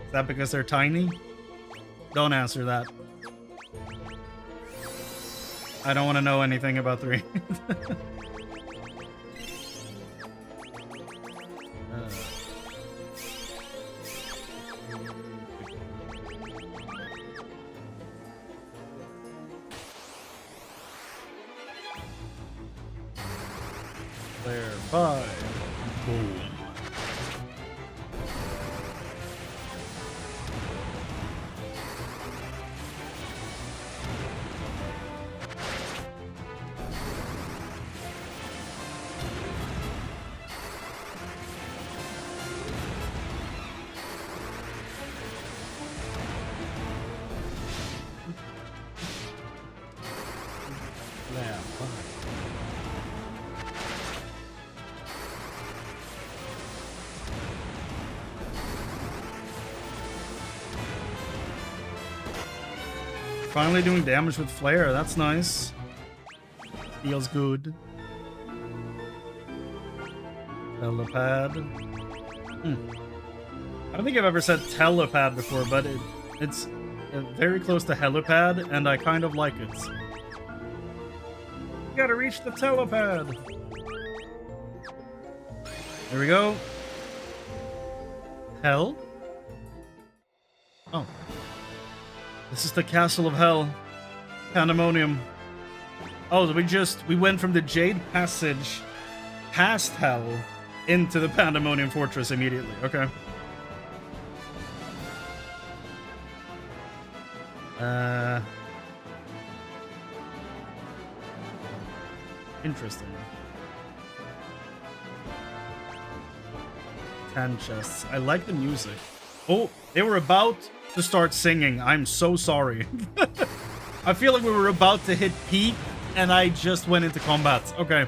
Speaker 1: Is that because they're tiny? Don't answer that. I don't want to know anything about 3. Player 5. Boom. Finally doing damage with Flare, that's nice. Feels good. Telepad. I don't think I've ever said telepad before, but it's very close to helipad, and I kind of like it. You gotta reach the telepad. There we go. Hell? Oh. This is the Castle of Hell. Pandemonium. Oh, we went from the Jade Passage past Hell into the Pandemonium Fortress immediately. Okay. Interesting. 10 chests. I like the music. Oh, they were about to start singing. I'm so sorry. I feel like we were about to hit peak, and I just went into combat. Okay.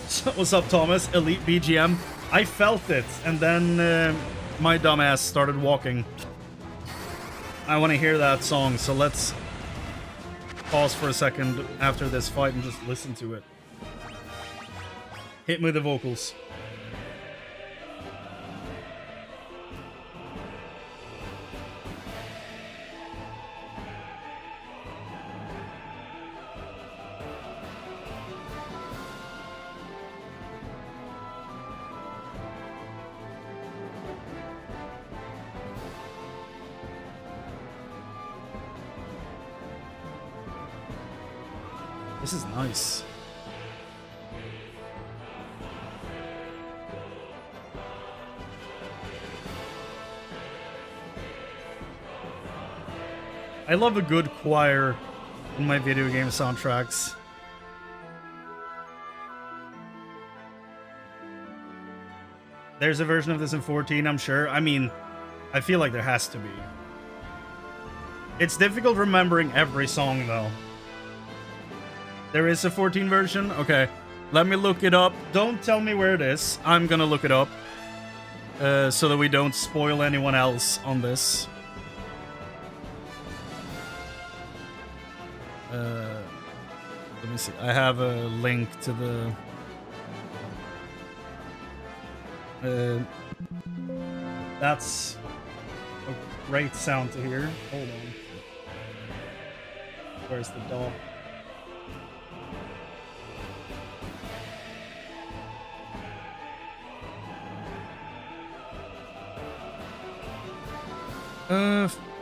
Speaker 1: So, what's up, Thomas? Elite BGM. I felt it, and then my dumbass started walking. I want to hear that song, so let's pause for a second after this fight and just listen to it. Hit me with the vocals. This is nice. I love a good choir in my video game soundtracks. There's a version of this in 14, I'm sure. I mean, I feel like there has to be. It's difficult remembering every song, though. There is a 14 version? Okay. Let me look it up. Don't tell me where it is. I'm gonna look it up. So that we don't spoil anyone else on this. Let me see. I have a link to the... that's a great sound to hear. Hold on. Where's the dog?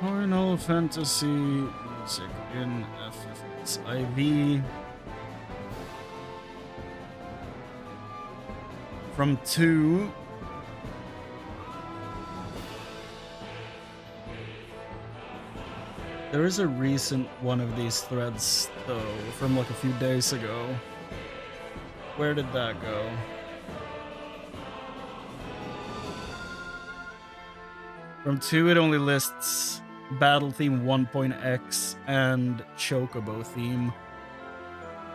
Speaker 1: Final Fantasy music in FFXIV. From 2. There is a recent one of these threads, though, from like a few days ago. Where did that go? From 2, it only lists Battle Theme 1.x and Chocobo Theme.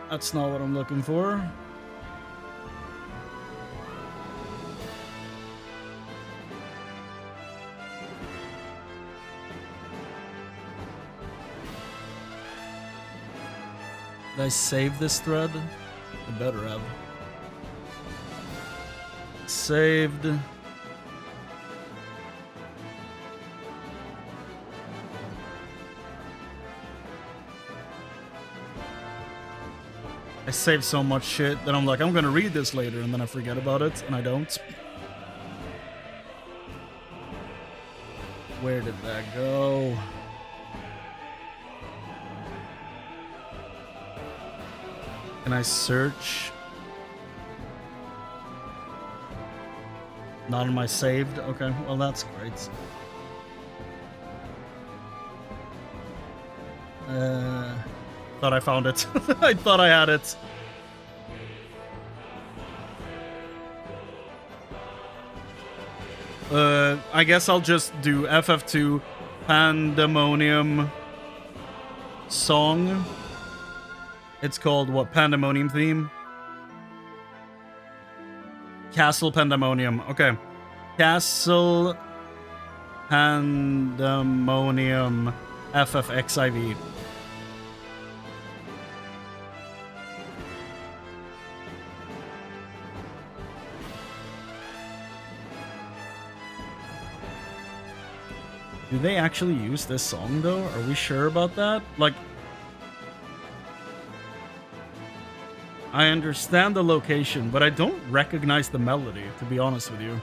Speaker 1: That's not what I'm looking for. Did I save this thread? I better have. Saved. I save so much shit that I'm like, I'm gonna read this later, and then I forget about it, and I don't. Where did that go? Can I search? Not in my saved? Okay, well that's great. Thought I found it. I thought I had it. I guess I'll just do FF2 Pandemonium song. It's called what? Pandemonium theme? Castle Pandemonium. Okay. Castle Pandemonium FFXIV. Do they actually use this song, though? Are we sure about that? Like, I understand the location, but I don't recognize the melody, to be honest with you.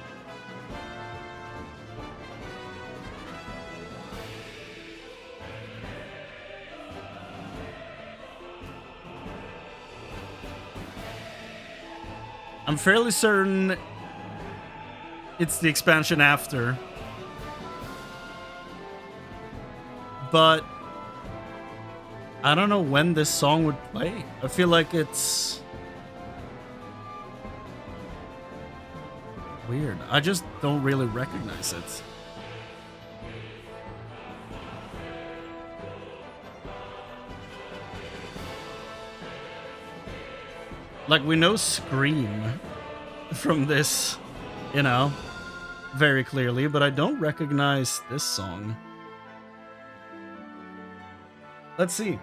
Speaker 1: I'm fairly certain it's the expansion after. But I don't know when this song would play. I feel like it's weird. I just don't really recognize it. Like, we know Scream from this, you know, very clearly, but I don't recognize this song. Let's see.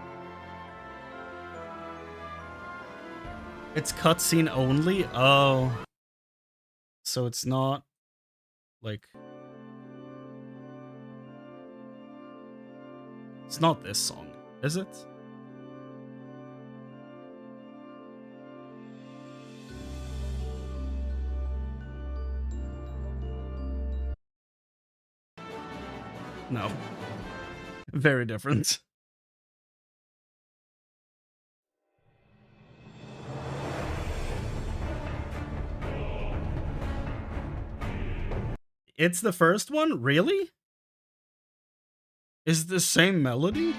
Speaker 1: It's cutscene only? Oh. So it's not, like... It's not this song, is it? No. Very different. It's the first one? Really? Is it the same melody?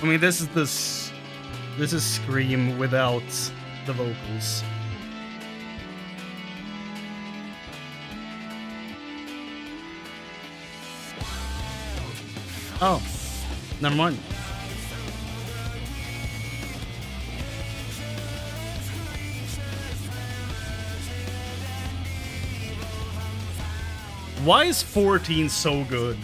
Speaker 1: I mean, this is Scream without the vocals. Oh, never mind. Why is 14 so good?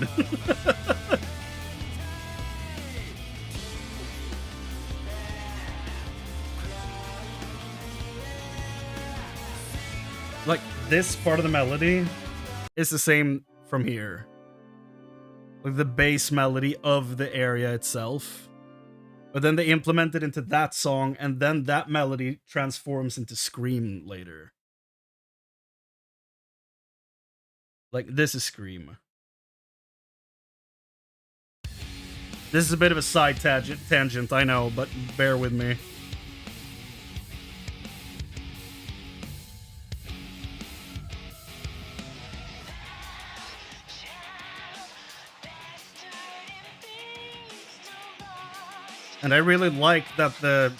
Speaker 1: Like, this part of the melody is the same from here. Like, the bass melody of the area itself. But then they implement it into that song, and then that melody transforms into Scream later. Like, this is Scream. This is a bit of a side tangent, I know, but bear with me. And I really like that the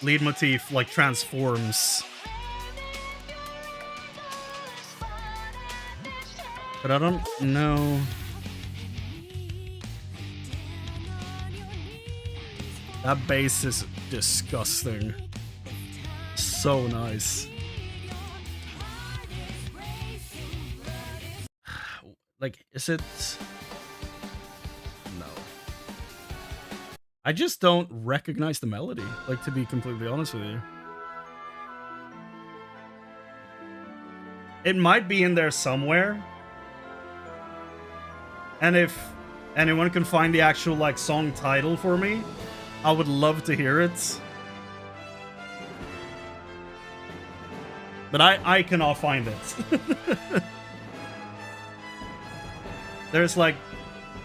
Speaker 1: lead motif, like, transforms. But I don't know. That bass is disgusting. So nice. Like, is it... No. I just don't recognize the melody, like, to be completely honest with you. It might be in there somewhere. And if anyone can find the actual, like, song title for me, I would love to hear it. But I cannot find it. There's, like,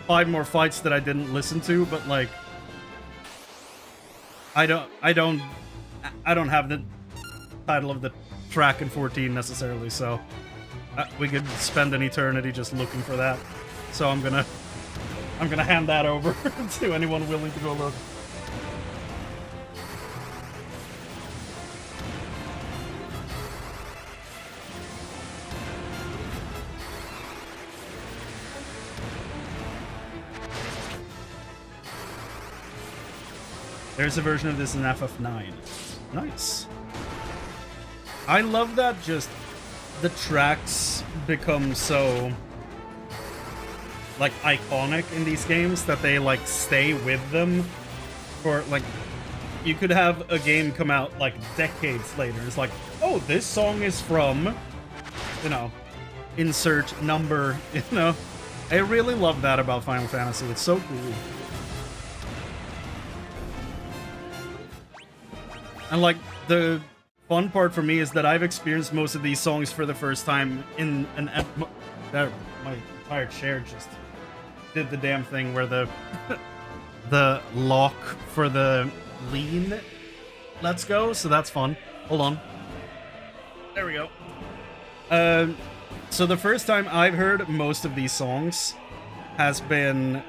Speaker 1: 5 more fights that I didn't listen to, but, like, I don't have the title of the track in 14 necessarily, so we could spend an eternity just looking for that. So I'm gonna hand that over to anyone willing to go look. There's a version of this in FF9. Nice. I love that just the tracks become so, like, iconic in these games that they, like, stay with them for, like, you could have a game come out, like, decades later. It's like, oh, this song is from, you know, insert number, you know. I really love that about Final Fantasy. It's so cool. And, like, the fun part for me is that I've experienced most of these songs for the first time in an... There, my entire chair just did the damn thing where the the lock for the lean let's go, so that's fun. Hold on. There we go. So the first time I've heard most of these songs has been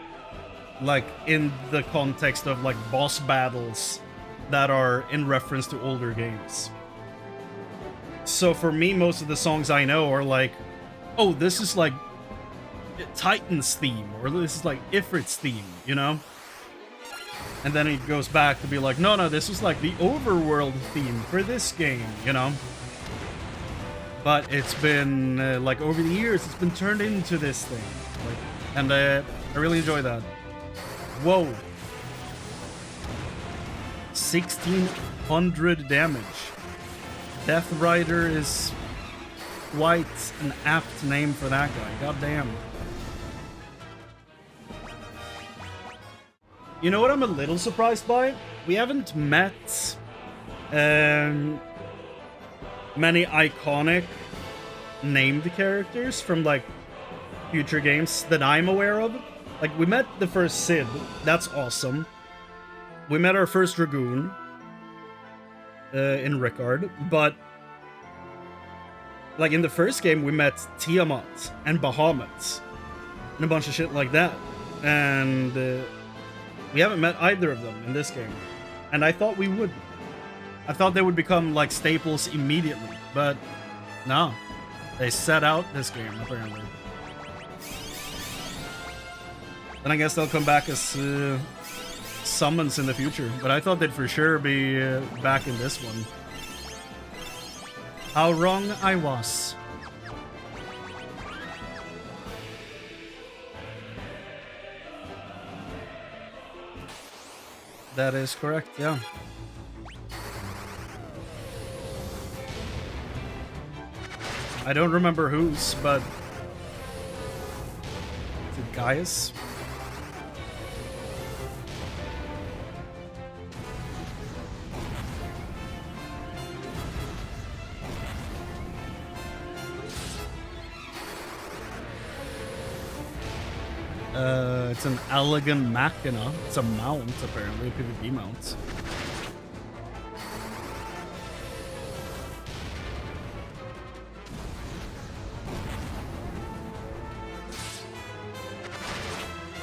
Speaker 1: like in the context of like boss battles that are in reference to older games. So for me, most of the songs I know are like, oh, this is like Titan's theme, or this is like Ifrit's theme, you know? And then it goes back to be like, no, this was like the overworld theme for this game, you know? But it's been, like, over the years, it's been turned into this thing. Like, and I really enjoy that. Whoa. 1600 damage. Death Rider is quite an apt name for that guy. God damn. You know what I'm a little surprised by? We haven't met many iconic named characters from like future games that I'm aware of. Like, we met the first Cid. That's awesome. We met our first Dragoon in Rickard, but like in the first game we met Tiamat and Bahamut and a bunch of shit like that, and we haven't met either of them in this game, and I thought we would. I thought they would become like staples immediately, but no, they set out this game apparently. Then I guess they'll come back as summons in the future, but I thought they'd for sure be back in this one. How wrong I was. That is correct, yeah. I don't remember whose, but is it Gaius? It's an elegant machina. It's a mount, apparently, a PvP mount.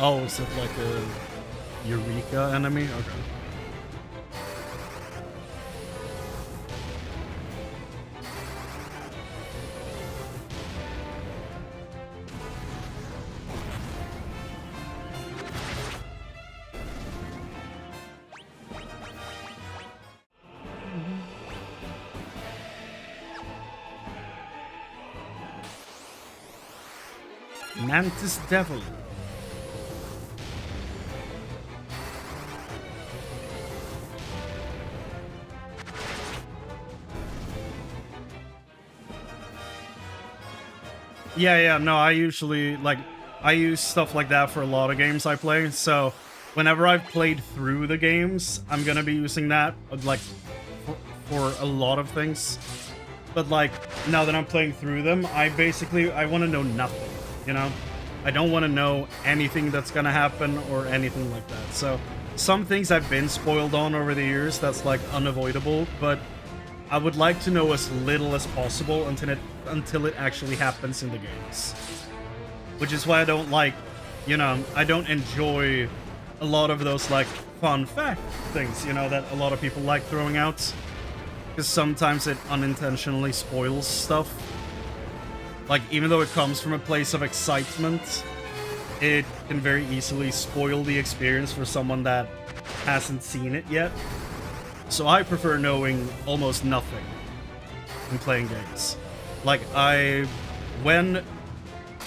Speaker 1: Oh, is it like a Eureka enemy? Okay. Mantis Devil. Yeah, no, I usually, like, I use stuff like that for a lot of games I play, so whenever I've played through the games, I'm gonna be using that, like, for a lot of things. But, like, now that I'm playing through them, I want to know nothing, you know? I don't want to know anything that's gonna happen or anything like that. So, some things I've been spoiled on over the years, that's, like, unavoidable, but I would like to know as little as possible until it actually happens in the games. Which is why I don't like, you know, I don't enjoy a lot of those, like, fun fact things, you know, that a lot of people like throwing out. Because sometimes it unintentionally spoils stuff. Like, even though it comes from a place of excitement, it can very easily spoil the experience for someone that hasn't seen it yet. So I prefer knowing almost nothing in playing games. Like, when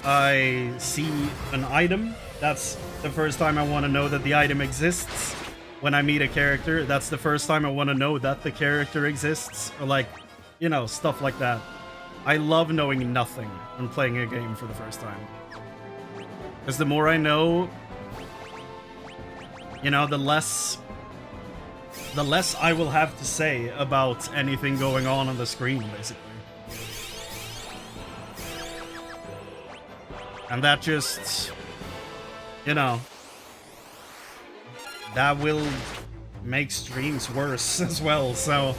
Speaker 1: I see an item, that's the first time I want to know that the item exists. When I meet a character, that's the first time I want to know that the character exists. Or, like, you know, stuff like that. I love knowing nothing when playing a game for the first time. Because the more I know, you know, the less I will have to say about anything going on the screen, basically. And that just, you know, that will make streams worse as well, so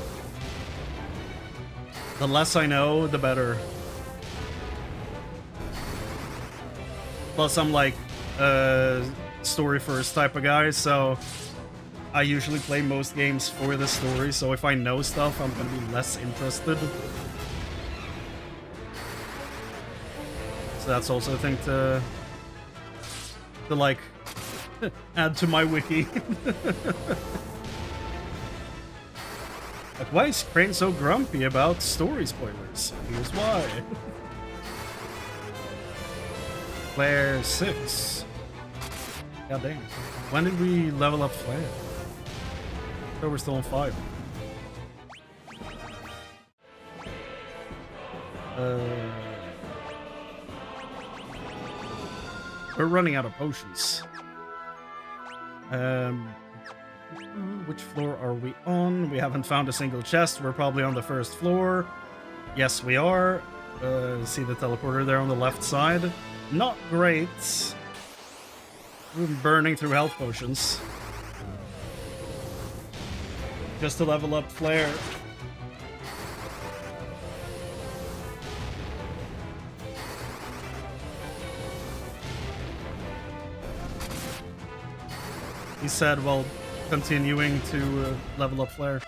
Speaker 1: the less I know, the better. Plus, I'm like story first type of guy, so I usually play most games for the story, so if I know stuff, I'm gonna be less interested. So that's also a thing to like add to my wiki. Like, why is Chrane so grumpy about story spoilers? Here's why. Flare 6. God dang. When did we level up Flare? Oh, we're still on 5. We're running out of potions. Which floor are we on? We haven't found a single chest. We're probably on the first floor. Yes, we are. See the teleporter there on the left side. Not great. We're burning through health potions. Just to level up Flare. He said while continuing to level up Flare.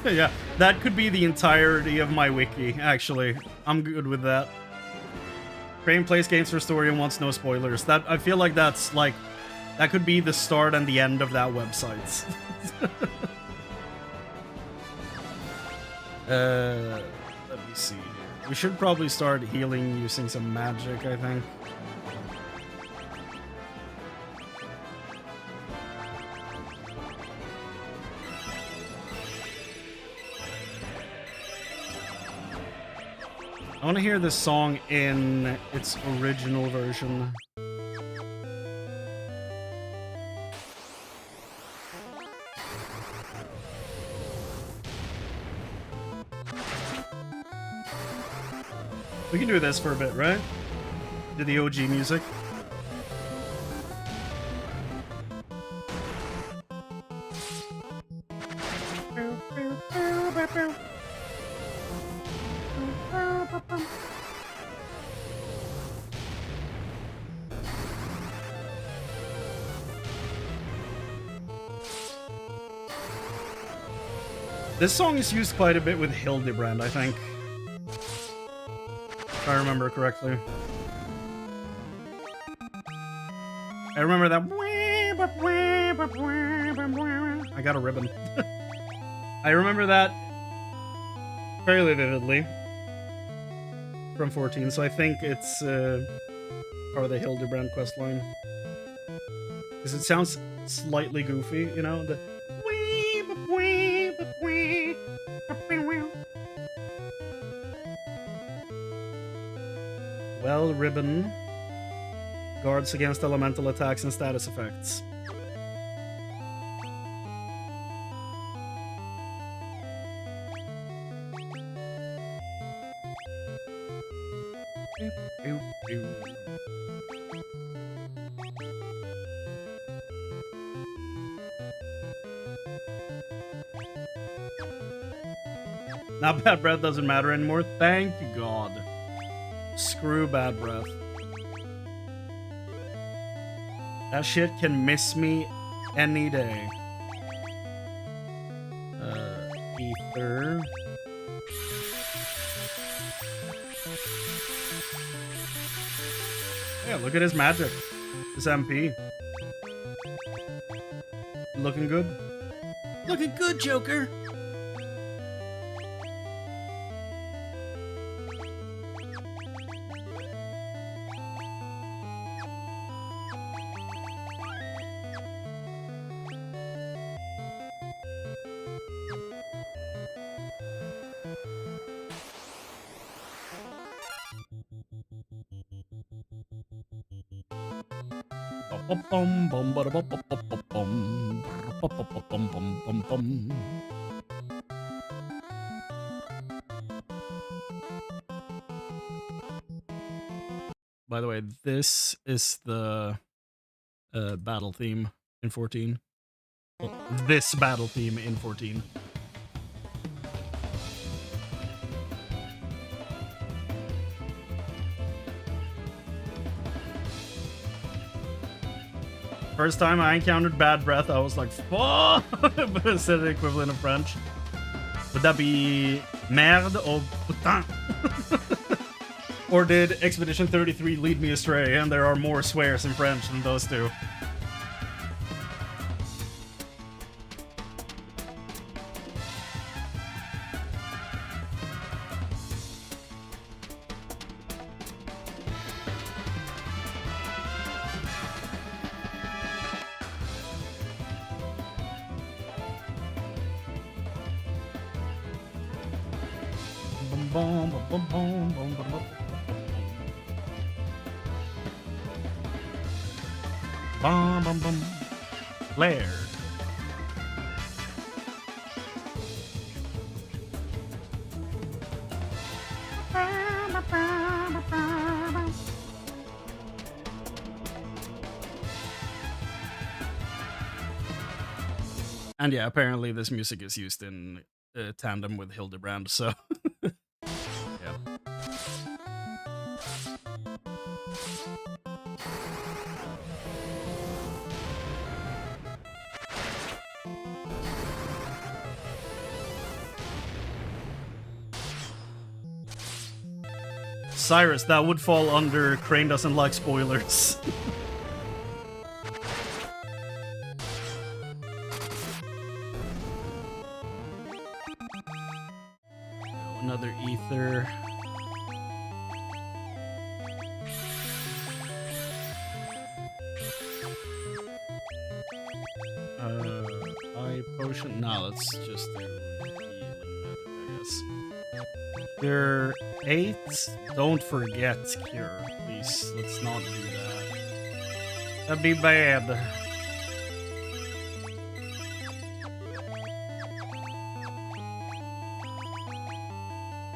Speaker 1: Yeah, that could be the entirety of my wiki, actually. I'm good with that. Chrane plays games for story and wants no spoilers. That I feel like that's like that could be the start and the end of that website. Let me see here. We should probably start healing using some magic, I think. I want to hear this song in its original version. We can do this for a bit, right? Do the OG music. This song is used quite a bit with Hildebrand, I think. If I remember correctly. I remember that. I got a ribbon. I remember that fairly vividly from 14, so I think it's part of the Hildebrand questline. Because it sounds slightly goofy, you know? The well, ribbon guards against elemental attacks and status effects. Now bad breath doesn't matter anymore. Thank you, God. Screw bad breath. That shit can miss me any day. Ether. Yeah, look at his magic. His MP. Looking good?
Speaker 3: Looking good, Joker.
Speaker 1: By the way, this is the battle theme in 14. Well, this battle theme in 14. First time I encountered bad breath, I was like, fuck! But instead of the equivalent of French. Would that be merde or putain? Or did Expedition 33 lead me astray and there are more swears in French than those two? Bum bum bum. Blair. And yeah, apparently this music is used in tandem with Hildebrand, so yeah. Cyrus, that would fall under Crane doesn't like spoilers. Another ether. Eye potion. No, let's just do healing, I guess. There 8. Don't forget cure, please. Let's not do that. That'd be bad.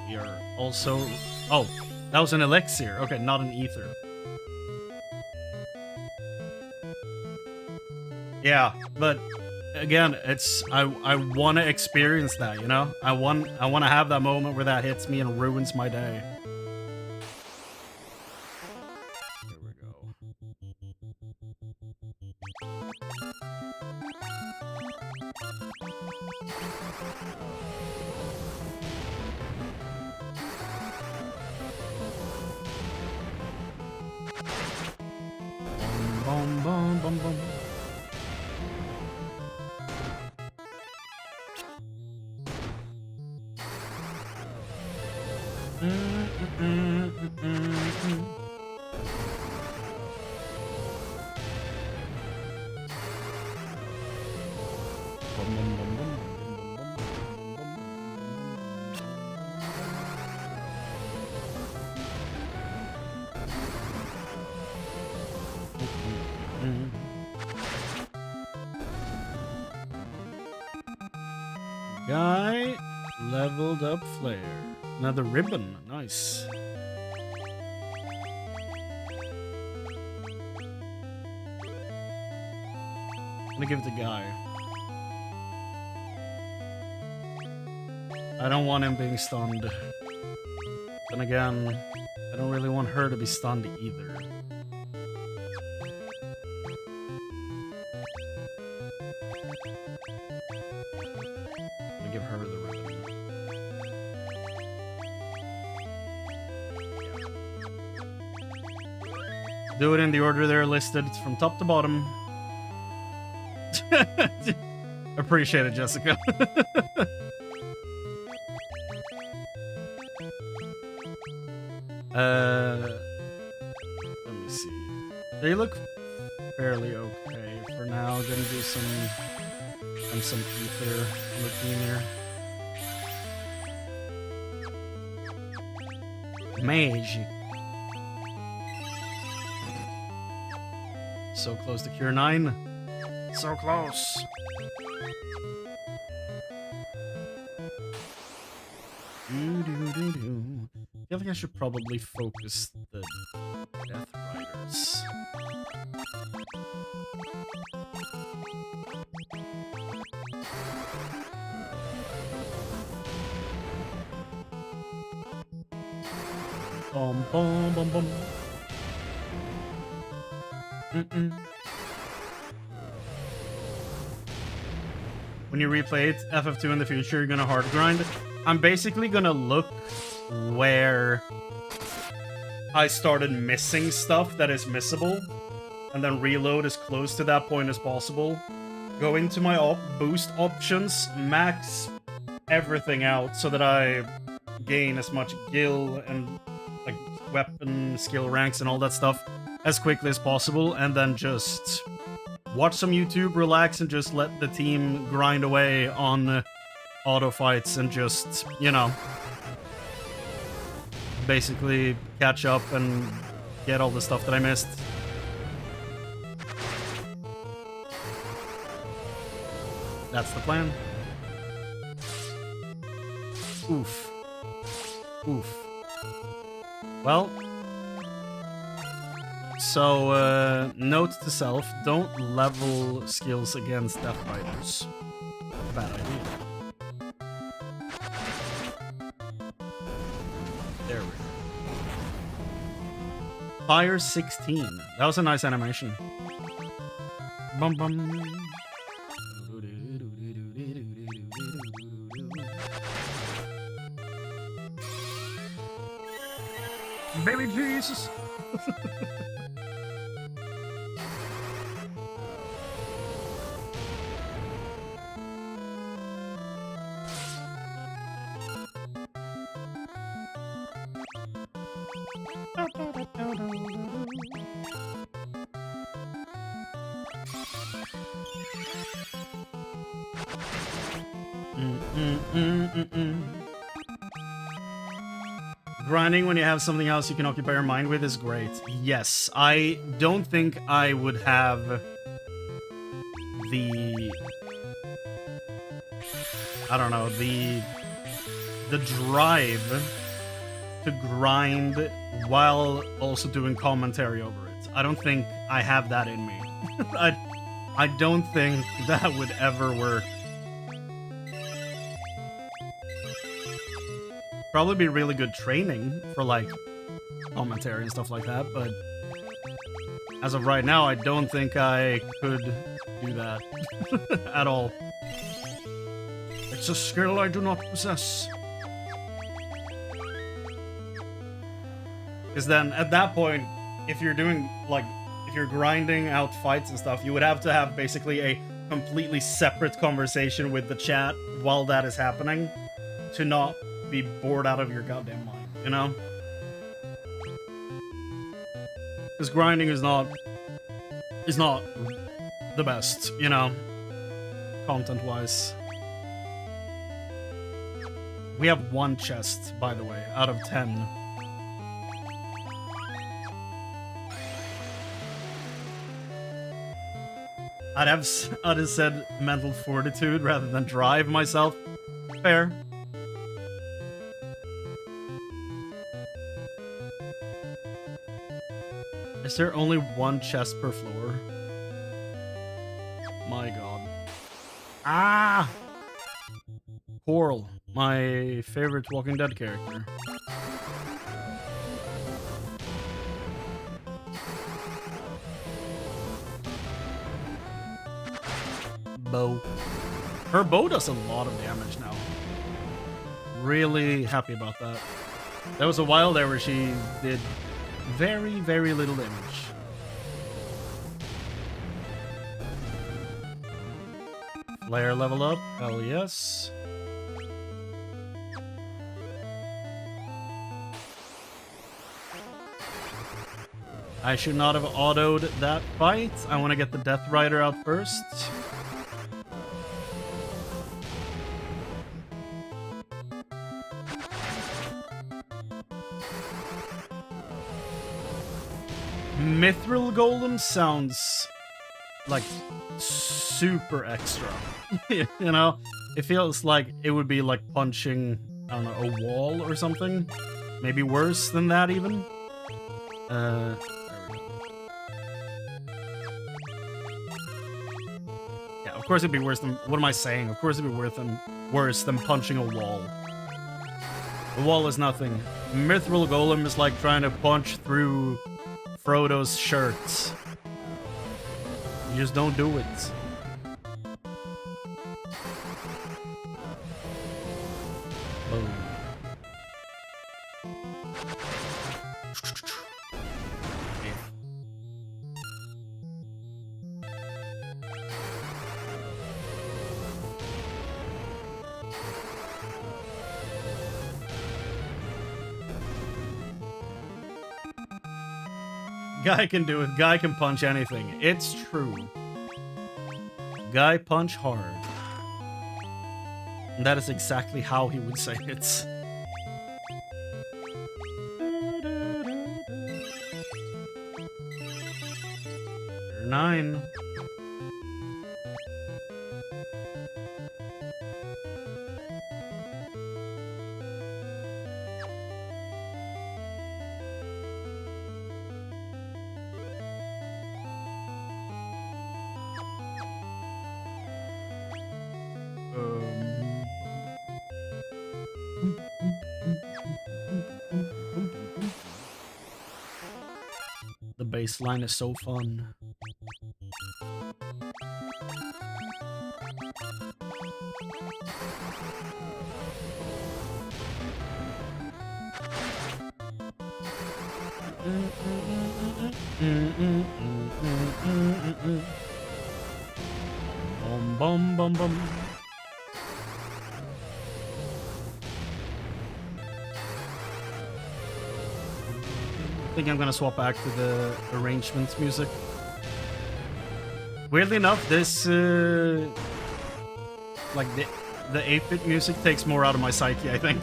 Speaker 1: We are also. Oh, that was an elixir. Okay, not an ether. Yeah, but again, it's I want to experience that, you know? I want to have that moment where that hits me and ruins my day. Here we go. Bum bum bum bum. Guy leveled up flare. Another ribbon. Nice. I'm gonna give it to Guy. I don't want him being stunned. Then again, I don't really want her to be stunned either. I'm gonna give her the ribbon. Do it in the order they're listed from top to bottom. Appreciate it, Jessica. Let me see. They look fairly okay for now. Gonna do some ether looking here. Mage. So close to cure 9. So close. Do, do, do, do. feel like I should probably focus the Death Riders. Bum bum bum bum. When you replay it, FF2 in the future, you're gonna hard grind. I'm basically gonna look where I started missing stuff that is missable, and then reload as close to that point as possible. Go into my boost options, max everything out so that I gain as much gil and like weapon skill ranks and all that stuff as quickly as possible, and then just watch some YouTube, relax, and just let the team grind away on auto fights and just, you know, basically catch up and get all the stuff that I missed. That's the plan. Oof. Oof. Well, so, note to self, don't level skills against Death Riders. Bad idea. There we go. Fire 16. That was a nice animation. Bum bum. Baby Jesus! Grinding when you have something else you can occupy your mind with is great. Yes, I don't think I would have the... I don't know, the drive to grind while also doing commentary over it. I don't think I have that in me. I don't think that would ever work. Probably be really good training for like commentary and stuff like that, but as of right now, I don't think I could do that at all. It's a skill I do not possess. Because then at that point, if you're doing like, if you're grinding out fights and stuff, you would have to have basically a completely separate conversation with the chat while that is happening to not be bored out of your goddamn mind, you know? Because grinding is not the best, you know, content-wise. We have one chest, by the way, out of 10. I'd have said mental fortitude rather than drive myself. Fair. Is there only one chest per floor? My god. Ah! Coral, my favorite Walking Dead character. Bow. Her bow does a lot of damage now. Really happy about that. There was a while there where she did very, very little damage. Flare level up. Hell yes. I should not have autoed that fight. I want to get the Death Rider out first. Mithril Golem sounds like super extra. You know? It feels like it would be like punching, I don't know, a wall or something. Maybe worse than that even. There we go. Yeah, of course it'd be worse than. What am I saying? Of course it'd be worse than punching a wall. The wall is nothing. Mithril Golem is like trying to punch through Frodo's shirts. You just don't do it. Boom. Guy can do it. Guy can punch anything. It's true. Guy punch hard. And that is exactly how he would say it. 9. The bass line is so fun. Bum bum bum bum. I think I'm gonna swap back to the arrangements music. Weirdly enough, this like the 8-bit music takes more out of my psyche, I think.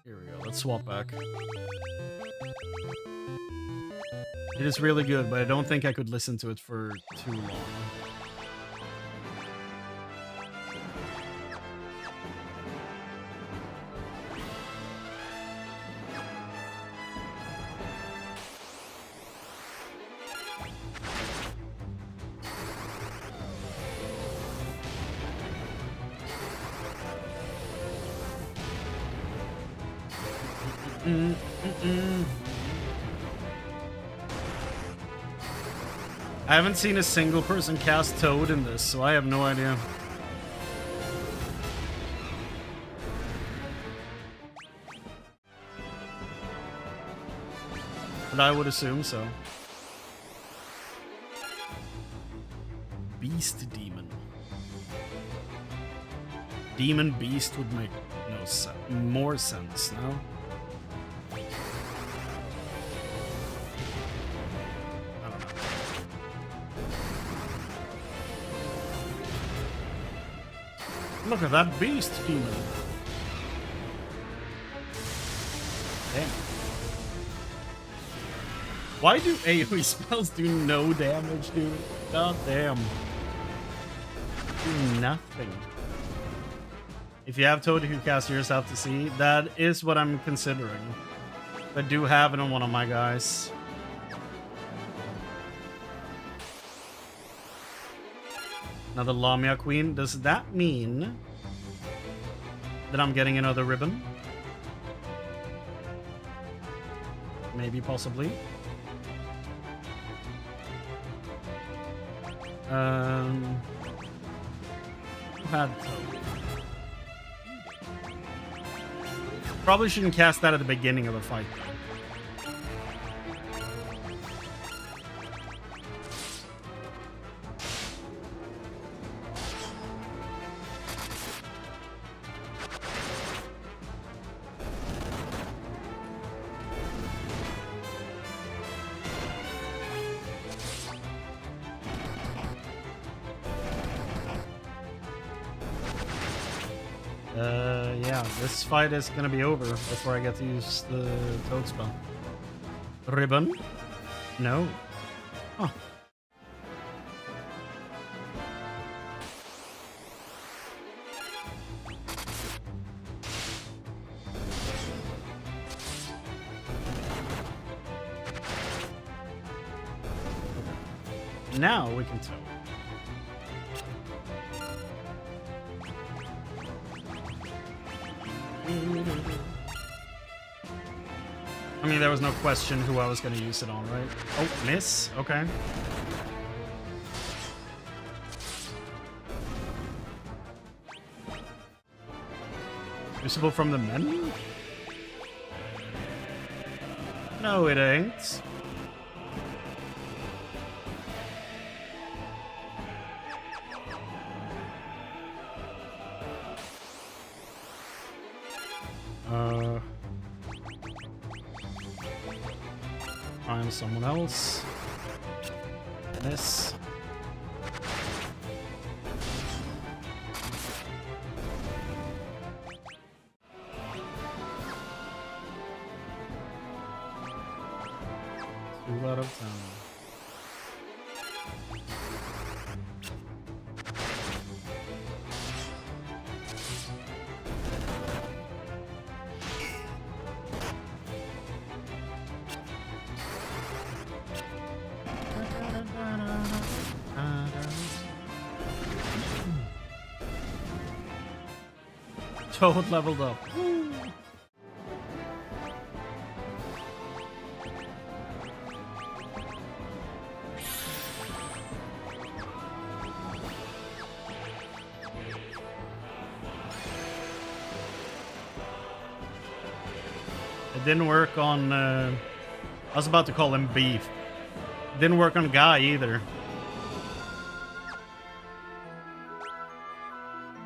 Speaker 1: Here we go, let's swap back. It is really good, but I don't think I could listen to it for too long. I haven't seen a single person cast Toad in this, so I have no idea. But I would assume so. Beast Demon. Demon Beast would make more sense, no? Look at that beast demon. Damn. Why do AoE spells do no damage, dude? God damn. Do nothing. If you have Toad, you can cast yourself to see. That is what I'm considering. I do have it on one of my guys. Another Lamia Queen. Does that mean that I'm getting another ribbon? Maybe, possibly. Who had Toad? Probably shouldn't cast that at the beginning of a fight, though. Yeah, this fight is gonna be over before I get to use the Toad spell. Ribbon? No. Huh. Now we can tow. I mean, there was no question who I was going to use it on, right? Oh, miss. Okay. Usable from the menu? No, it ain't. Find someone else. Miss. Two out of 10. Toad leveled up. It didn't work on, I was about to call him Beef. It didn't work on Guy either.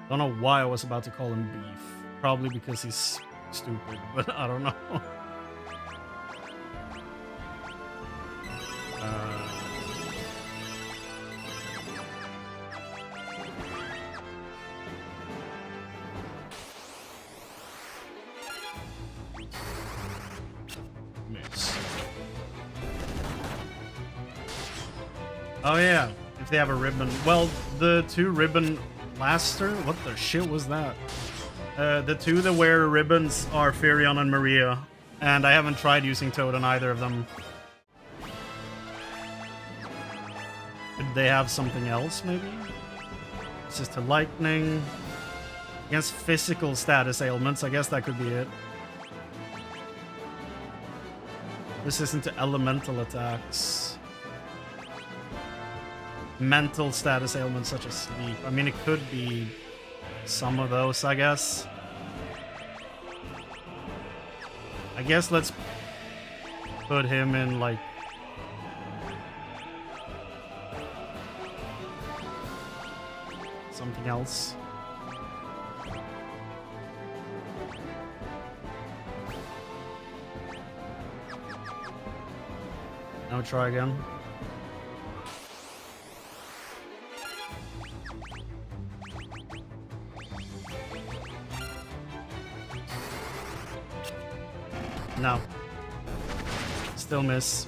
Speaker 1: Don't know why I was about to call him Beef. Probably because he's stupid, but I don't know. Miss. Oh yeah, if they have a ribbon. Well, the two ribbon blaster? What the shit was that? The two that wear ribbons are Firion and Maria, and I haven't tried using Toad on either of them. Could they have something else, maybe? Resist to lightning. Against physical status ailments, I guess that could be it. Resistant to elemental attacks. Mental status ailments such as sleep. I mean, it could be some of those, I guess. I guess let's put him in, like... something else. Now try again. No. Still miss.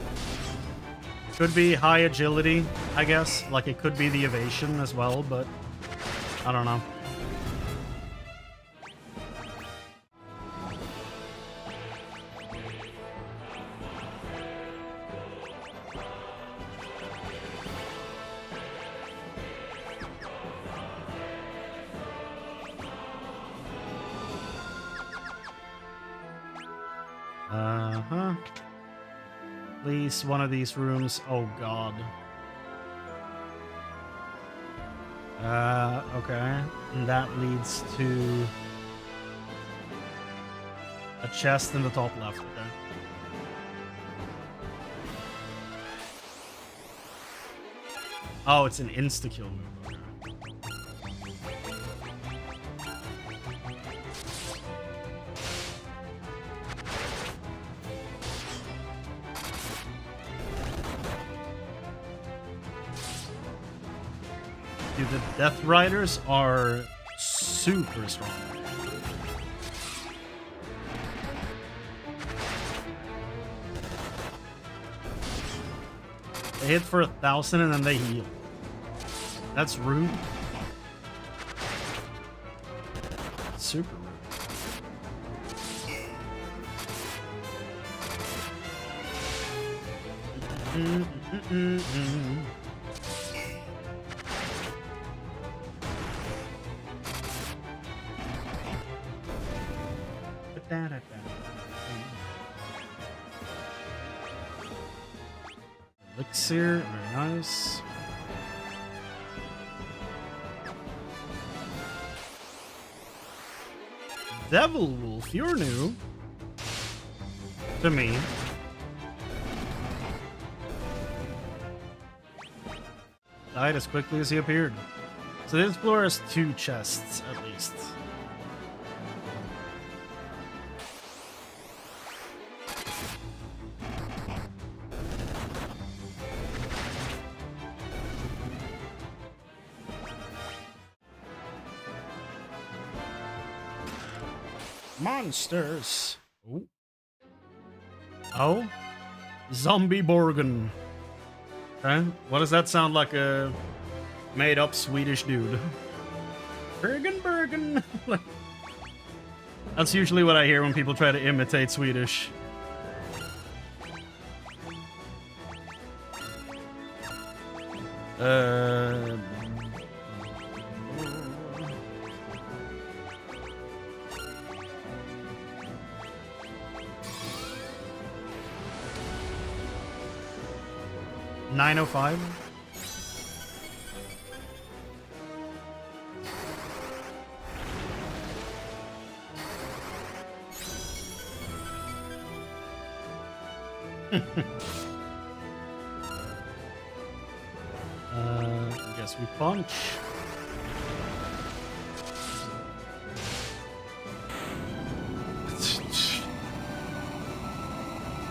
Speaker 1: Could be high agility, I guess. Like, it could be the evasion as well, but I don't know. Please, one of these rooms. Oh god. Okay. And that leads to a chest in the top left. Okay. Oh, it's an insta-kill move. Okay. Dude, the Death Riders are super strong. They hit for 1,000 and then they heal. That's rude. Super rude. Elixir, very nice. Devil Wolf, you're new to me. Died as quickly as he appeared. So this floor has 2 chests at least. Monsters. Oh, Zombie Borgen. Okay, what does that sound like? A made-up Swedish dude. Bergen. That's usually what I hear when people try to imitate Swedish. Uh. 905. Guess we punch.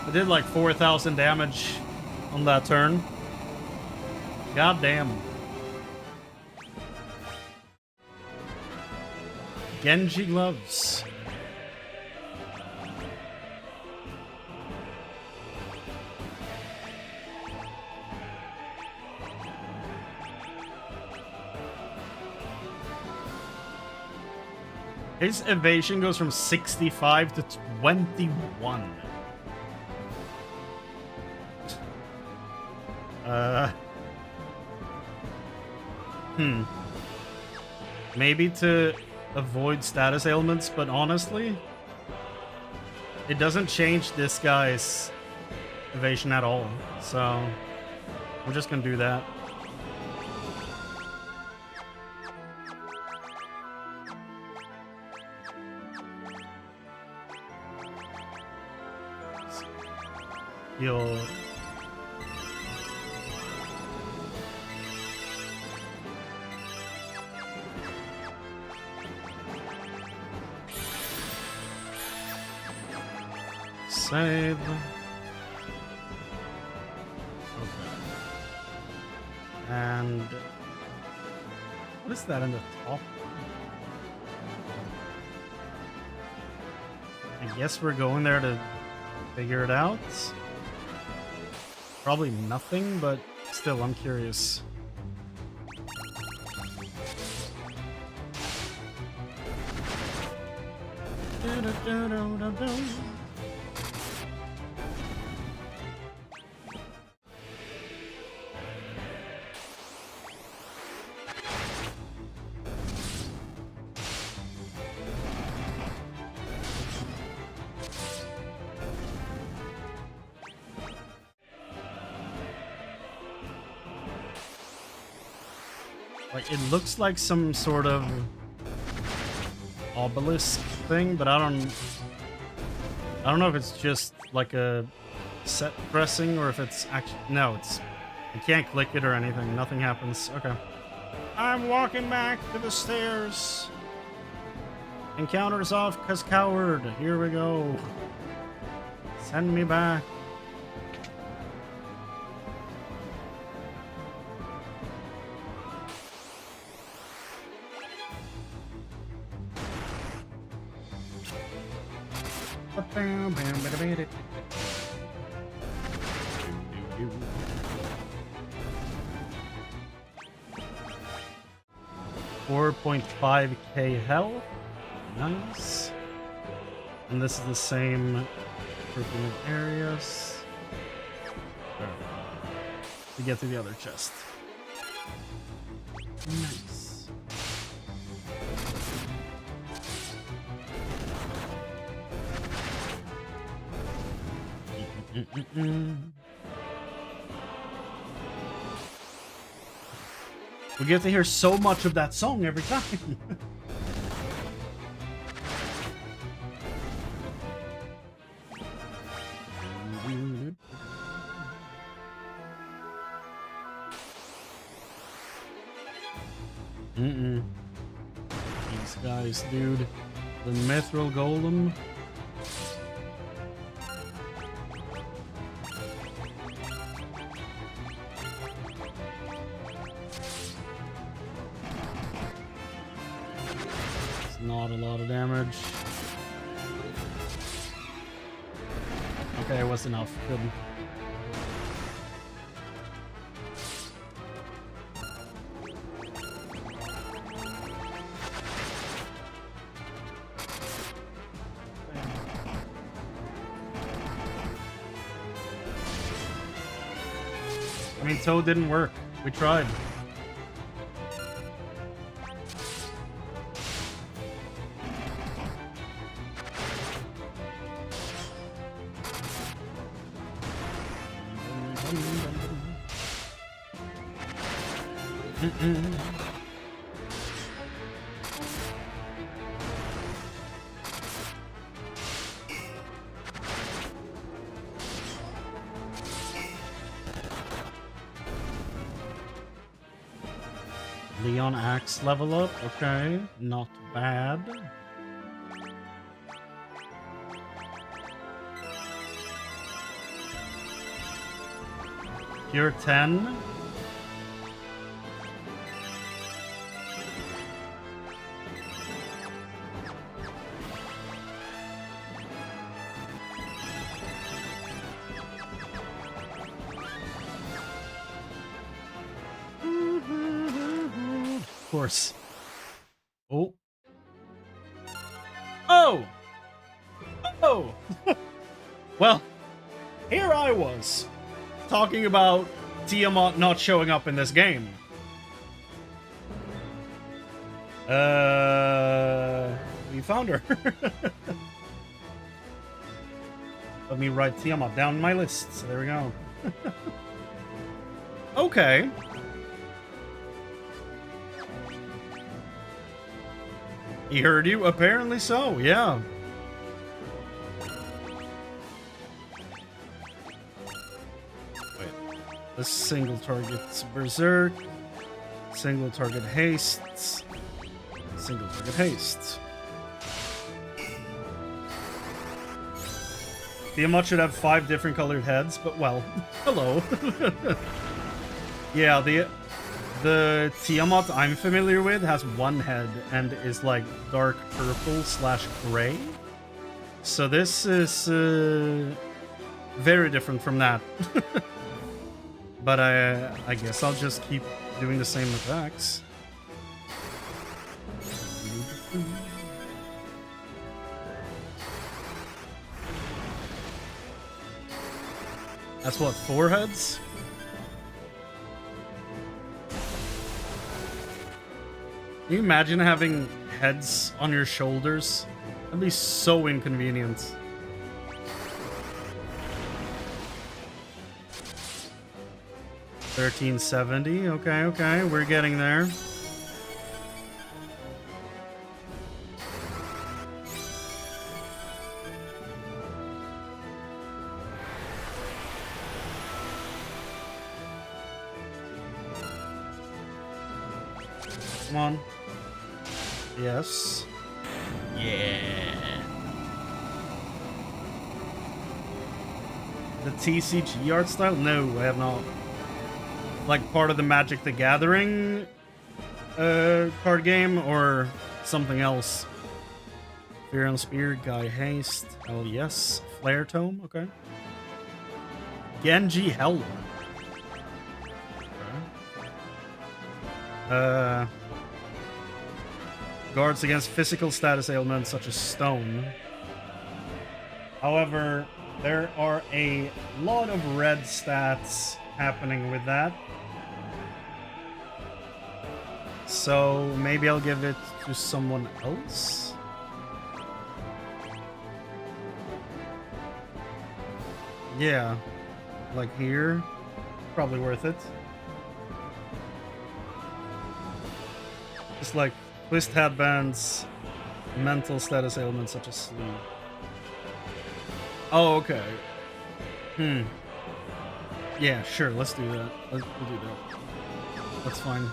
Speaker 1: I did like 4,000 damage on that turn. God damn. Genji gloves. His evasion goes from 65 to 21. Maybe to avoid status ailments, but honestly, it doesn't change this guy's evasion at all. So, we're just gonna do that. You'll... Save. Okay. And what is that in the top? I guess we're going there to figure it out. Probably nothing, but still, I'm curious. Like, it looks like some sort of obelisk thing, but I don't know if it's just like a set pressing or if it's actually... No, it's... I can't click it or anything. Nothing happens. Okay. I'm walking back to the stairs. Encounters off cause coward. Here we go. Send me back. Bam, bam, bada, bada. 4.5k health. Nice. And this is the same grouping of areas. To get to the other chest. Nice. We get to hear so much of that song every time. These guys, dude. The Mithril Golem. It's not a lot of damage. Okay, it was enough. Good. I mean, Toad didn't work. We tried. Leon Axe level up. Okay, not bad. Pure 10. Of course. Oh. Oh! Oh! Well, here I was, talking about Tiamat not showing up in this game. We found her. Let me write Tiamat down my list. So there we go. Okay. He heard you? Apparently so, yeah. Wait. The single target berserk. Single target haste. Single target haste. Tiamat should have 5 different colored heads, but well, hello. Yeah, the Tiamat I'm familiar with has 1 head and is like dark purple / gray. So this is very different from that. But I guess I'll just keep doing the same attacks. That's what, 4 heads? Can you imagine having heads on your shoulders? That'd be so inconvenient. $13.70. Okay, we're getting there. Come on. Yes. Yeah. The TCG art style? No, I have not. Like part of the Magic the Gathering card game or something else. Fear and Spear, Guy Haste. Oh yes. Flare Tome, okay. Genji Hell. Okay. Guards against physical status ailments such as stone. However, there are a lot of red stats happening with that. So maybe I'll give it to someone else. Yeah, like here. Probably worth it. It's like twist headbands, mental status ailments such as sleep. Oh, okay. Yeah, sure, let's do that. We'll do that. That's fine.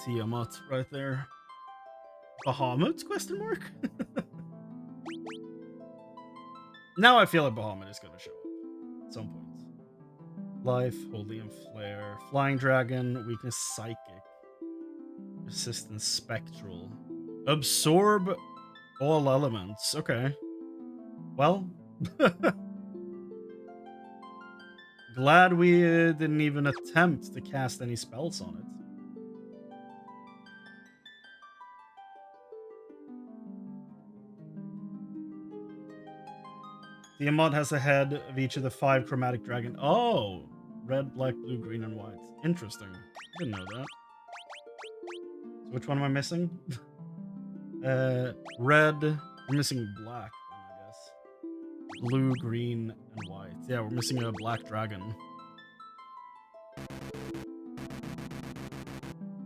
Speaker 1: Tiamat right there. Bahamut? Question mark? Now I feel like Bahamut is gonna show up at some point. Life, Holy and Flare. Flying Dragon, weakness Psychic. Resistance Spectral. Absorb all elements. Okay. Well. Glad we didn't even attempt to cast any spells on it. The mod has a head of each of the 5 chromatic dragon. Oh! Red, black, blue, green, and white. Interesting. Didn't know that. So which one am I missing? Red. We're missing black, I guess. Blue, green, and white. Yeah, we're missing a black dragon.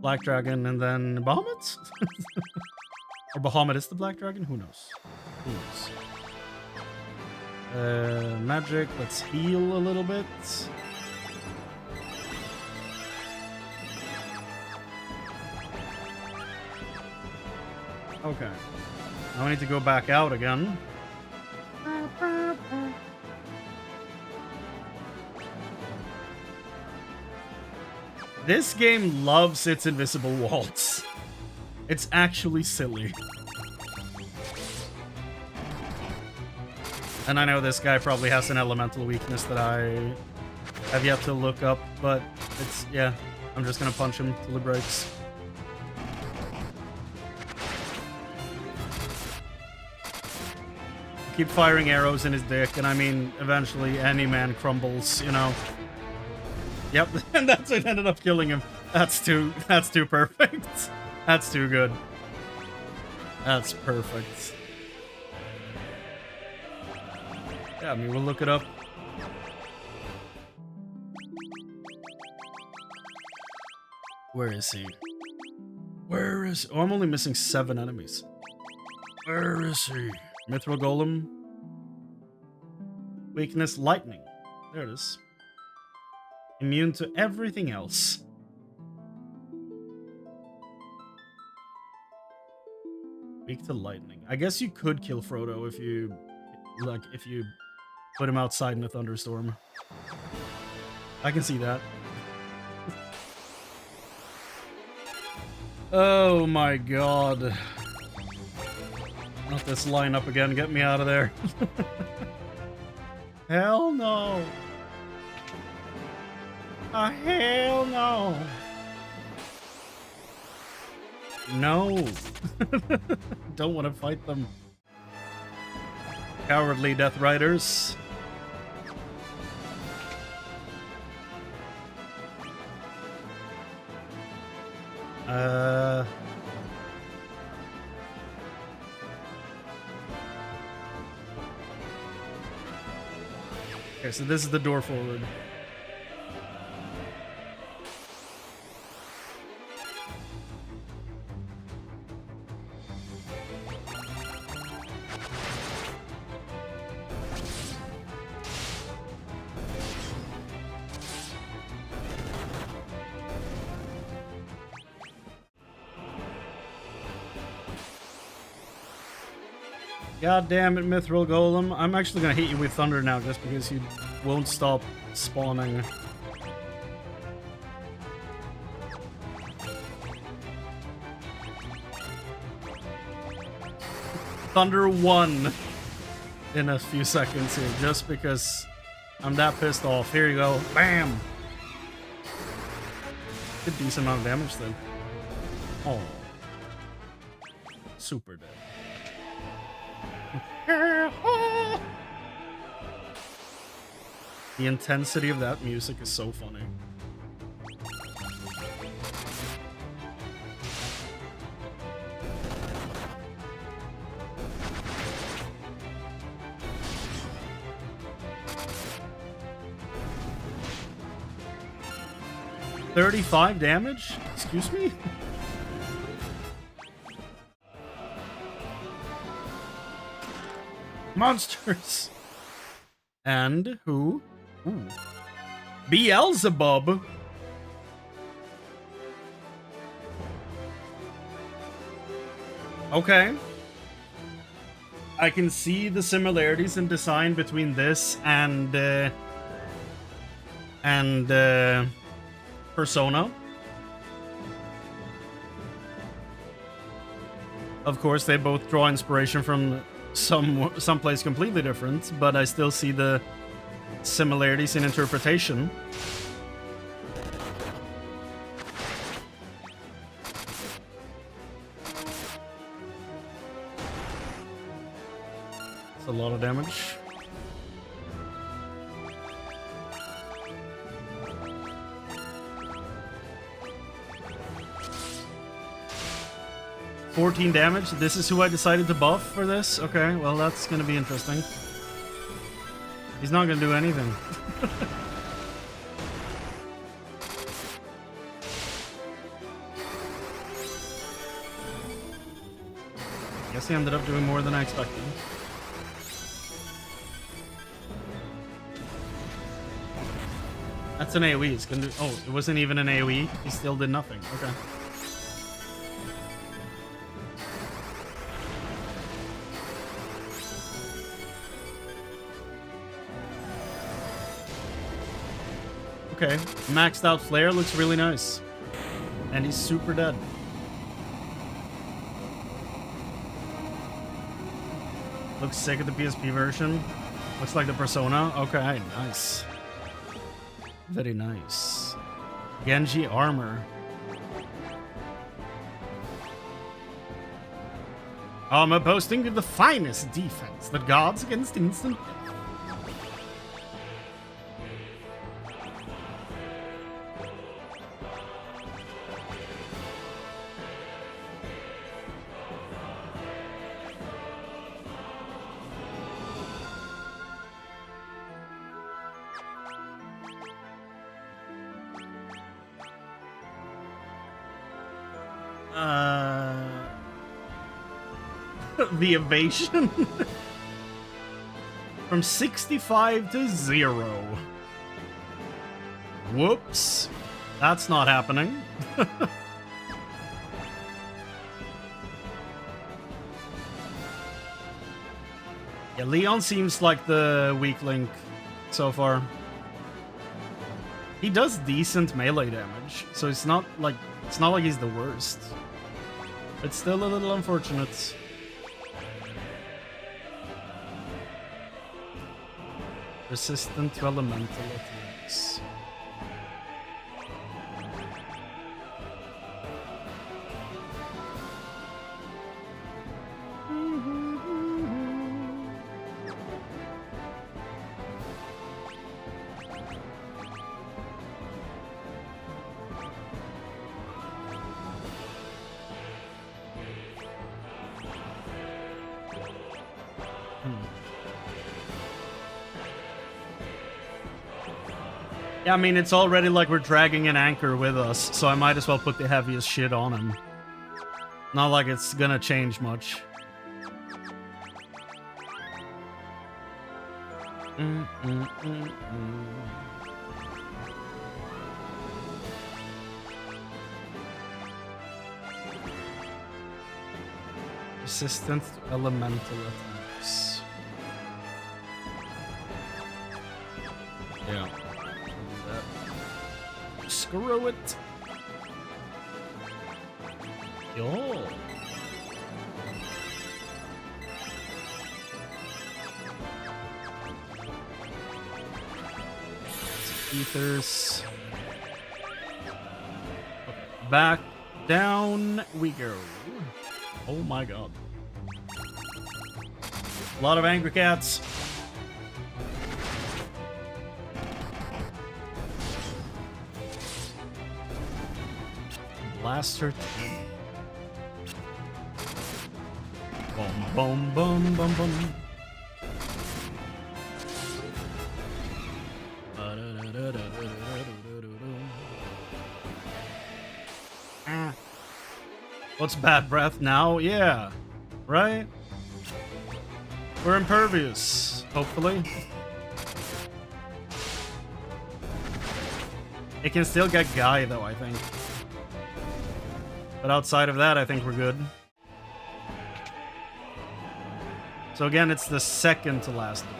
Speaker 1: Black dragon, and then Bahamut? Or Bahamut is the black dragon? Who knows? Who knows? Magic, let's heal a little bit. Okay. Now I need to go back out again. This game loves its invisible walls. It's actually silly. And I know this guy probably has an elemental weakness that I have yet to look up, but it's, yeah, I'm just gonna punch him till it breaks. Keep firing arrows in his dick, and I mean, eventually any man crumbles, you know. Yep, and that's what ended up killing him. That's too perfect. That's too good. That's perfect. Yeah, I mean, we'll look it up. Where is he? Where is... Oh, I'm only missing 7 enemies. Where is he? Mithril Golem. Weakness, lightning. There it is. Immune to everything else. Weak to lightning. I guess you could kill Frodo if you... Like, if you put him outside in a thunderstorm. I can see that. Oh my god. Not this lineup again. Get me out of there. Hell no. Hell no. No. Don't want to fight them. Cowardly Death Riders. Okay, so this is the door forward. God damn it, Mithril Golem. I'm actually gonna hit you with thunder now just because you won't stop spawning. Thunder 1 in a few seconds here just because I'm that pissed off. Here you go. Bam! Good decent amount of damage then. Oh. Super dead. The intensity of that music is so funny. 35 damage? Excuse me? Monsters. And who? Ooh. Beelzebub. Okay. I can see the similarities in design between this and Persona. Of course, they both draw inspiration from someplace completely different, but I still see the similarities in interpretation. It's a lot of damage. $14 damage. This is who I decided to buff for this? Okay, well that's gonna be interesting. He's not gonna do anything. Guess he ended up doing more than I expected. That's an AoE. It's gonna do. Oh, it wasn't even an AoE. He still did nothing. Okay. Okay, maxed out flare looks really nice. And he's super dead. Looks sick at the PSP version. Looks like the Persona. Okay, nice. Very nice. Genji armor. Armor boasting of the finest defense that guards against instant death. The evasion from 65 to 0. Whoops. That's not happening. Yeah, Leon seems like the weak link so far. He does decent melee damage, so it's not like he's the worst. It's still a little unfortunate. Resistant to elemental attacks. Yeah, I mean, it's already like we're dragging an anchor with us, so I might as well put the heaviest shit on him. Not like it's gonna change much. Resistant to elemental attacks. Yeah. Screw it. Yo. Ethers. Okay. Back down we go. Oh my god. A lot of angry cats. Blaster. Boom, boom, boom, boom, boom. What's bad breath now? Yeah. Right? We're impervious, hopefully. It can still get Guy, though, I think. But outside of that, I think we're good. So again, it's the second to last door.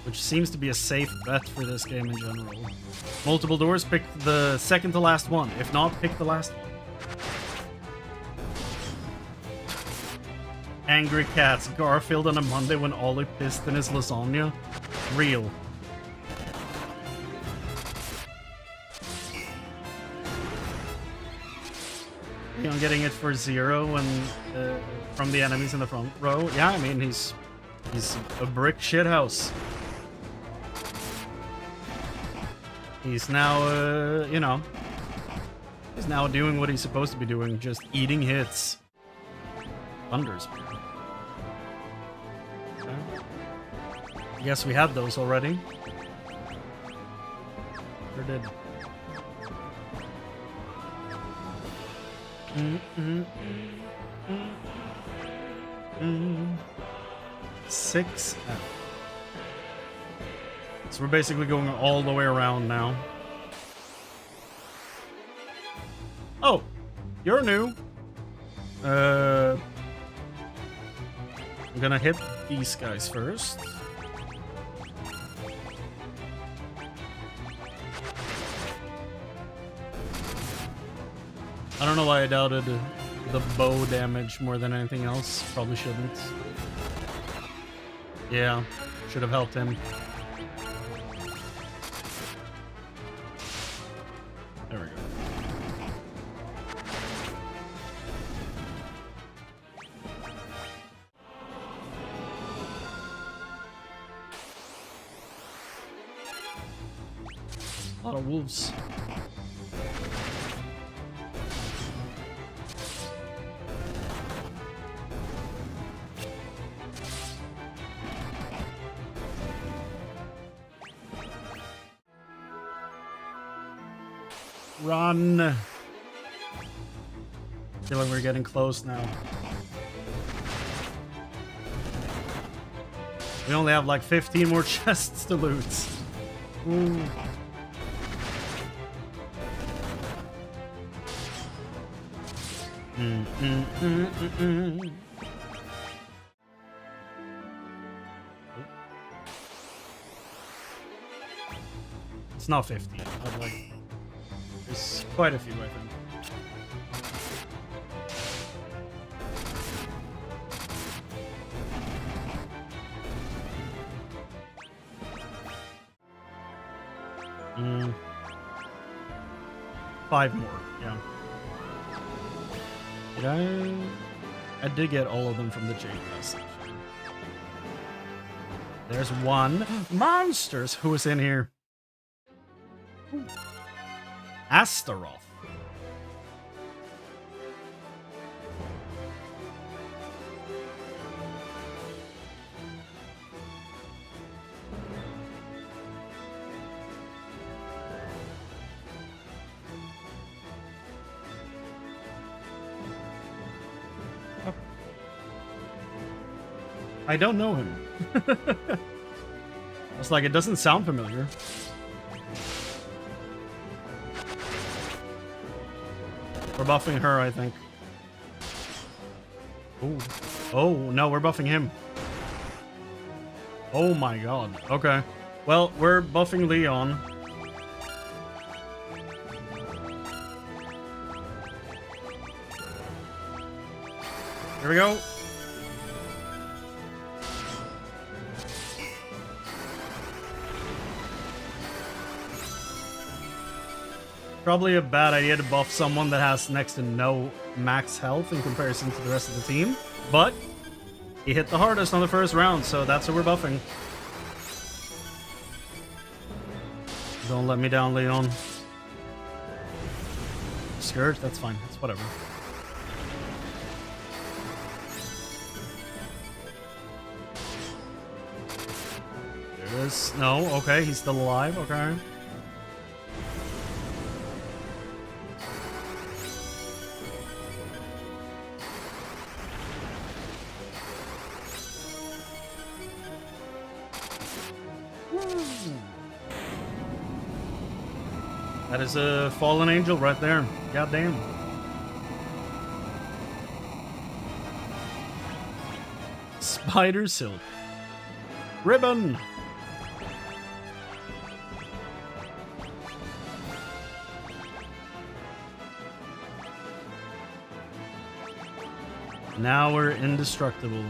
Speaker 1: Which seems to be a safe bet for this game in general. Multiple doors, pick the second to last one. If not, pick the last one. Angry cats. Garfield on a Monday when Ollie pissed in his lasagna. Real. You know, getting it for 0 when from the enemies in the front row. Yeah, I mean he's a brick shithouse. He's now, you know, he's now doing what he's supposed to be doing, just eating hits. Thunders. Okay. Yes, we had those already. Sure did. Six. So we're basically going all the way around now. Oh, you're new. I'm gonna hit these guys first. I don't know why I doubted the bow damage more than anything else. Probably shouldn't. Yeah, should have helped him. There we go. A lot of wolves. Run. I feel like we're getting close now. We only have like 15 more chests to loot. Ooh. It's not 50. I'd like. There's quite a few, I think. Five more, yeah. Did I did get all of them from the Jade message. There's one. Monsters! Who is in here? Ooh. Astaroth. Oh. I don't know him. It's like, it doesn't sound familiar. We're buffing her, I think. Oh. Oh, no, we're buffing him. Oh my god. Okay. Well, we're buffing Leon. Here we go. Probably a bad idea to buff someone that has next to no max health in comparison to the rest of the team. But he hit the hardest on the first round, so that's what we're buffing. Don't let me down, Leon. Scourge? That's fine. That's whatever. There is... No, okay, he's still alive, okay. That is a fallen angel right there. God damn. Spider silk. Ribbon. Now we're indestructible.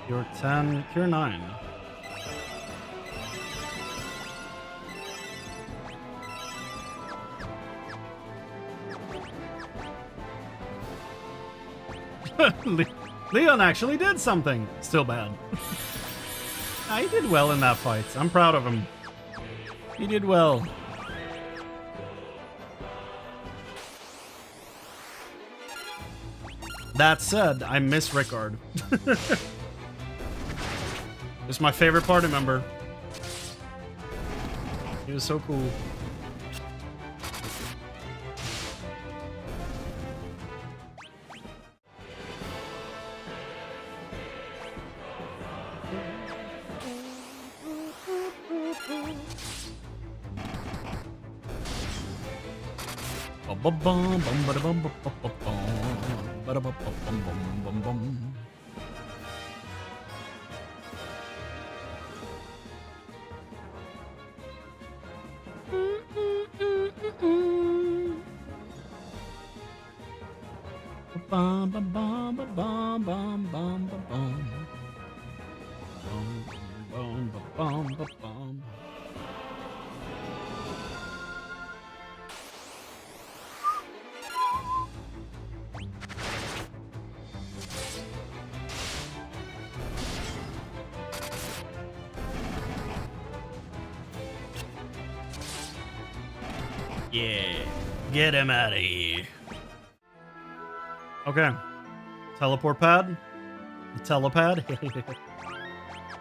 Speaker 1: Cure 10, Cure 9. Leon actually did something. Still bad. He did well in that fight. I'm proud of him. He did well. That said, I miss Rickard. He's my favorite party member. He was so cool. Yeah, get him out of here. Okay. Teleport pad. The telepad.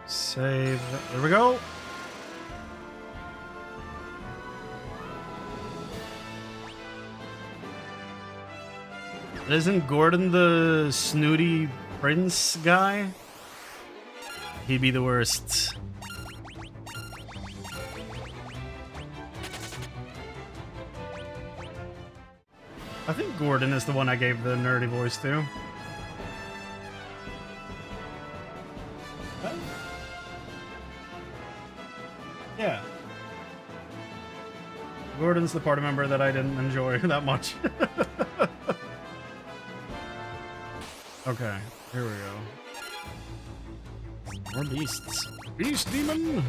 Speaker 1: Save. There we go. Isn't Gordon the snooty prince guy? He'd be the worst. I think Gordon is the one I gave the nerdy voice to. Yeah. Gordon's the party member that I didn't enjoy that much. Okay, here we go. More beasts. Beast demon!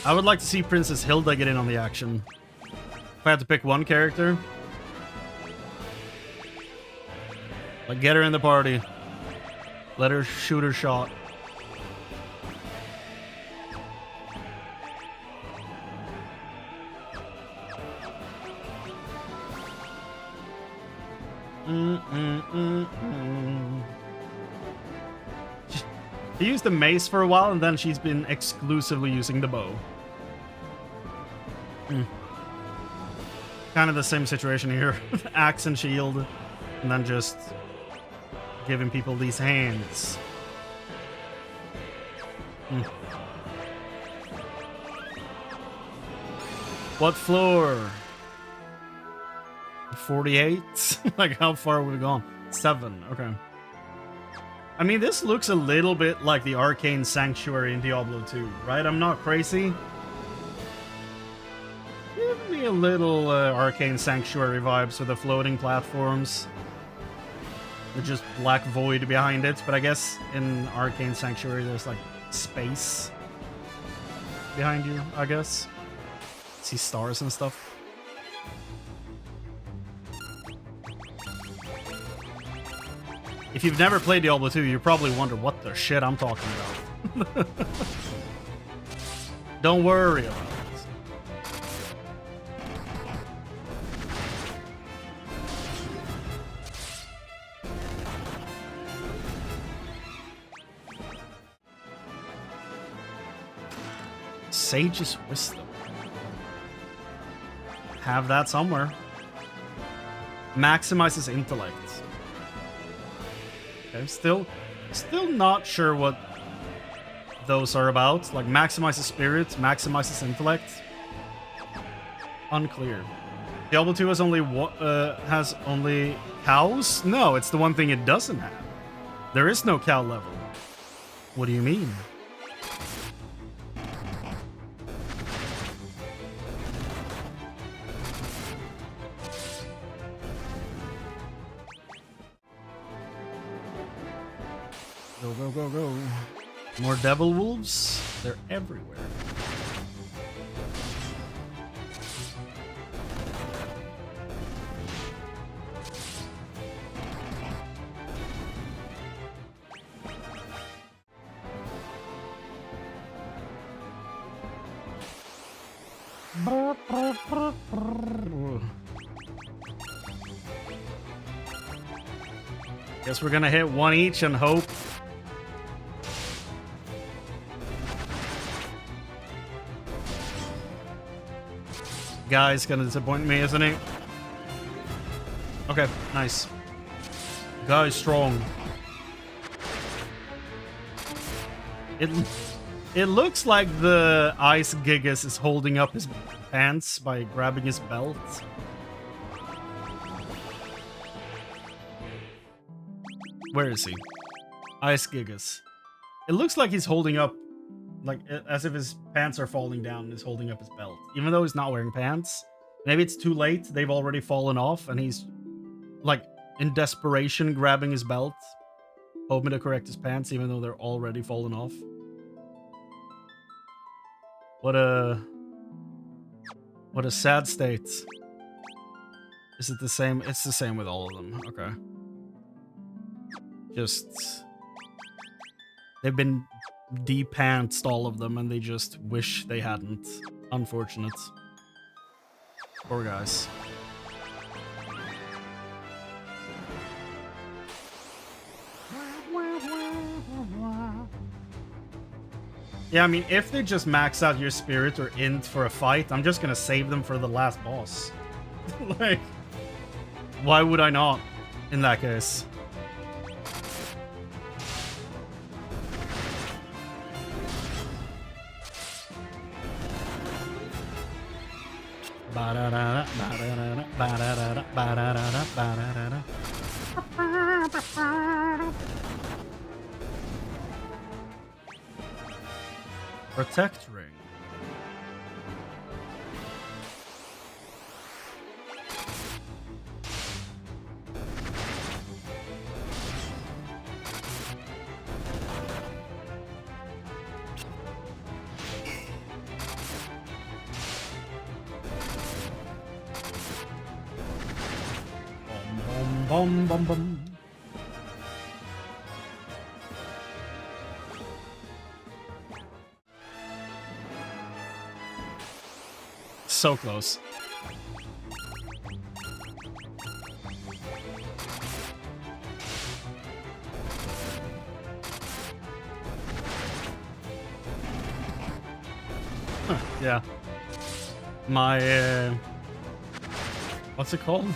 Speaker 1: I would like to see Princess Hilda get in on the action. If I had to pick one character. Like, get her in the party. Let her shoot her shot. She used the mace for a while, and then she's been exclusively using the bow. Kind of the same situation here. Axe and shield, and then just giving people these hands. What floor? 48? Like, how far have we gone? 7, okay. I mean, this looks a little bit like the Arcane Sanctuary in Diablo 2, right? I'm not crazy. Give me a little Arcane Sanctuary vibes with the floating platforms. With just black void behind it, but I guess in Arcane Sanctuary there's like space behind you, I guess. See stars and stuff. If you've never played Diablo 2, you probably wonder what the shit I'm talking about. Don't worry about it. Sage's Wisdom. Have that somewhere. Maximizes intellect. Okay, still not sure what those are about. Like maximizes spirit, maximizes intellect. Unclear. Diablo 2 has only cows? No, it's the one thing it doesn't have. There is no cow level. What do you mean? Go, go, go, go. More devil wolves? They're everywhere. Guess we're gonna hit one each and hope. Guy's gonna disappoint me, isn't he? Okay, nice. Guy's strong. It looks like the Ice Gigas is holding up his pants by grabbing his belt. Where is he? Ice Gigas. It looks like he's holding up, like, as if his pants are falling down and he's holding up his belt. Even though he's not wearing pants. Maybe it's too late, they've already fallen off, and he's, like, in desperation grabbing his belt. Hoping to correct his pants, even though they're already fallen off. What a sad state. Is it the same? It's the same with all of them. Okay. Just... they've been de-pantsed, all of them, and they just wish they hadn't. Unfortunate. Poor guys. Yeah, I mean, if they just max out your spirit or int for a fight, I'm just gonna save them for the last boss. Like, why would I not in that case? Protect ring. Bum, bum, bum. So close. Huh, yeah. My, what's it called?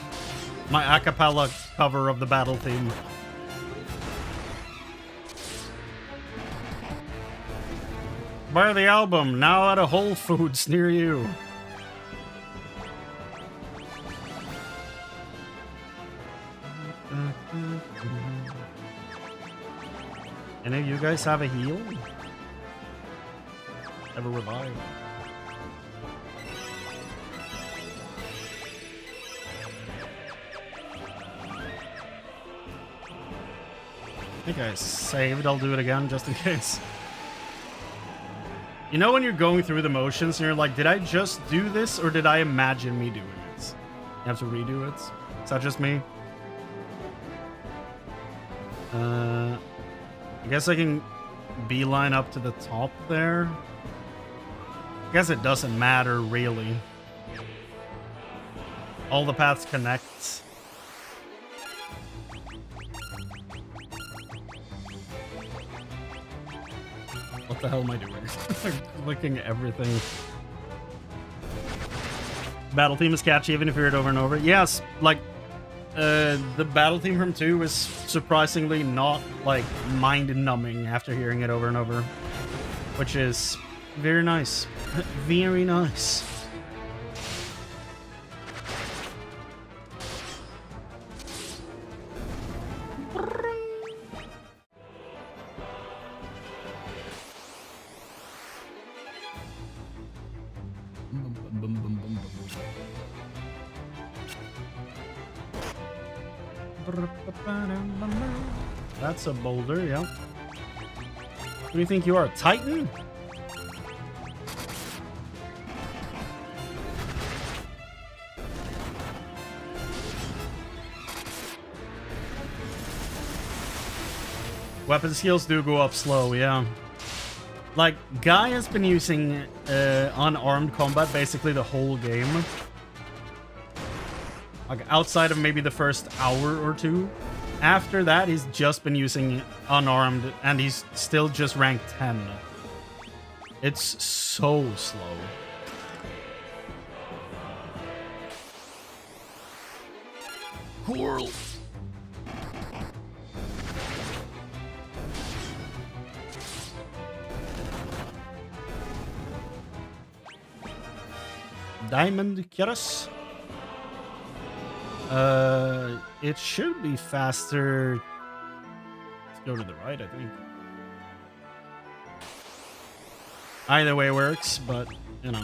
Speaker 1: My a cappella cover of the battle theme. Buy the album now at a Whole Foods near you. Any of you guys have a heal? Ever revive? I think I saved. I'll do it again just in case. You know when you're going through the motions and you're like, did I just do this or did I imagine me doing it? You have to redo it. Is that just me? I guess I can beeline up to the top there. I guess it doesn't matter really. All the paths connect. What the hell am I doing? Clicking everything. Battle theme is catchy even if you hear it over and over. Yes, like, the battle theme from 2 is surprisingly not, like, mind-numbing after hearing it over and over. Which is very nice. Very nice. That's a boulder, yeah. What do you think you are, a Titan? Weapon skills do go up slow, yeah. Like, Guy has been using unarmed combat basically the whole game. Like, outside of maybe the first hour or two. After that, he's just been using unarmed, and he's still just ranked 10. It's so slow. Coral. Diamond Keras. It should be faster. Let's go to the right, I think. Either way works, but, you know.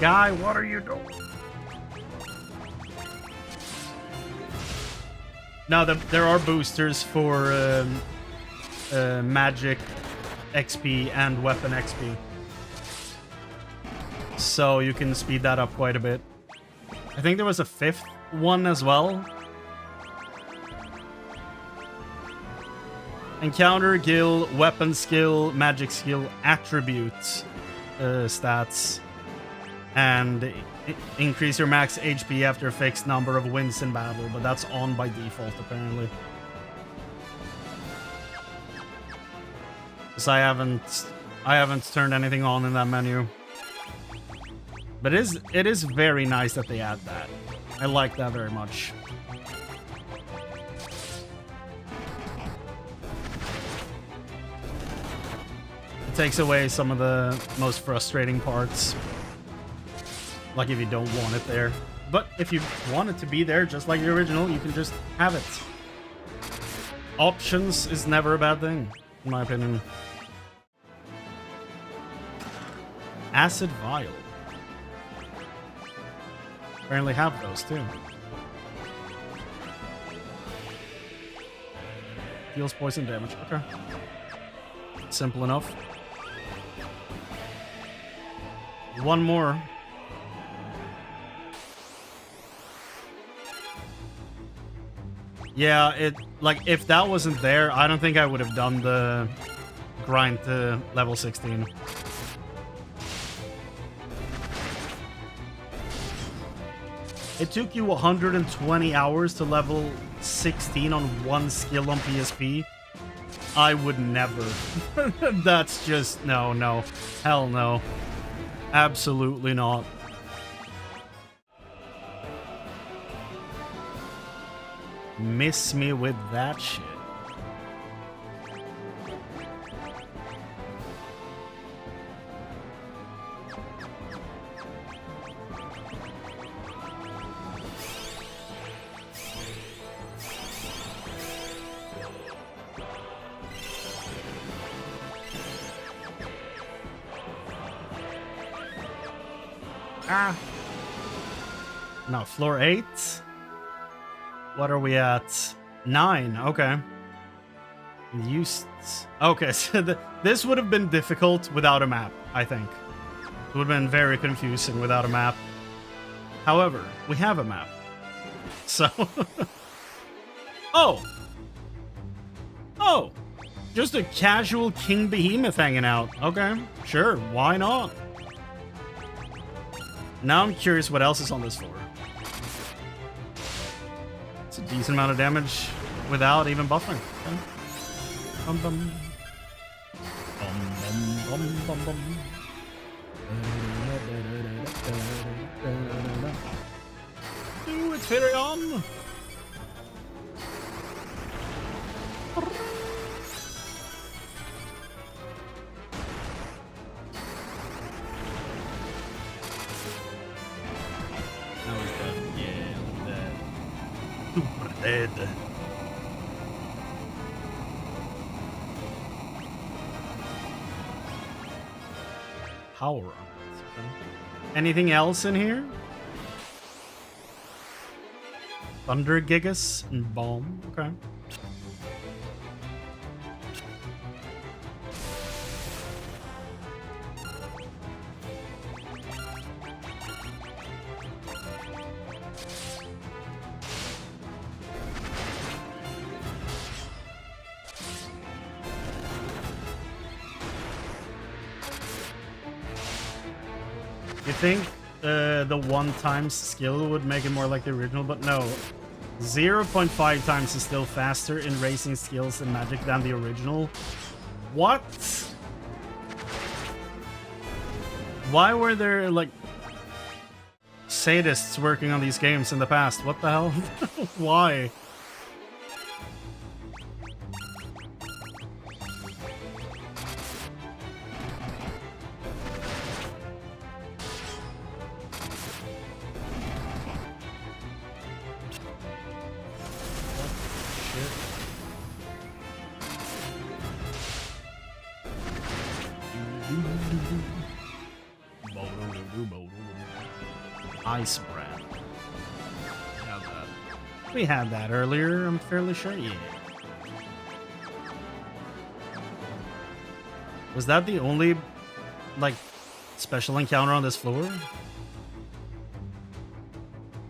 Speaker 1: Guy, what are you doing? Now, there are boosters for magic XP and weapon XP. So you can speed that up quite a bit. I think there was a 5th one as well. Encounter, guild, weapon skill, magic skill, attributes, stats, and increase your max HP after a fixed number of wins in battle, but that's on by default apparently. Because I haven't turned anything on in that menu. But it is very nice that they add that. I like that very much. It takes away some of the most frustrating parts. Like if you don't want it there. But if you want it to be there, just like the original, you can just have it. Options is never a bad thing, in my opinion. Acid Vial. Apparently have those too. Deals poison damage. Okay. Simple enough. One more. Yeah, like if that wasn't there, I don't think I would have done the grind to level 16. It took you 120 hours to level 16 on one skill on PSP. I would never. That's just no. Hell no. Absolutely not. Miss me with that shit. Ah. No, floor 8. What are we at? 9. Okay. Used. Okay, so this would have been difficult without a map, I think. It would have been very confusing without a map. However, we have a map. So. Oh! Just a casual King Behemoth hanging out. Okay, sure, why not? Now I'm curious what else is on this floor. It's a decent amount of damage without even buffering. Okay. Bum, bum. Bum, bum, bum, bum, bum. Ooh, it's Firion! Now he's dead. Yeah, dead. Super dead. Power on this, okay. Anything else in here? Thunder Gigas and Bomb. Okay. You think the 1 times skill would make it more like the original, but no. 0.5 times is still faster in racing skills and magic than the original. What? Why were there, like, sadists working on these games in the past? What the hell? Why? Ice Brand. We had that earlier, I'm fairly sure. Yeah. Was that the only, like, special encounter on this floor?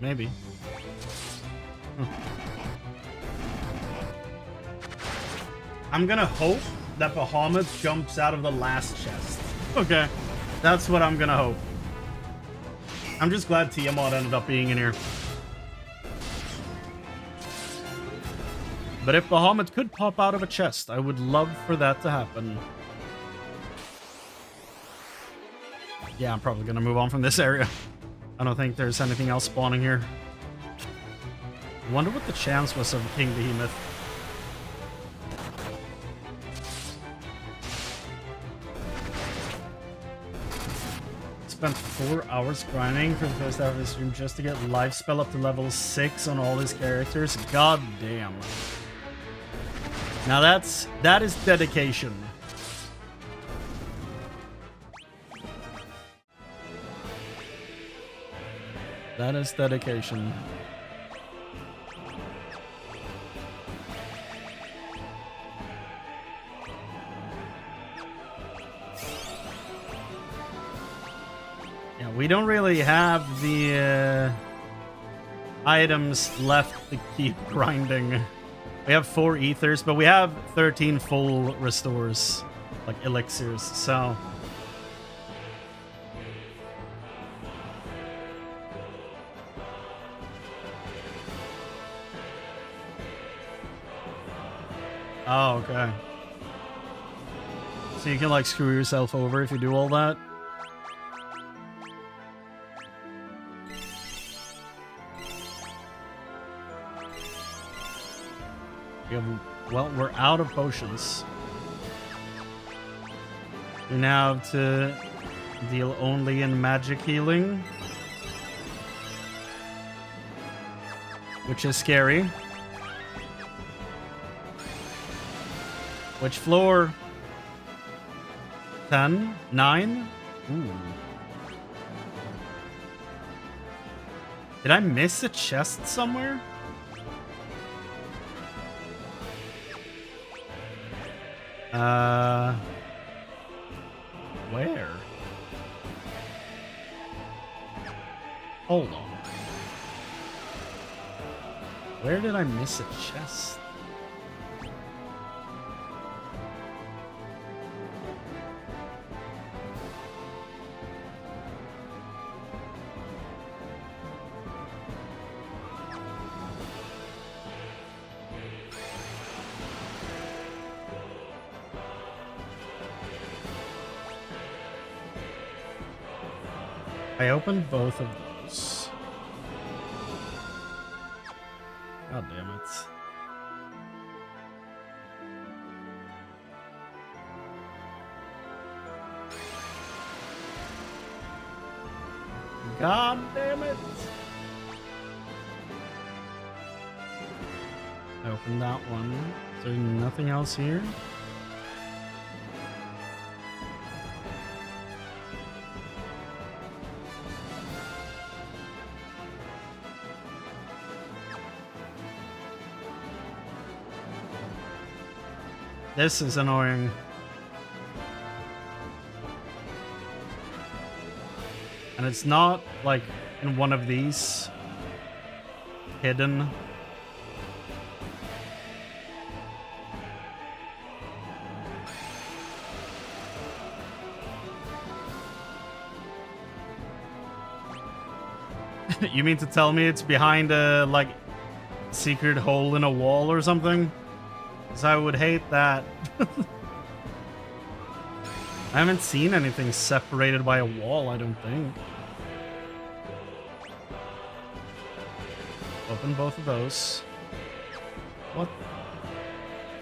Speaker 1: Maybe. Huh. I'm gonna hope that Bahamut jumps out of the last chest. Okay. That's what I'm gonna hope. I'm just glad Tiamat ended up being in here. But if Bahamut could pop out of a chest, I would love for that to happen. Yeah, I'm probably gonna move on from this area. I don't think there's anything else spawning here. I wonder what the chance was of King Behemoth. Spent 4 hours grinding for the first half of the stream just to get life spell up to level 6 on all his characters. God damn. Now that is dedication. That is dedication. We don't really have the items left to keep grinding. We have 4 ethers, but we have 13 full restores, like elixirs, so... Oh, okay. So you can, like, screw yourself over if you do all that? Well, we're out of potions. We now have to deal only in magic healing, which is scary. Which floor? 10? 9? Ooh. Did I miss a chest somewhere? Where? Hold on. Where did I miss a chest? I opened both of those. God damn it. God damn it. I opened that one. Is there nothing else here? This is annoying. And it's not like in one of these hidden. You mean to tell me it's behind a like secret hole in a wall or something? Because I would hate that. I haven't seen anything separated by a wall, I don't think. Open both of those. What?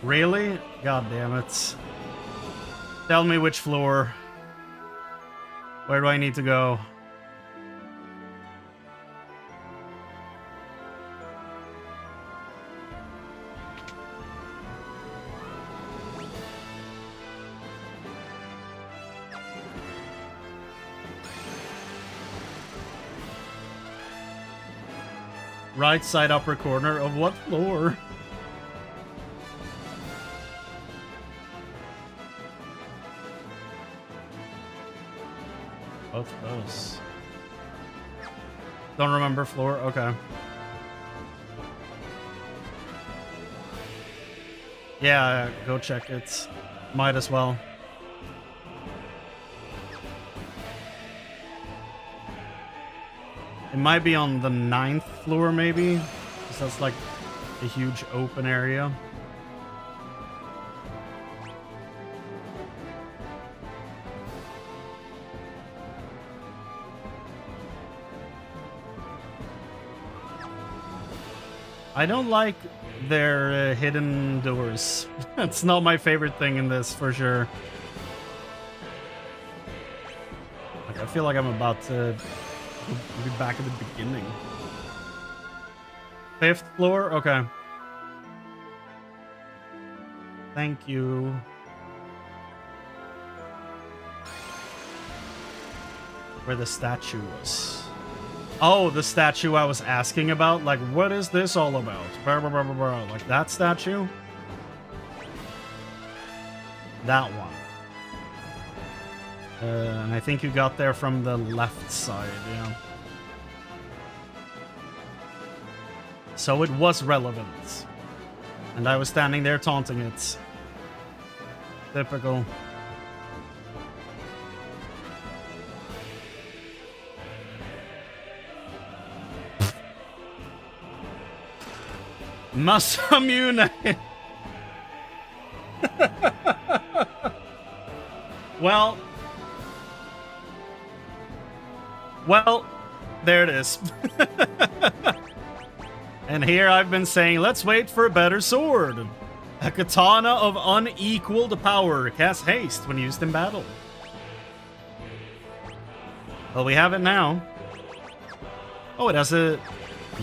Speaker 1: Really? God damn it. Tell me which floor. Where do I need to go? Right side upper corner of what floor? Both of those. Don't remember floor? Okay. Yeah, go check it. Might as well. It might be on the 9th floor, maybe. Because that's like a huge open area. I don't like their hidden doors. It's not my favorite thing in this, for sure. Like, I feel like I'm about to be back at the beginning. 5th floor? Okay. Thank you. Where the statue was. Oh, the statue I was asking about? Like, what is this all about? Blah, blah, blah, blah, blah. Like, that statue? That one. And I think you got there from the left side, yeah. So it was relevant. And I was standing there taunting it. Typical. Masamune! Well, there it is. And here I've been saying, let's wait for a better sword. A katana of unequaled power casts haste when used in battle. Well, we have it now. Oh, it has a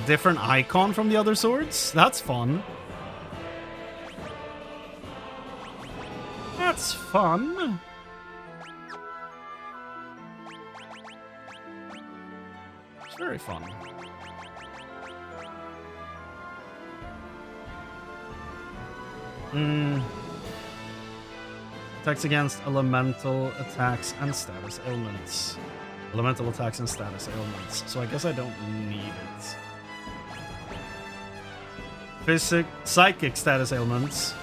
Speaker 1: different icon from the other swords? That's fun. That's fun. It's very fun. Attacks against elemental attacks and status ailments. Elemental attacks and status ailments. So I guess I don't need it. Psychic status ailments.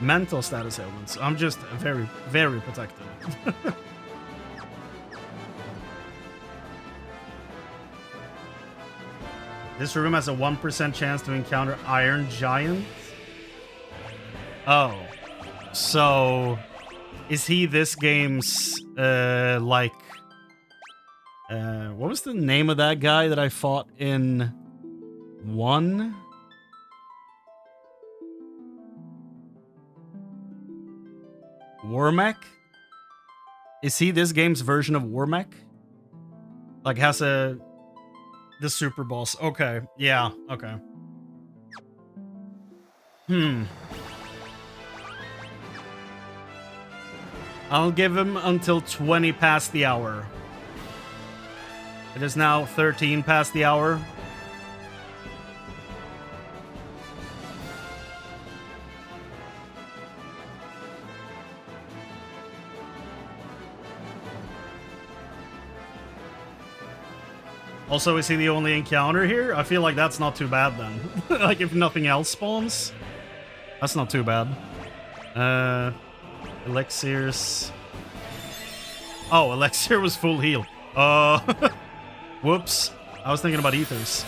Speaker 1: Mental status ailments. I'm just very, very protected. This room has a 1% chance to encounter Iron Giant. Oh. So, is he this game's, like, What was the name of that guy that I fought in 1? Wormek? Is he this game's version of Wormek? Like, has the super boss. Okay, yeah, okay. I'll give him until 20 past the hour. It is now 13 past the hour. Also, is he the only encounter here? I feel like that's not too bad then. Like, if nothing else spawns, that's not too bad. Elixirs. Oh, Elixir was full heal. Whoops. I was thinking about ethers.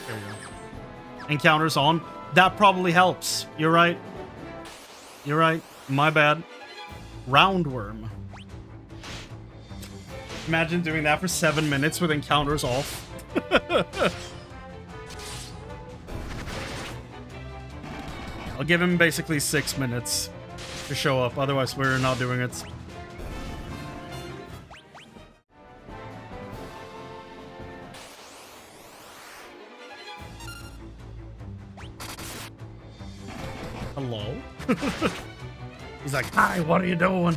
Speaker 1: There you go. Encounters on. That probably helps. You're right. You're right. My bad. Roundworm. Imagine doing that for 7 minutes with encounters off. I'll give him basically 6 minutes to show up. Otherwise, we're not doing it. Hello? He's like, hi, what are you doing?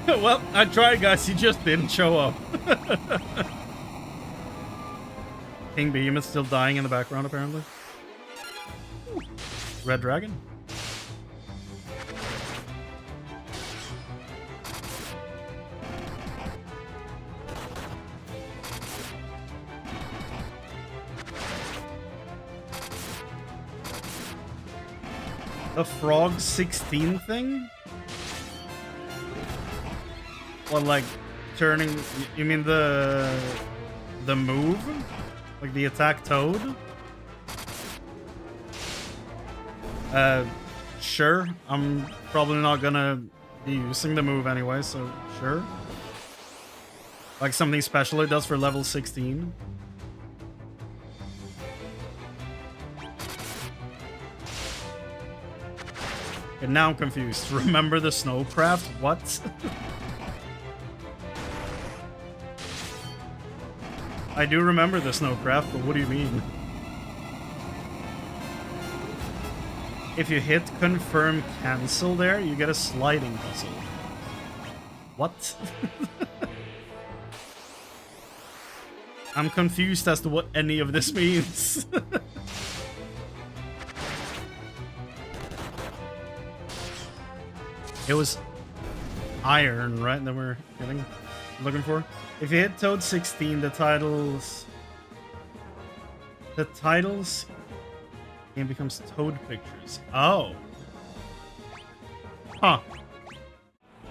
Speaker 1: Well, I tried, guys. He just didn't show up. King Behemoth still dying in the background, apparently. Red Dragon. The Frog 16 thing? Well, like, turning... You mean the move? Like the attack toad? Sure. I'm probably not gonna be using the move anyway, so sure. Like something special it does for level 16. And now I'm confused. Remember the Snowcraft? What? I do remember the Snowcraft, but what do you mean? If you hit confirm cancel there, you get a sliding puzzle. What? I'm confused as to what any of this means. It was iron, right? That we're looking for. If you hit Toad 16, the titles game becomes Toad Pictures. Oh. Huh.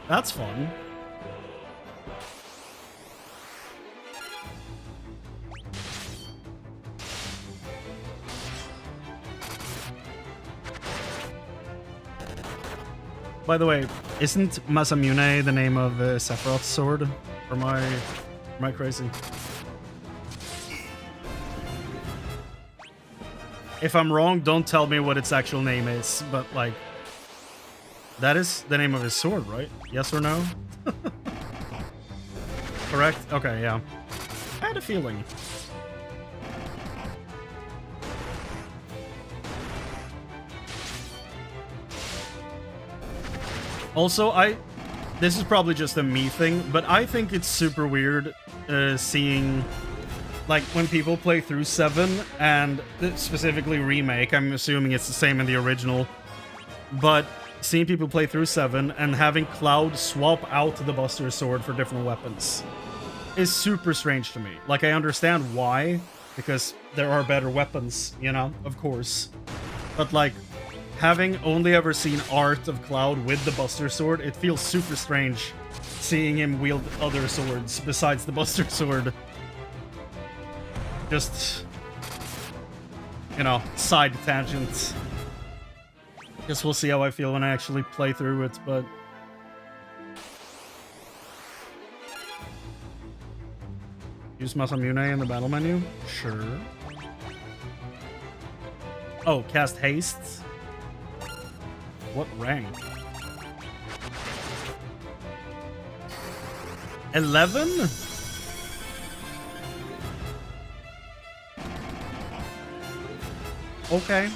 Speaker 1: That's fun. By the way, isn't Masamune the name of Sephiroth's sword? Or am I crazy? If I'm wrong, don't tell me what its actual name is, but like, that is the name of his sword, right? Yes or no? Correct? Okay, yeah. I had a feeling. Also, this is probably just a me thing, but I think it's super weird seeing, like, when people play through 7, and specifically Remake, I'm assuming it's the same in the original, but seeing people play through 7 and having Cloud swap out the Buster Sword for different weapons is super strange to me. Like, I understand why, because there are better weapons, you know, of course, but like, having only ever seen art of Cloud with the Buster Sword, it feels super strange seeing him wield other swords besides the Buster Sword. Just, you know, side tangents. Guess we'll see how I feel when I actually play through it, but... Use Masamune in the battle menu? Sure. Oh, cast haste? What rank? 11? Okay.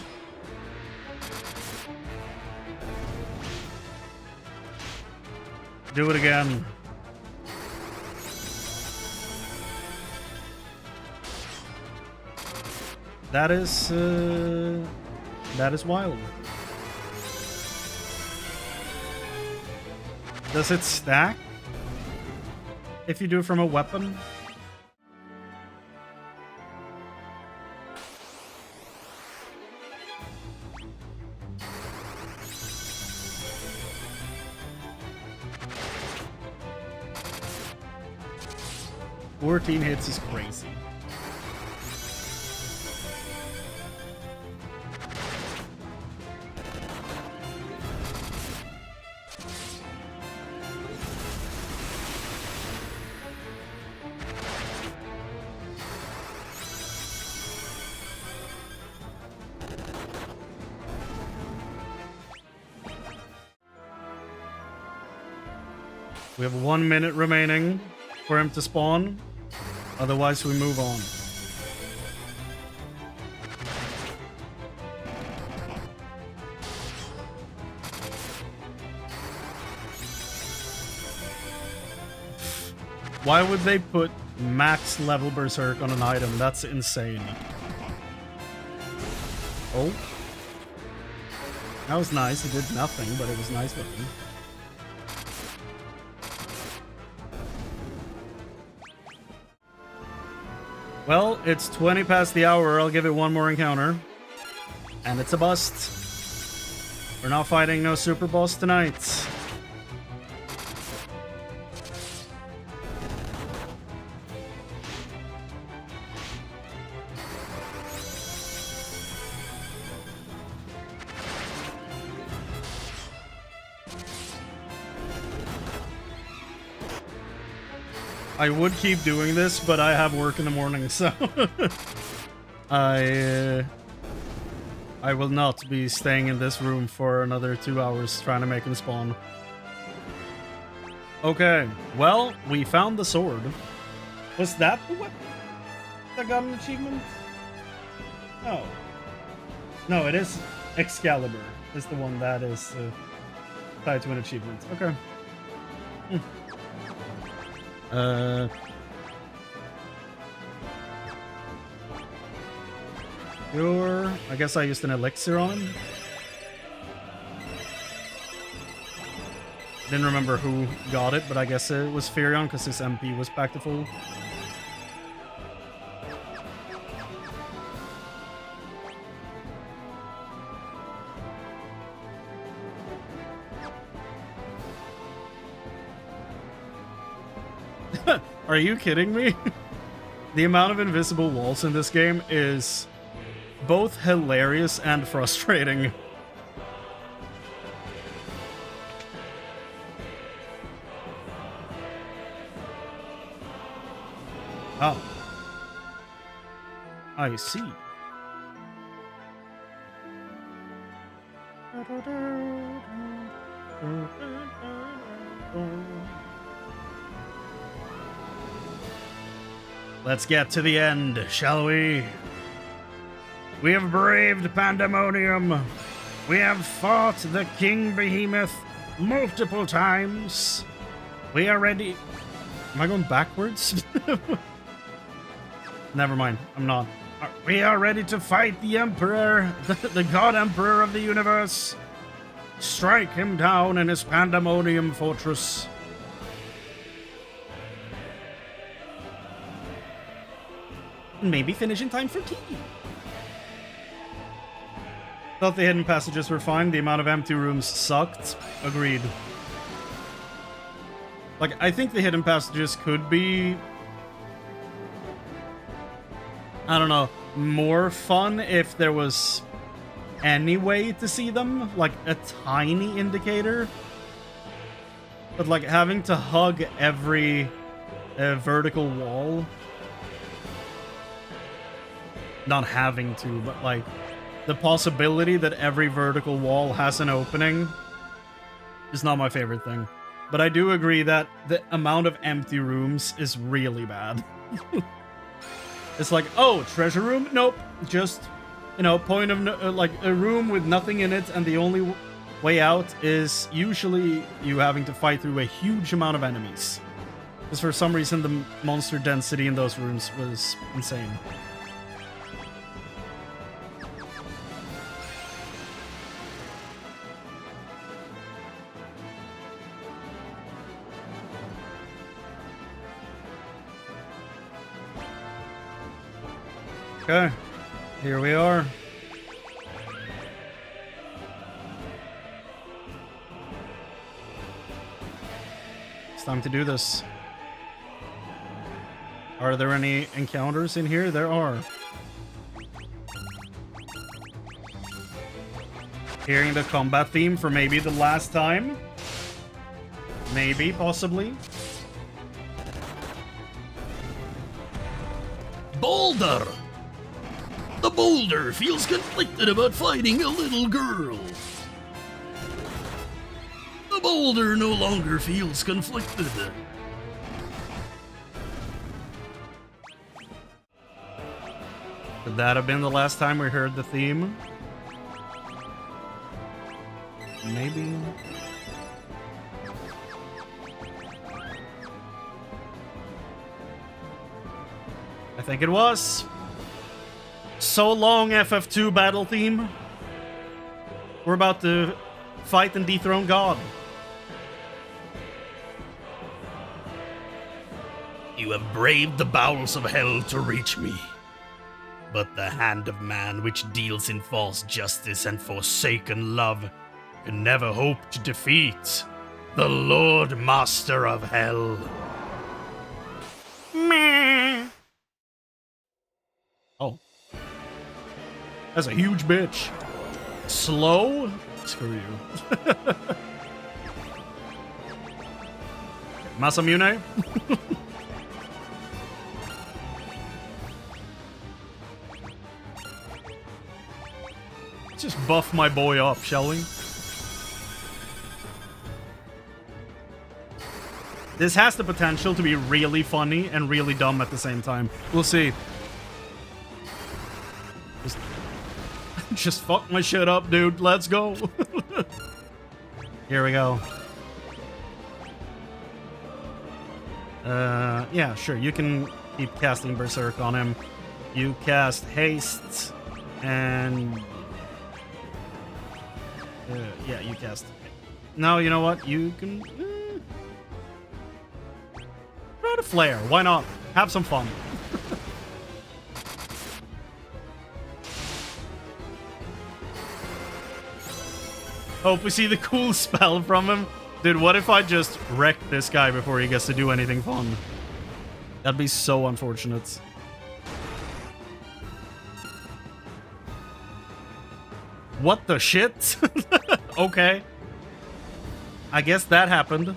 Speaker 1: Do it again. That is wild. Does it stack if you do it from a weapon? "14 hits is crazy. We have 1 minute remaining for him to spawn. Otherwise, we move on. Why would they put max level Berserk on an item? That's insane. Oh. That was nice. It did nothing, but it was nice looking. Well, it's 20 past the hour. I'll give it one more encounter. And it's a bust. We're not fighting no super boss tonight. I would keep doing this, but I have work in the morning, so I will not be staying in this room for another 2 hours trying to make him spawn. Okay, well, we found the sword. Was that the weapon that got an achievement? Oh. No, it is Excalibur is the one that is tied to an achievement. Okay. Sure. I guess I used an elixir on him. Didn't remember who got it, but I guess it was Furion because his MP was back to full. Are you kidding me? The amount of invisible walls in this game is both hilarious and frustrating. Oh. I see. Let's get to the end, shall we? We have braved Pandemonium. We have fought the King Behemoth multiple times. We are ready. Am I going backwards? Never mind, I'm not. We are ready to fight the Emperor, the God Emperor of the universe. Strike him down in his Pandemonium fortress. Maybe finish in time for tea. Thought the hidden passages were fine. The amount of empty rooms sucked. Agreed. Like, I think the hidden passages could be I don't know, more fun if there was any way to see them, like a tiny indicator. But like having to hug every vertical wall. Not having to, but like the possibility that every vertical wall has an opening is not my favorite thing. But I do agree that the amount of empty rooms is really bad. It's like, oh, treasure room? Nope. Just, you know, point of like a room with nothing in it, and the only way out is usually you having to fight through a huge amount of enemies. Because for some reason the monster density in those rooms was insane. Okay, here we are. It's time to do this. Are there any encounters in here? There are. Hearing the combat theme for maybe the last time. Maybe, possibly.
Speaker 3: Boulder! The boulder feels conflicted about fighting a little girl. The boulder no longer feels conflicted.
Speaker 1: Could that have been the last time we heard the theme? Maybe. I think it was. So long, FF2 battle theme. We're about to fight and dethrone God.
Speaker 3: You have braved the bowels of hell to reach me. But the hand of man which deals in false justice and forsaken love can never hope to defeat the Lord Master of Hell.
Speaker 1: Meh. Oh. That's a huge bitch. Slow? Screw you. Masamune? Just buff my boy up, shall we? This has the potential to be really funny and really dumb at the same time. We'll see. Just fuck my shit up, dude. Let's go. Here we go. Yeah, sure. You can keep casting Berserk on him. You cast Haste, and... yeah, you cast... No, you know what? You can... Throw the Flare. Why not? Have some fun. Hope we see the cool spell from him. Dude, what if I just wreck this guy before he gets to do anything fun? That'd be so unfortunate. What the shit? Okay. I guess that happened.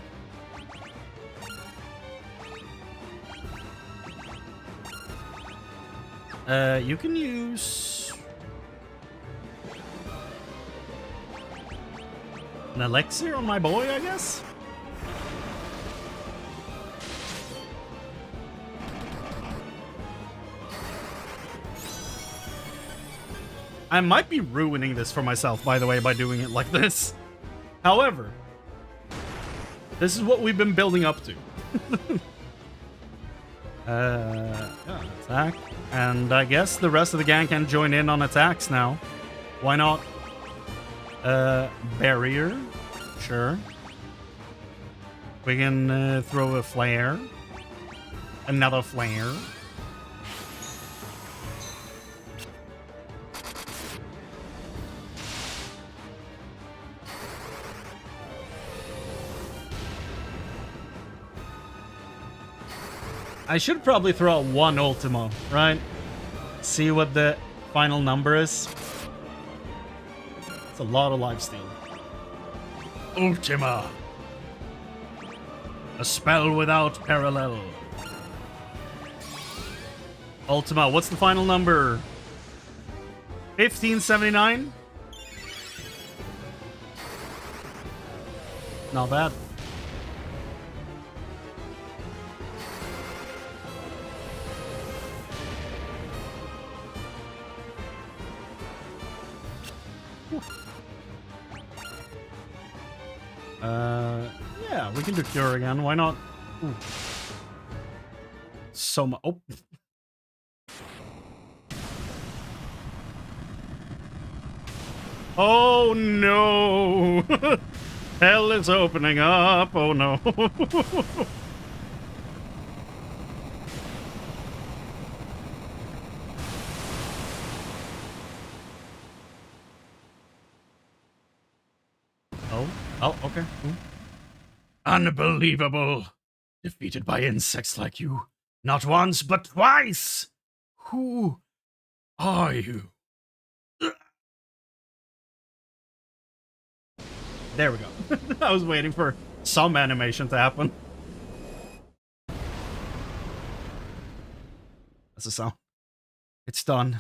Speaker 1: You can use... an elixir on my boy, I guess? I might be ruining this for myself, by the way, by doing it like this. However, this is what we've been building up to. Yeah, attack. And I guess the rest of the gang can join in on attacks now. Why not? Barrier. Sure. We can throw a flare. Another flare. I should probably throw out one Ultimo, right? see what the final number is. It's a lot of lifesteal.
Speaker 3: Ultima. A spell without parallel.
Speaker 1: Ultima, what's the final number? 1579? Not bad. Yeah, we can do Cure again. Why not? Ooh. So much. Oh. Oh no! Hell is opening up. Oh no. Oh, okay. Ooh.
Speaker 3: Unbelievable. Defeated by insects like you. Not once, but twice. Who are you?
Speaker 1: There we go. I was waiting for some animation to happen. That's the sound. It's done.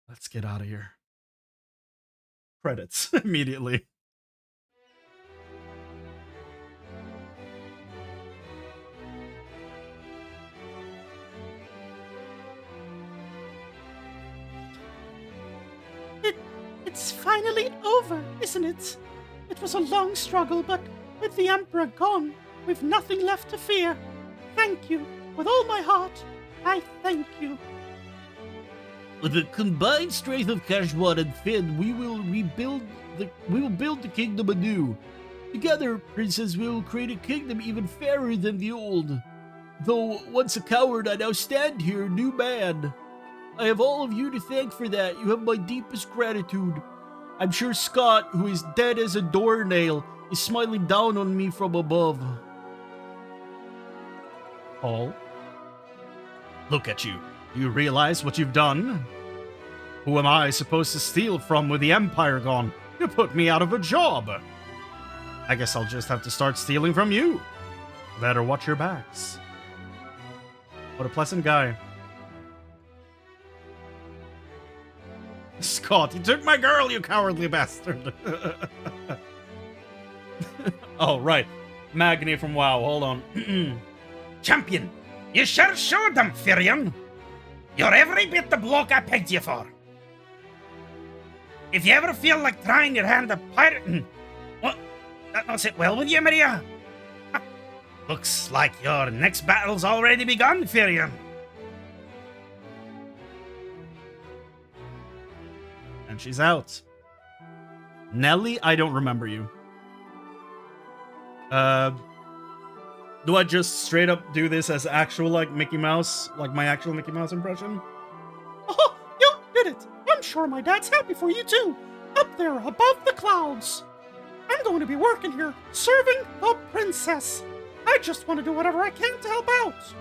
Speaker 1: Let's get out of here. Credits immediately.
Speaker 4: It's finally over, isn't it? It was a long struggle, but with the Emperor gone, we've nothing left to fear. Thank you. With all my heart, I thank you.
Speaker 5: With the combined strength of Kashwan and Finn, we will build the kingdom anew. Together, Princess, we will create a kingdom even fairer than the old. Though once a coward, I now stand here, new man. I have all of you to thank for that. You have my deepest gratitude. I'm sure Scott, who is dead as a doornail, is smiling down on me from above.
Speaker 1: Paul, look at you. Do you realize what you've done? Who am I supposed to steal from with the Empire gone? You put me out of a job. I guess I'll just have to start stealing from you. Better watch your backs. What a pleasant guy. Scott, you took my girl, you cowardly bastard. Oh, right. Magni from WoW, hold on.
Speaker 3: Champion, you sure showed them, Firion. You're every bit the bloke I pegged you for. If you ever feel like trying your hand at pirating, what? That not sit well with you, Maria? Looks like your next battle's already begun, Firion.
Speaker 1: And she's out. Nelly, I don't remember you. Do I just straight up do this as actual, like, Mickey Mouse? Like, my actual Mickey Mouse impression?
Speaker 4: Oh, you did it! I'm sure my dad's happy for you too! Up there above the clouds! I'm going to be working here, serving the princess! I just want to do whatever I can to help out!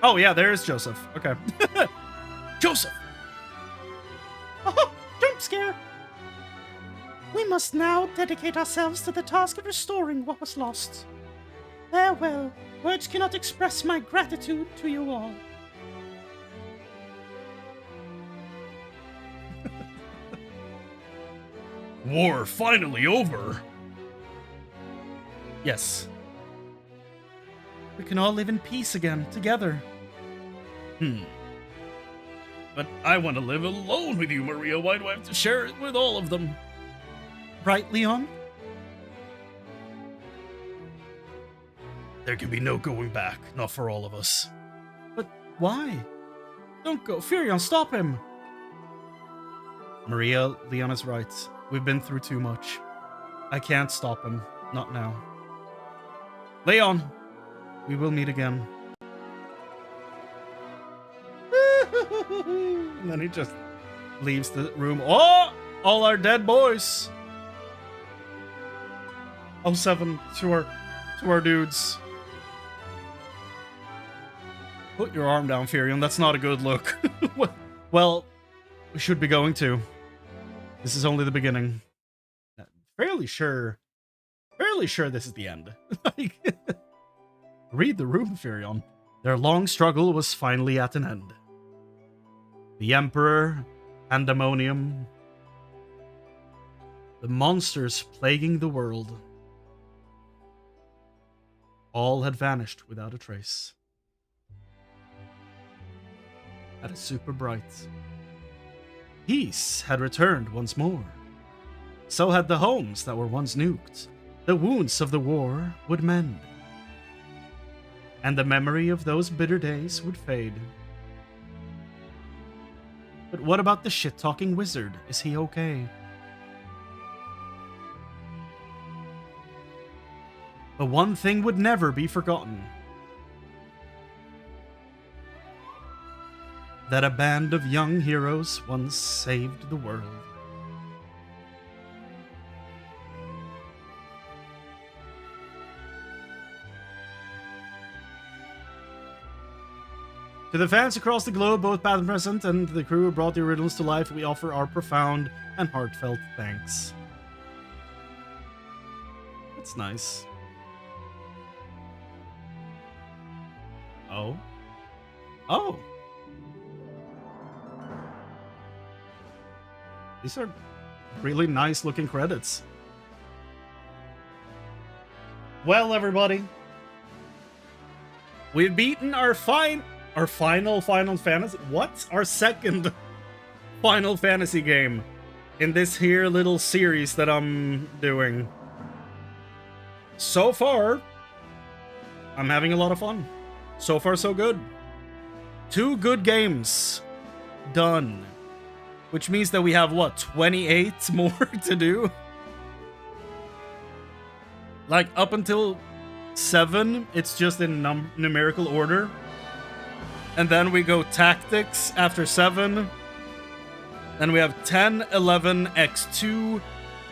Speaker 1: Oh, yeah, there is Joseph. Okay.
Speaker 3: Joseph!
Speaker 4: Oh, jump scare! We must now dedicate ourselves to the task of restoring what was lost. Farewell. Words cannot express my gratitude to you all.
Speaker 3: War finally over.
Speaker 1: Yes. We can all live in peace again, together.
Speaker 3: But I want to live alone with you, Maria. Why do I have to share it with all of them?
Speaker 1: Right, Leon?
Speaker 3: There can be no going back, not for all of us.
Speaker 1: But why? Don't go. Furion, stop him! Maria, Leon is right. We've been through too much. I can't stop him. Not now. Leon! We will meet again. And then he just leaves the room. Oh! All our dead boys! 07 to our dudes. Put your arm down, Furion. That's not a good look. Well, we should be going to. This is only the beginning. Fairly sure this is the end. Read the room, Furion. Their long struggle was finally at an end. The Emperor, Pandemonium, the monsters plaguing the world, all had vanished without a trace. That is super bright. Peace had returned once more. So had the homes that were once nuked. The wounds of the war would mend. And the memory of those bitter days would fade. But what about the shit-talking wizard? Is he okay? But one thing would never be forgotten. That a band of young heroes once saved the world. To the fans across the globe, both past and present, and the crew who brought the originals to life, we offer our profound and heartfelt thanks. That's nice. Oh. Oh! These are really nice looking credits. Well, everybody. We've beaten our final Final Fantasy. What? Our second Final Fantasy game in this here little series that I'm doing. So far, I'm having a lot of fun. So far, so good. 2 good games done. Which means that we have, what, 28 more to do? Like, up until 7, it's just in numerical order. And then we go tactics after 7. Then we have 10, 11, X2,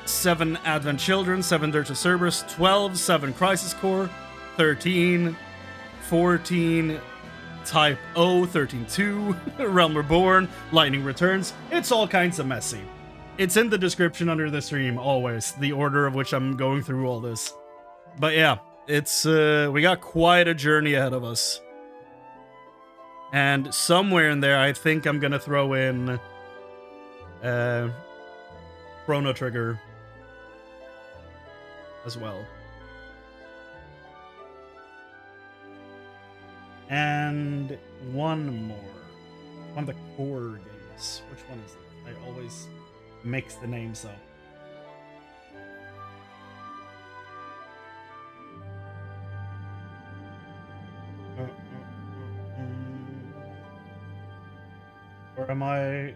Speaker 1: 7 Advent Children, 7 Dirge of Cerberus, 12, 7 Crisis Core, 13, 14, Type O, 13-2, Realm Reborn, Lightning Returns. It's all kinds of messy. It's in the description under the stream, always, the order of which I'm going through all this. But yeah, it's, we got quite a journey ahead of us. And somewhere in there, I think I'm gonna throw in, Chrono Trigger as well. And one more. One of the core games. Which one is it? I always mix the names up. Or am I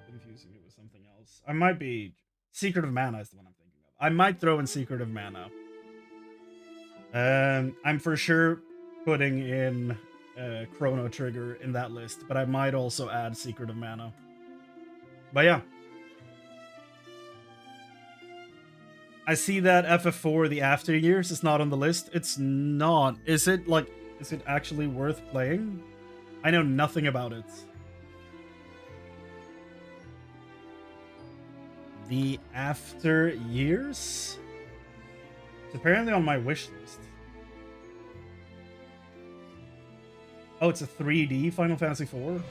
Speaker 1: confusing it with something else? I might be... Secret of Mana is the one I'm thinking of. I might throw in Secret of Mana. I'm for sure putting in Chrono Trigger in that list, but I might also add Secret of Mana. But yeah. I see that FF4, the After Years, is not on the list. It's not. Is it, like, is it actually worth playing? I know nothing about it. The After Years? It's apparently on my wish list. Oh, it's a 3D Final Fantasy IV?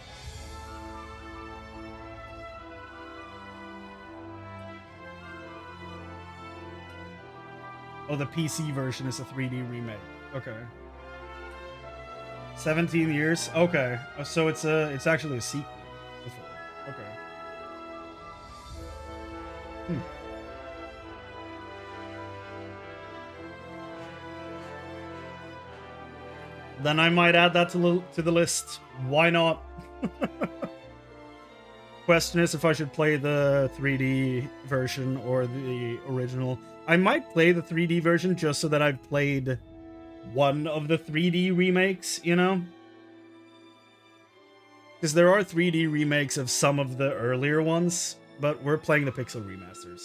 Speaker 1: Oh, the PC version is a 3D remake. Okay. 17 years? Okay. So it's actually a sequel before. Okay. Then I might add that to the list. Why not? Question is if I should play the 3D version or the original. I might play the 3D version just so that I've played one of the 3D remakes, you know? Because there are 3D remakes of some of the earlier ones, but we're playing the pixel remasters.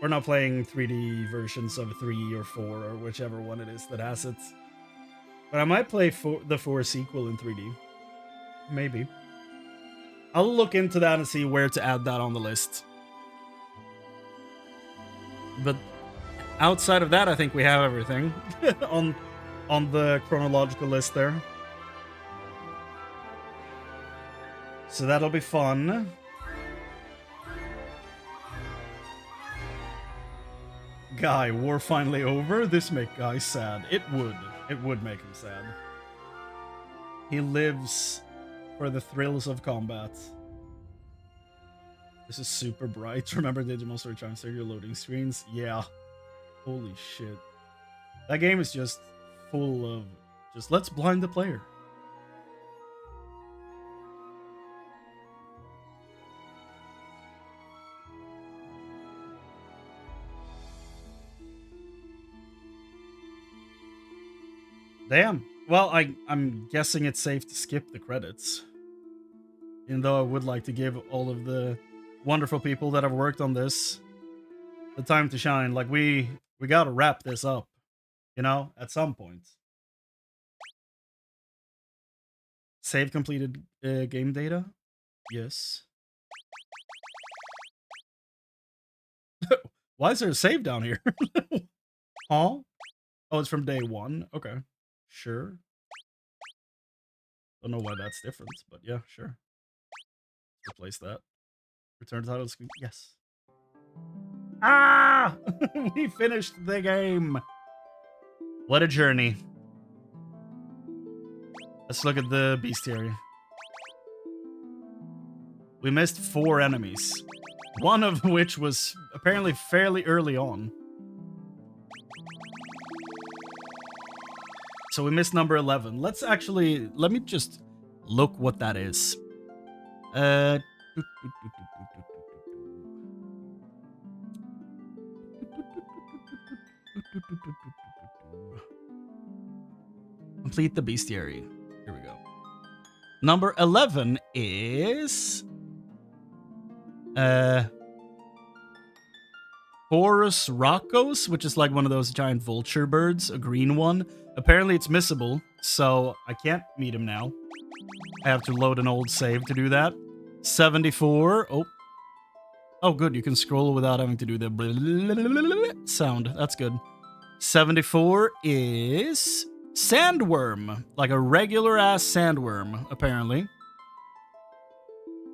Speaker 1: We're not playing 3D versions of 3 or 4 or whichever one it is that has it. But I might play the 4 sequel in 3D. Maybe. I'll look into that and see where to add that on the list. But outside of that, I think we have everything on the chronological list there. So that'll be fun. Guy, war finally over? This make Guy sad. It would. It would make him sad. He lives for the thrills of combat. This is super bright. Remember Digimon Story trying to save your loading screens? Yeah. Holy shit. That game is just full of just let's blind the player. Damn. Well, I'm guessing it's safe to skip the credits. Even though I would like to give all of the wonderful people that have worked on this the time to shine. Like, we gotta wrap this up, you know, at some point. Save completed game data? Yes. Why is there a save down here? Huh? Oh, it's from day 1. Okay. Sure. Don't know why that's different, but yeah, sure. Replace that. Return to title screen. Yes. Ah! We finished the game. What a journey. Let's look at the bestiary. We missed 4 enemies. One of which was apparently fairly early on. So we missed number 11. Let me just look what that is. Complete the bestiary. Here we go. Number 11 is Horus Rocos, which is like one of those giant vulture birds, a green one. Apparently it's missable, so I can't meet him now. I have to load an old save to do that. 74. Oh, good. You can scroll without having to do the sound. That's good. 74 is Sandworm. Like a regular-ass sandworm, apparently.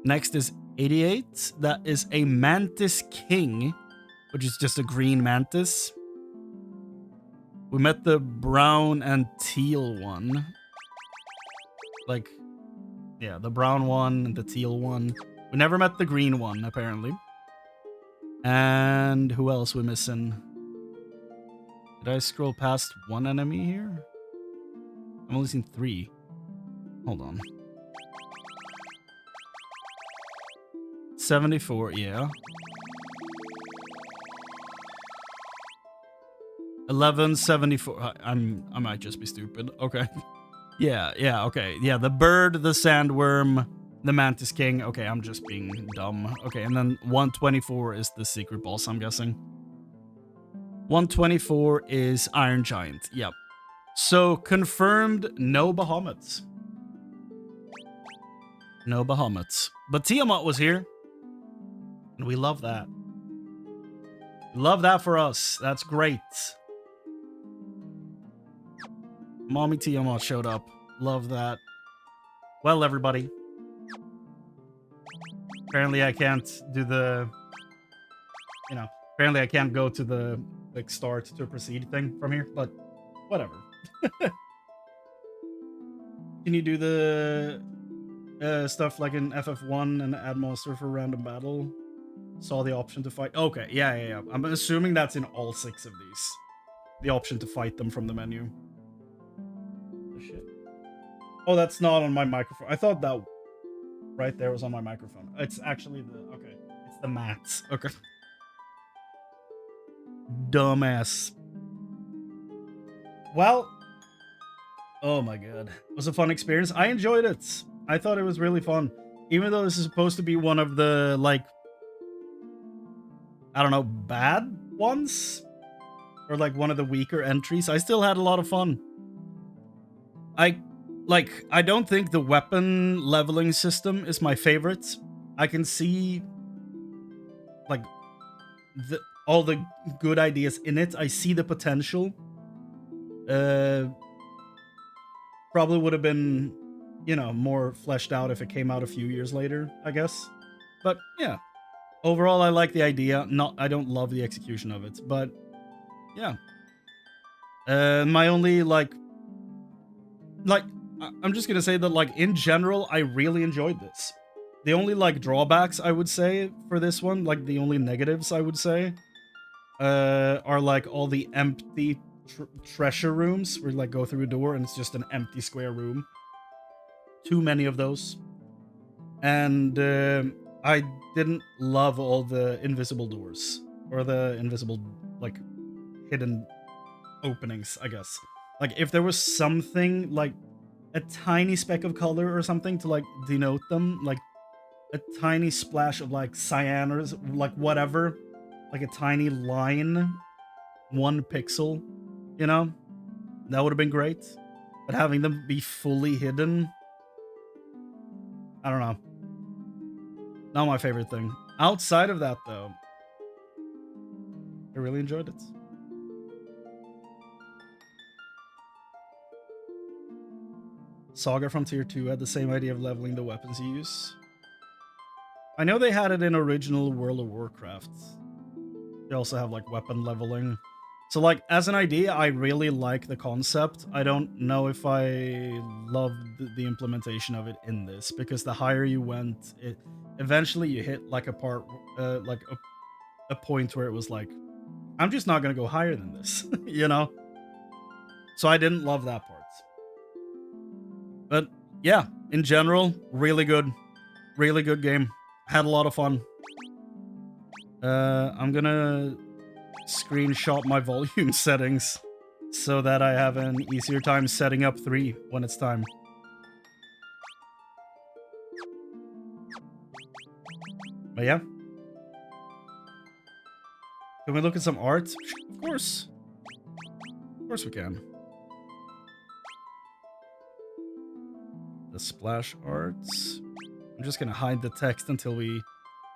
Speaker 1: Next is 88. That is a Mantis King, which is just a green mantis. We met the brown and teal one. Like, yeah, the brown one and the teal one. We never met the green one, apparently. And who else we missing? Did I scroll past one enemy here? I'm only seeing 3. Hold on. 74, yeah. 1174. I might just be stupid. Okay. Yeah, okay. Yeah, the bird, the sandworm, the mantis king. Okay, I'm just being dumb. Okay, and then 124 is the secret boss, I'm guessing. 124 is Iron Giant. Yep. So, confirmed no Bahamut. No Bahamut. But Tiamat was here. And we love that. Love that for us. That's great. Mommy Tiamat showed up. Love that. Well, everybody. Apparently I can't do the... You know, apparently I can't go to the like start to proceed thing from here, but whatever. Can you do the stuff like in FF1 and add monster for random battle? Saw the option to fight. Okay, yeah. I'm assuming that's in all 6 of these. The option to fight them from the menu. Oh, shit. Oh, that's not on my microphone. I thought that right there was on my microphone. It's actually the... Okay. It's the mats. Okay. Dumbass. Well... Oh my god. It was a fun experience. I enjoyed it. I thought it was really fun. Even though this is supposed to be one of the, like... I don't know, bad ones? Or like one of the weaker entries. I still had a lot of fun. I don't think the weapon leveling system is my favorite. I can see like all the good ideas in it. I see the potential. Probably would have been, you know, more fleshed out if it came out a few years later, I guess. But yeah, overall, I like the idea. I don't love the execution of it, but yeah. My only I'm just gonna say that, like, in general, I really enjoyed this. The only like drawbacks I would say for this one, like the only negatives I would say, are like all the empty treasure rooms where you like go through a door and it's just an empty square room. Too many of those. And I didn't love all the invisible doors or the invisible like hidden openings, I guess. Like if there was something like a tiny speck of color or something to like denote them, like a tiny splash of like cyan or like whatever, like a tiny line, 1 pixel, you know, that would have been great. But having them be fully hidden, I don't know, not my favorite thing. Outside of that though, I really enjoyed it. Saga from Tier 2 had the same idea of leveling the weapons you use. I know they had it in original World of Warcraft. They also have like weapon leveling. So like as an idea, I really like the concept. I don't know if I loved the implementation of it in this, because the higher you went, eventually you hit like a part, like a point where it was like, I'm just not gonna go higher than this, you know? So I didn't love that part. But yeah, in general, really good game. Had a lot of fun. I'm gonna screenshot my volume settings so that I have an easier time setting up 3 when it's time. But yeah. Can we look at some art? Of course. Of course we can. The splash arts. I'm just gonna hide the text until we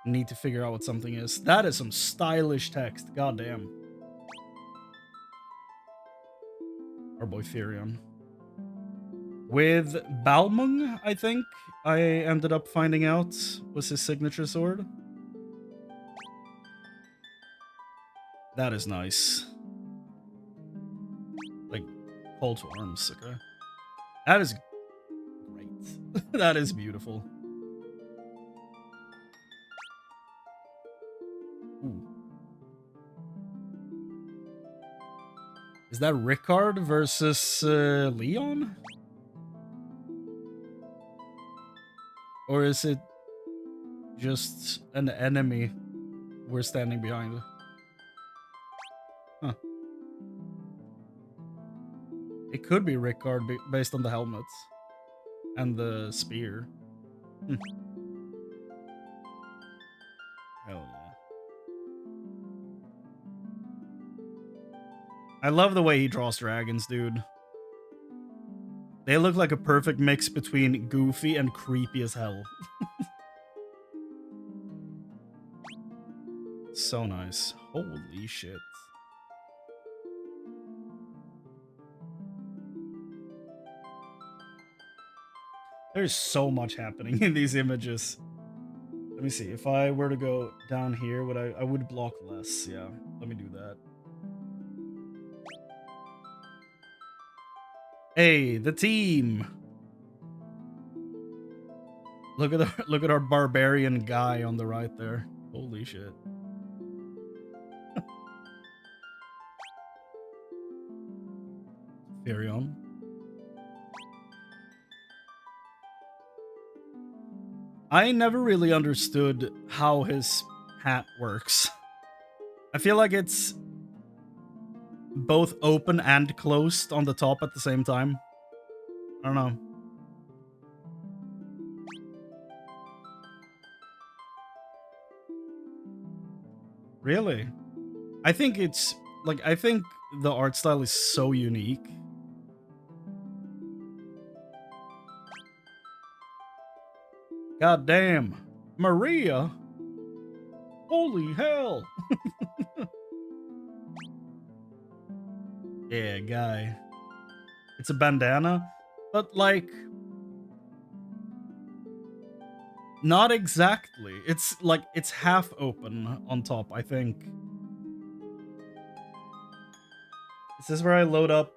Speaker 1: need to figure out what something is. That is some stylish text. Goddamn. Our boy Therion. With Balmung, I think, I ended up finding out was his signature sword. That is nice. Like, call to arms, okay? That is great. That is beautiful. Ooh. Is that Rickard versus Leon? Or is it just an enemy we're standing behind? Huh. It could be Rickard based on the helmets and the spear. Hell yeah. I love the way he draws dragons, dude. They look like a perfect mix between goofy and creepy as hell. So nice. Holy shit. There's so much happening in these images. Let me see. If I were to go down here, would I would block less. Yeah, let me do that. Hey, the team. Look at our barbarian guy on the right there. Holy shit. Therion. I never really understood how his hat works. I feel like it's both open and closed on the top at the same time. I don't know. Really? I think it's like, I think the art style is so unique. God damn. Maria? Holy hell. Yeah, guy. It's a bandana, but like... not exactly. It's like, it's half open on top, I think. Is this where I load up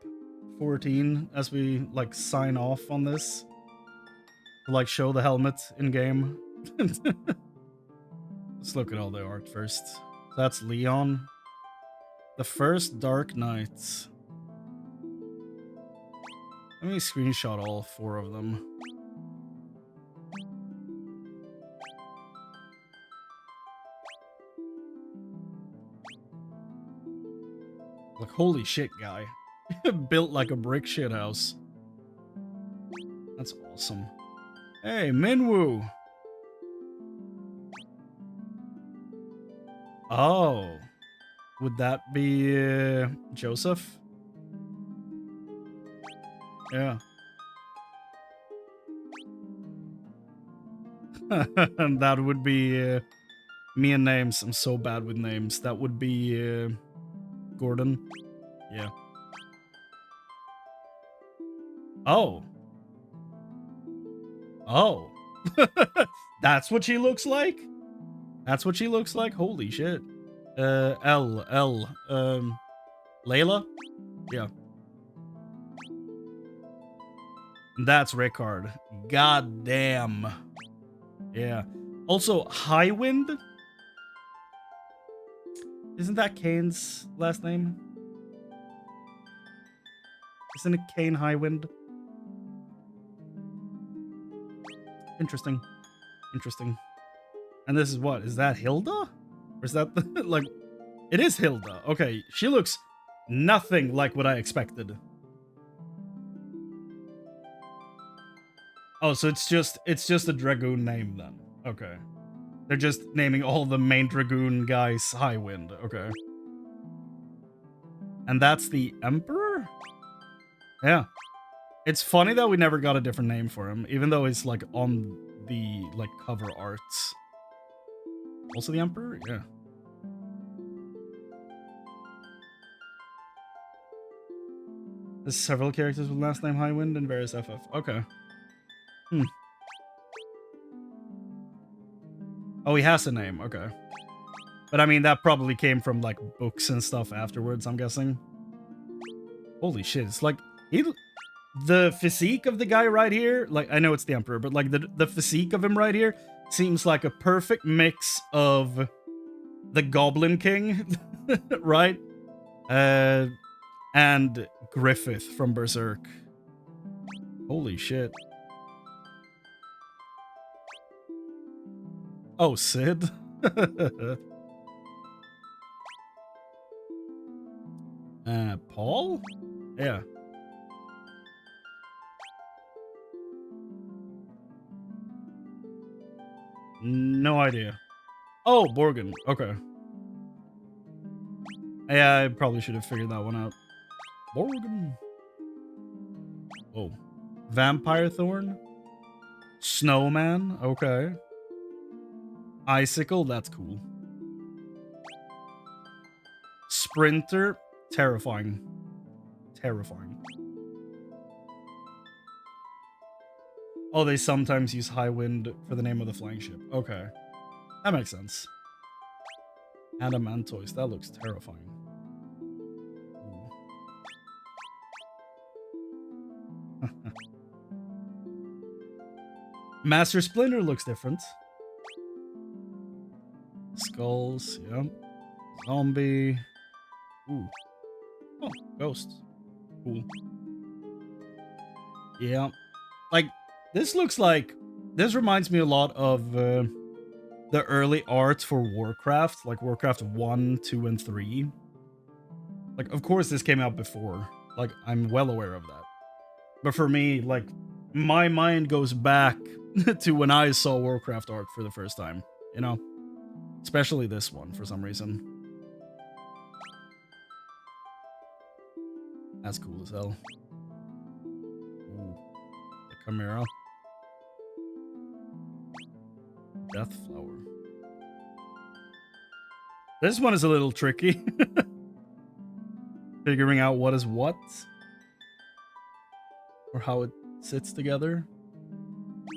Speaker 1: 14 as we like sign off on this? To like show the helmet in game. Let's look at all the art first. So that's Leon. The first Dark Knight. Let me screenshot all 4 of them. Like, holy shit, guy. Built like a brick shit house. That's awesome. Hey, Minwoo! Oh. Would that be Joseph? Yeah. And that would be me and names. I'm so bad with names. That would be Gordon. Yeah. Oh. Oh. That's what she looks like? That's what she looks like? Holy shit. Layla? Yeah. That's Rickard. God damn. Yeah. Also, Highwind? Isn't that Kane's last name? Isn't it Kane Highwind? Interesting. Interesting. And this is what? Is that Hilda? Or is that the, like... It is Hilda. Okay, she looks nothing like what I expected. Oh, so it's just a Dragoon name then. Okay. They're just naming all the main Dragoon guys Highwind. Okay. And that's the Emperor? Yeah. It's funny that we never got a different name for him, even though it's like on the like cover arts. Also the Emperor? Yeah. There's several characters with last name Highwind in various FF. Okay. Hmm. Oh, he has a name. Okay. But I mean, that probably came from like books and stuff afterwards, I'm guessing. Holy shit. It's like... the physique of the guy right here, like, I know it's the Emperor, but like the physique of him right here seems like a perfect mix of the Goblin King, right? And Griffith from Berserk. Holy shit. Oh, Sid? Paul? Yeah. No idea. Oh, Borgin. Okay. Yeah, I probably should have figured that one out. Borgin. Oh. Vampire Thorn? Snowman? Okay. Icicle? That's cool. Sprinter? Terrifying. Terrifying. Oh, they sometimes use Highwind for the name of the flying ship. Okay. That makes sense. Adamantoise. That looks terrifying. Master Splinter looks different. Skulls. Yep. Zombie. Ooh. Oh, ghost. Cool. Yeah. Like, this looks like... This reminds me a lot of the early art for Warcraft. Like, Warcraft 1, 2, and 3. Like, of course this came out before. Like, I'm well aware of that. But for me, like, my mind goes back to when I saw Warcraft art for the first time. You know? Especially this one, for some reason. That's cool as hell. Ooh. The Chimera. Death flower. This one is a little tricky. Figuring out what is what. Or how it sits together.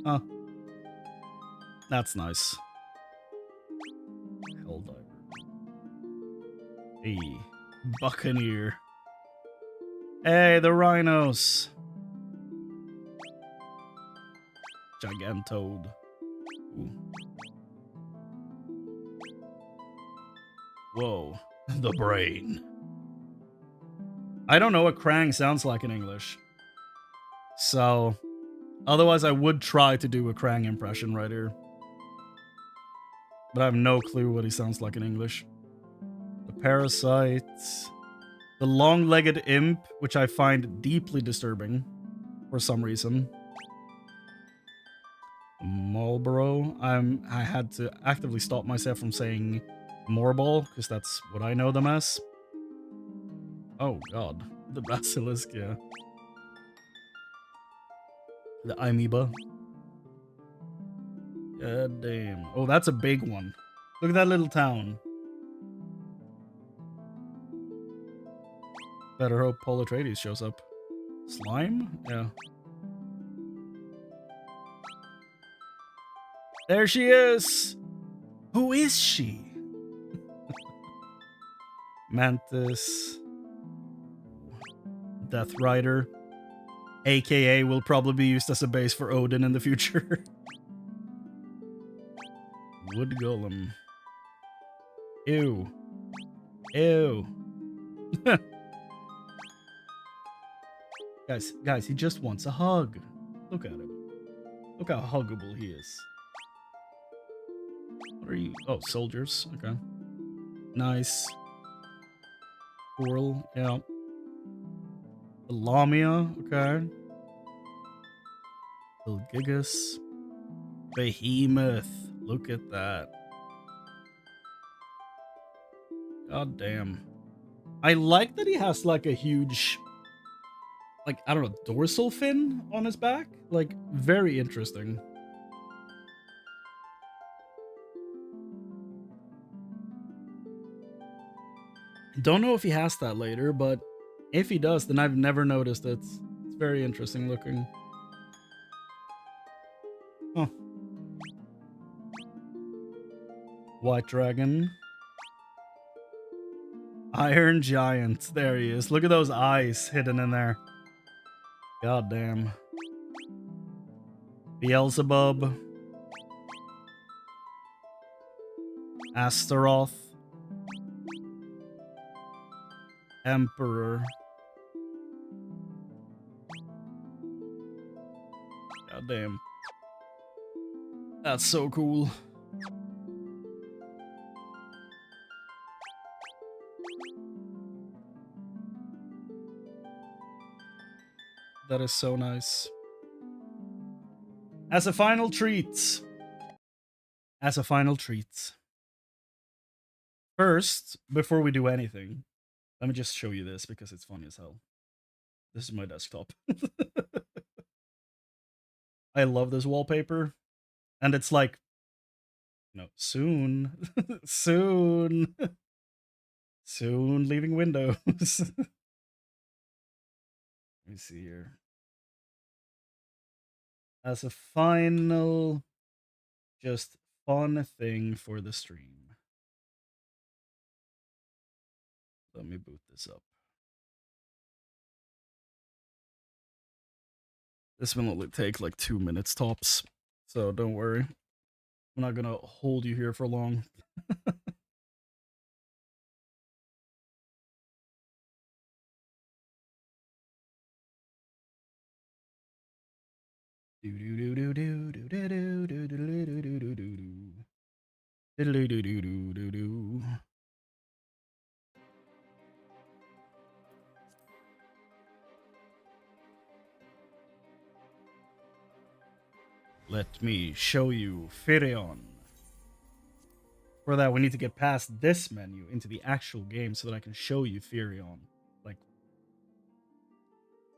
Speaker 1: Huh. That's nice. Helldiver. Hey. Buccaneer. Hey, the rhinos. Gigantode. Ooh. Whoa. The brain. I don't know what Krang sounds like in English. So, otherwise I would try to do a Krang impression right here. But I have no clue what he sounds like in English. The parasite. The long-legged imp, which I find deeply disturbing for some reason. Marlboro. I had to actively stop myself from saying Morbol, because that's what I know them as. Oh god. The basilisk, yeah. The amoeba. God damn. Oh, that's a big one. Look at that little town. Better hope Paul Atreides shows up. Slime? Yeah. There she is! Who is she? Mantis. Death Rider. AKA will probably be used as a base for Odin in the future. Wood Golem. Ew. Ew. Guys, he just wants a hug. Look at him. Look how huggable he is. What are you? Oh, soldiers. Okay. Nice. Coral. Yeah. The Lamia. Okay. Ilgigus. Behemoth. Look at that. God damn. I like that he has like a huge, like, I don't know, dorsal fin on his back. Like, very interesting. Don't know if he has that later, but if he does, then I've never noticed it. It's very interesting looking. Huh. White Dragon. Iron Giant. There he is. Look at those eyes hidden in there. God damn. Beelzebub. Astaroth. Emperor. God damn. That's so cool. That is so nice. As a final treat. First, before we do anything, let me just show you this because it's funny as hell. This is my desktop. I love this wallpaper. And it's like, no, soon. Soon. Soon leaving Windows. Let me see here. As a final, just fun thing for the stream. Let me boot this up. This will only take like 2 minutes tops, so don't worry. I'm not gonna hold you here for long. Let me show you Firion. For that, we need to get past this menu into the actual game so that I can show you Firion. Like,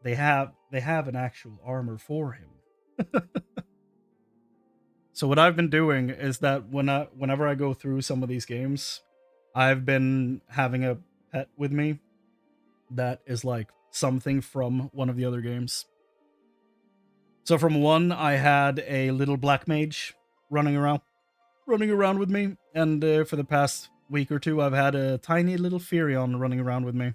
Speaker 1: they have an actual armor for him. So what I've been doing is that whenever I go through some of these games, I've been having a pet with me that is like something from one of the other games. So from one, I had a little black mage running around with me, and for the past week or two, I've had a tiny little Firion running around with me.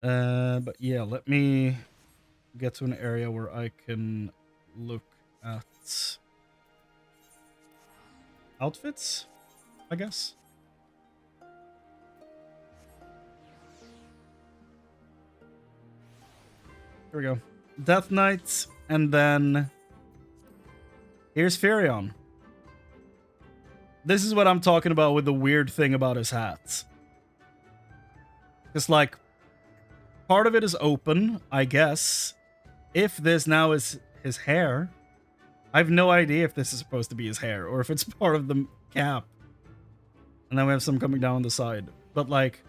Speaker 1: But yeah, let me get to an area where I can look at outfits, I guess. Here we go. Death Knight, and then here's Firion. This is what I'm talking about with the weird thing about his hats. It's like, part of it is open, I guess. If this now is his hair, I have no idea if this is supposed to be his hair or if it's part of the cap. And then we have some coming down the side. But like,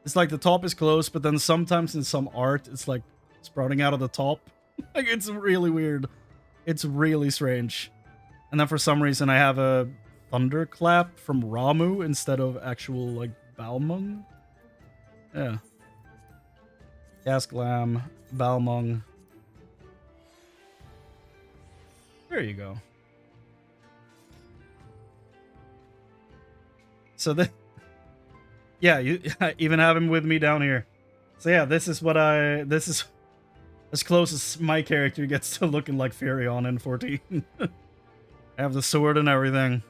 Speaker 1: it's like the top is closed, but then sometimes in some art, it's like sprouting out of the top. Like, it's really weird. It's really strange. And then for some reason, I have a thunderclap from Ramu instead of actual, like, Balmung. Yeah. Gasglam, Balmung. There you go. So yeah, you even have him with me down here. So yeah, this is as close as my character gets to looking like Firion in 14. I have the sword and everything.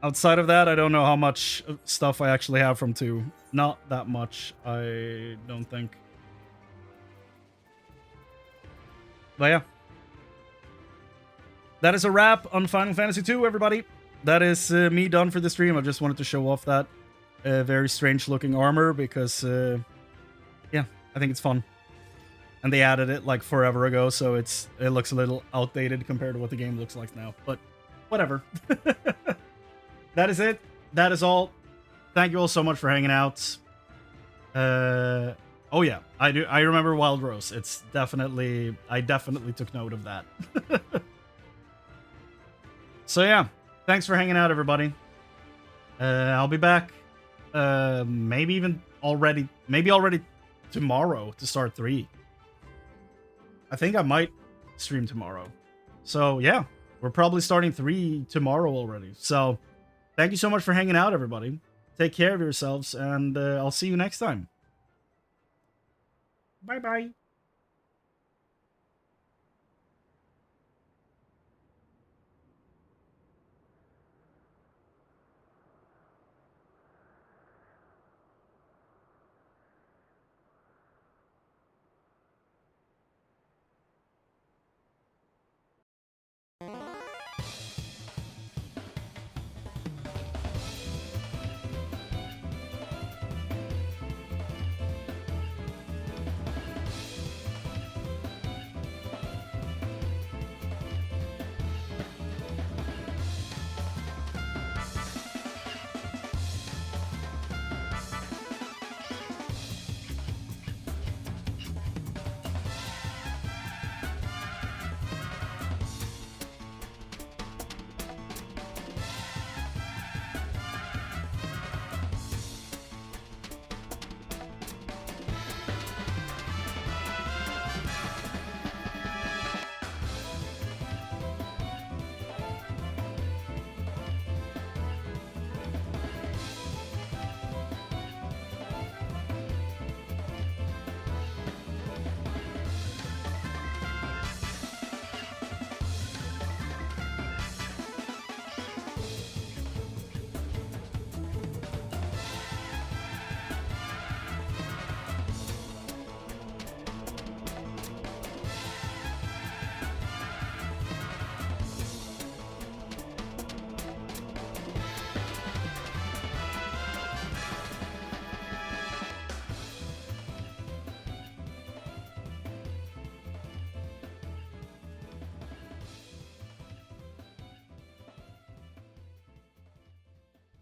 Speaker 1: Outside of that, I don't know how much stuff I actually have from 2. Not that much, I don't think. But yeah. That is a wrap on Final Fantasy 2, everybody. That is me done for the stream. I just wanted to show off that very strange looking armor because, yeah, I think it's fun. And they added it like forever ago, so it looks a little outdated compared to what the game looks like now. But whatever. That is it. That is all. Thank you all so much for hanging out. Oh yeah, I remember Wild Rose. I definitely took note of that. So yeah, thanks for hanging out, everybody. I'll be back. Maybe already tomorrow to start 3. I think I might stream tomorrow. So yeah, we're probably starting 3 tomorrow already. So thank you so much for hanging out, everybody. Take care of yourselves, and I'll see you next time. Bye-bye.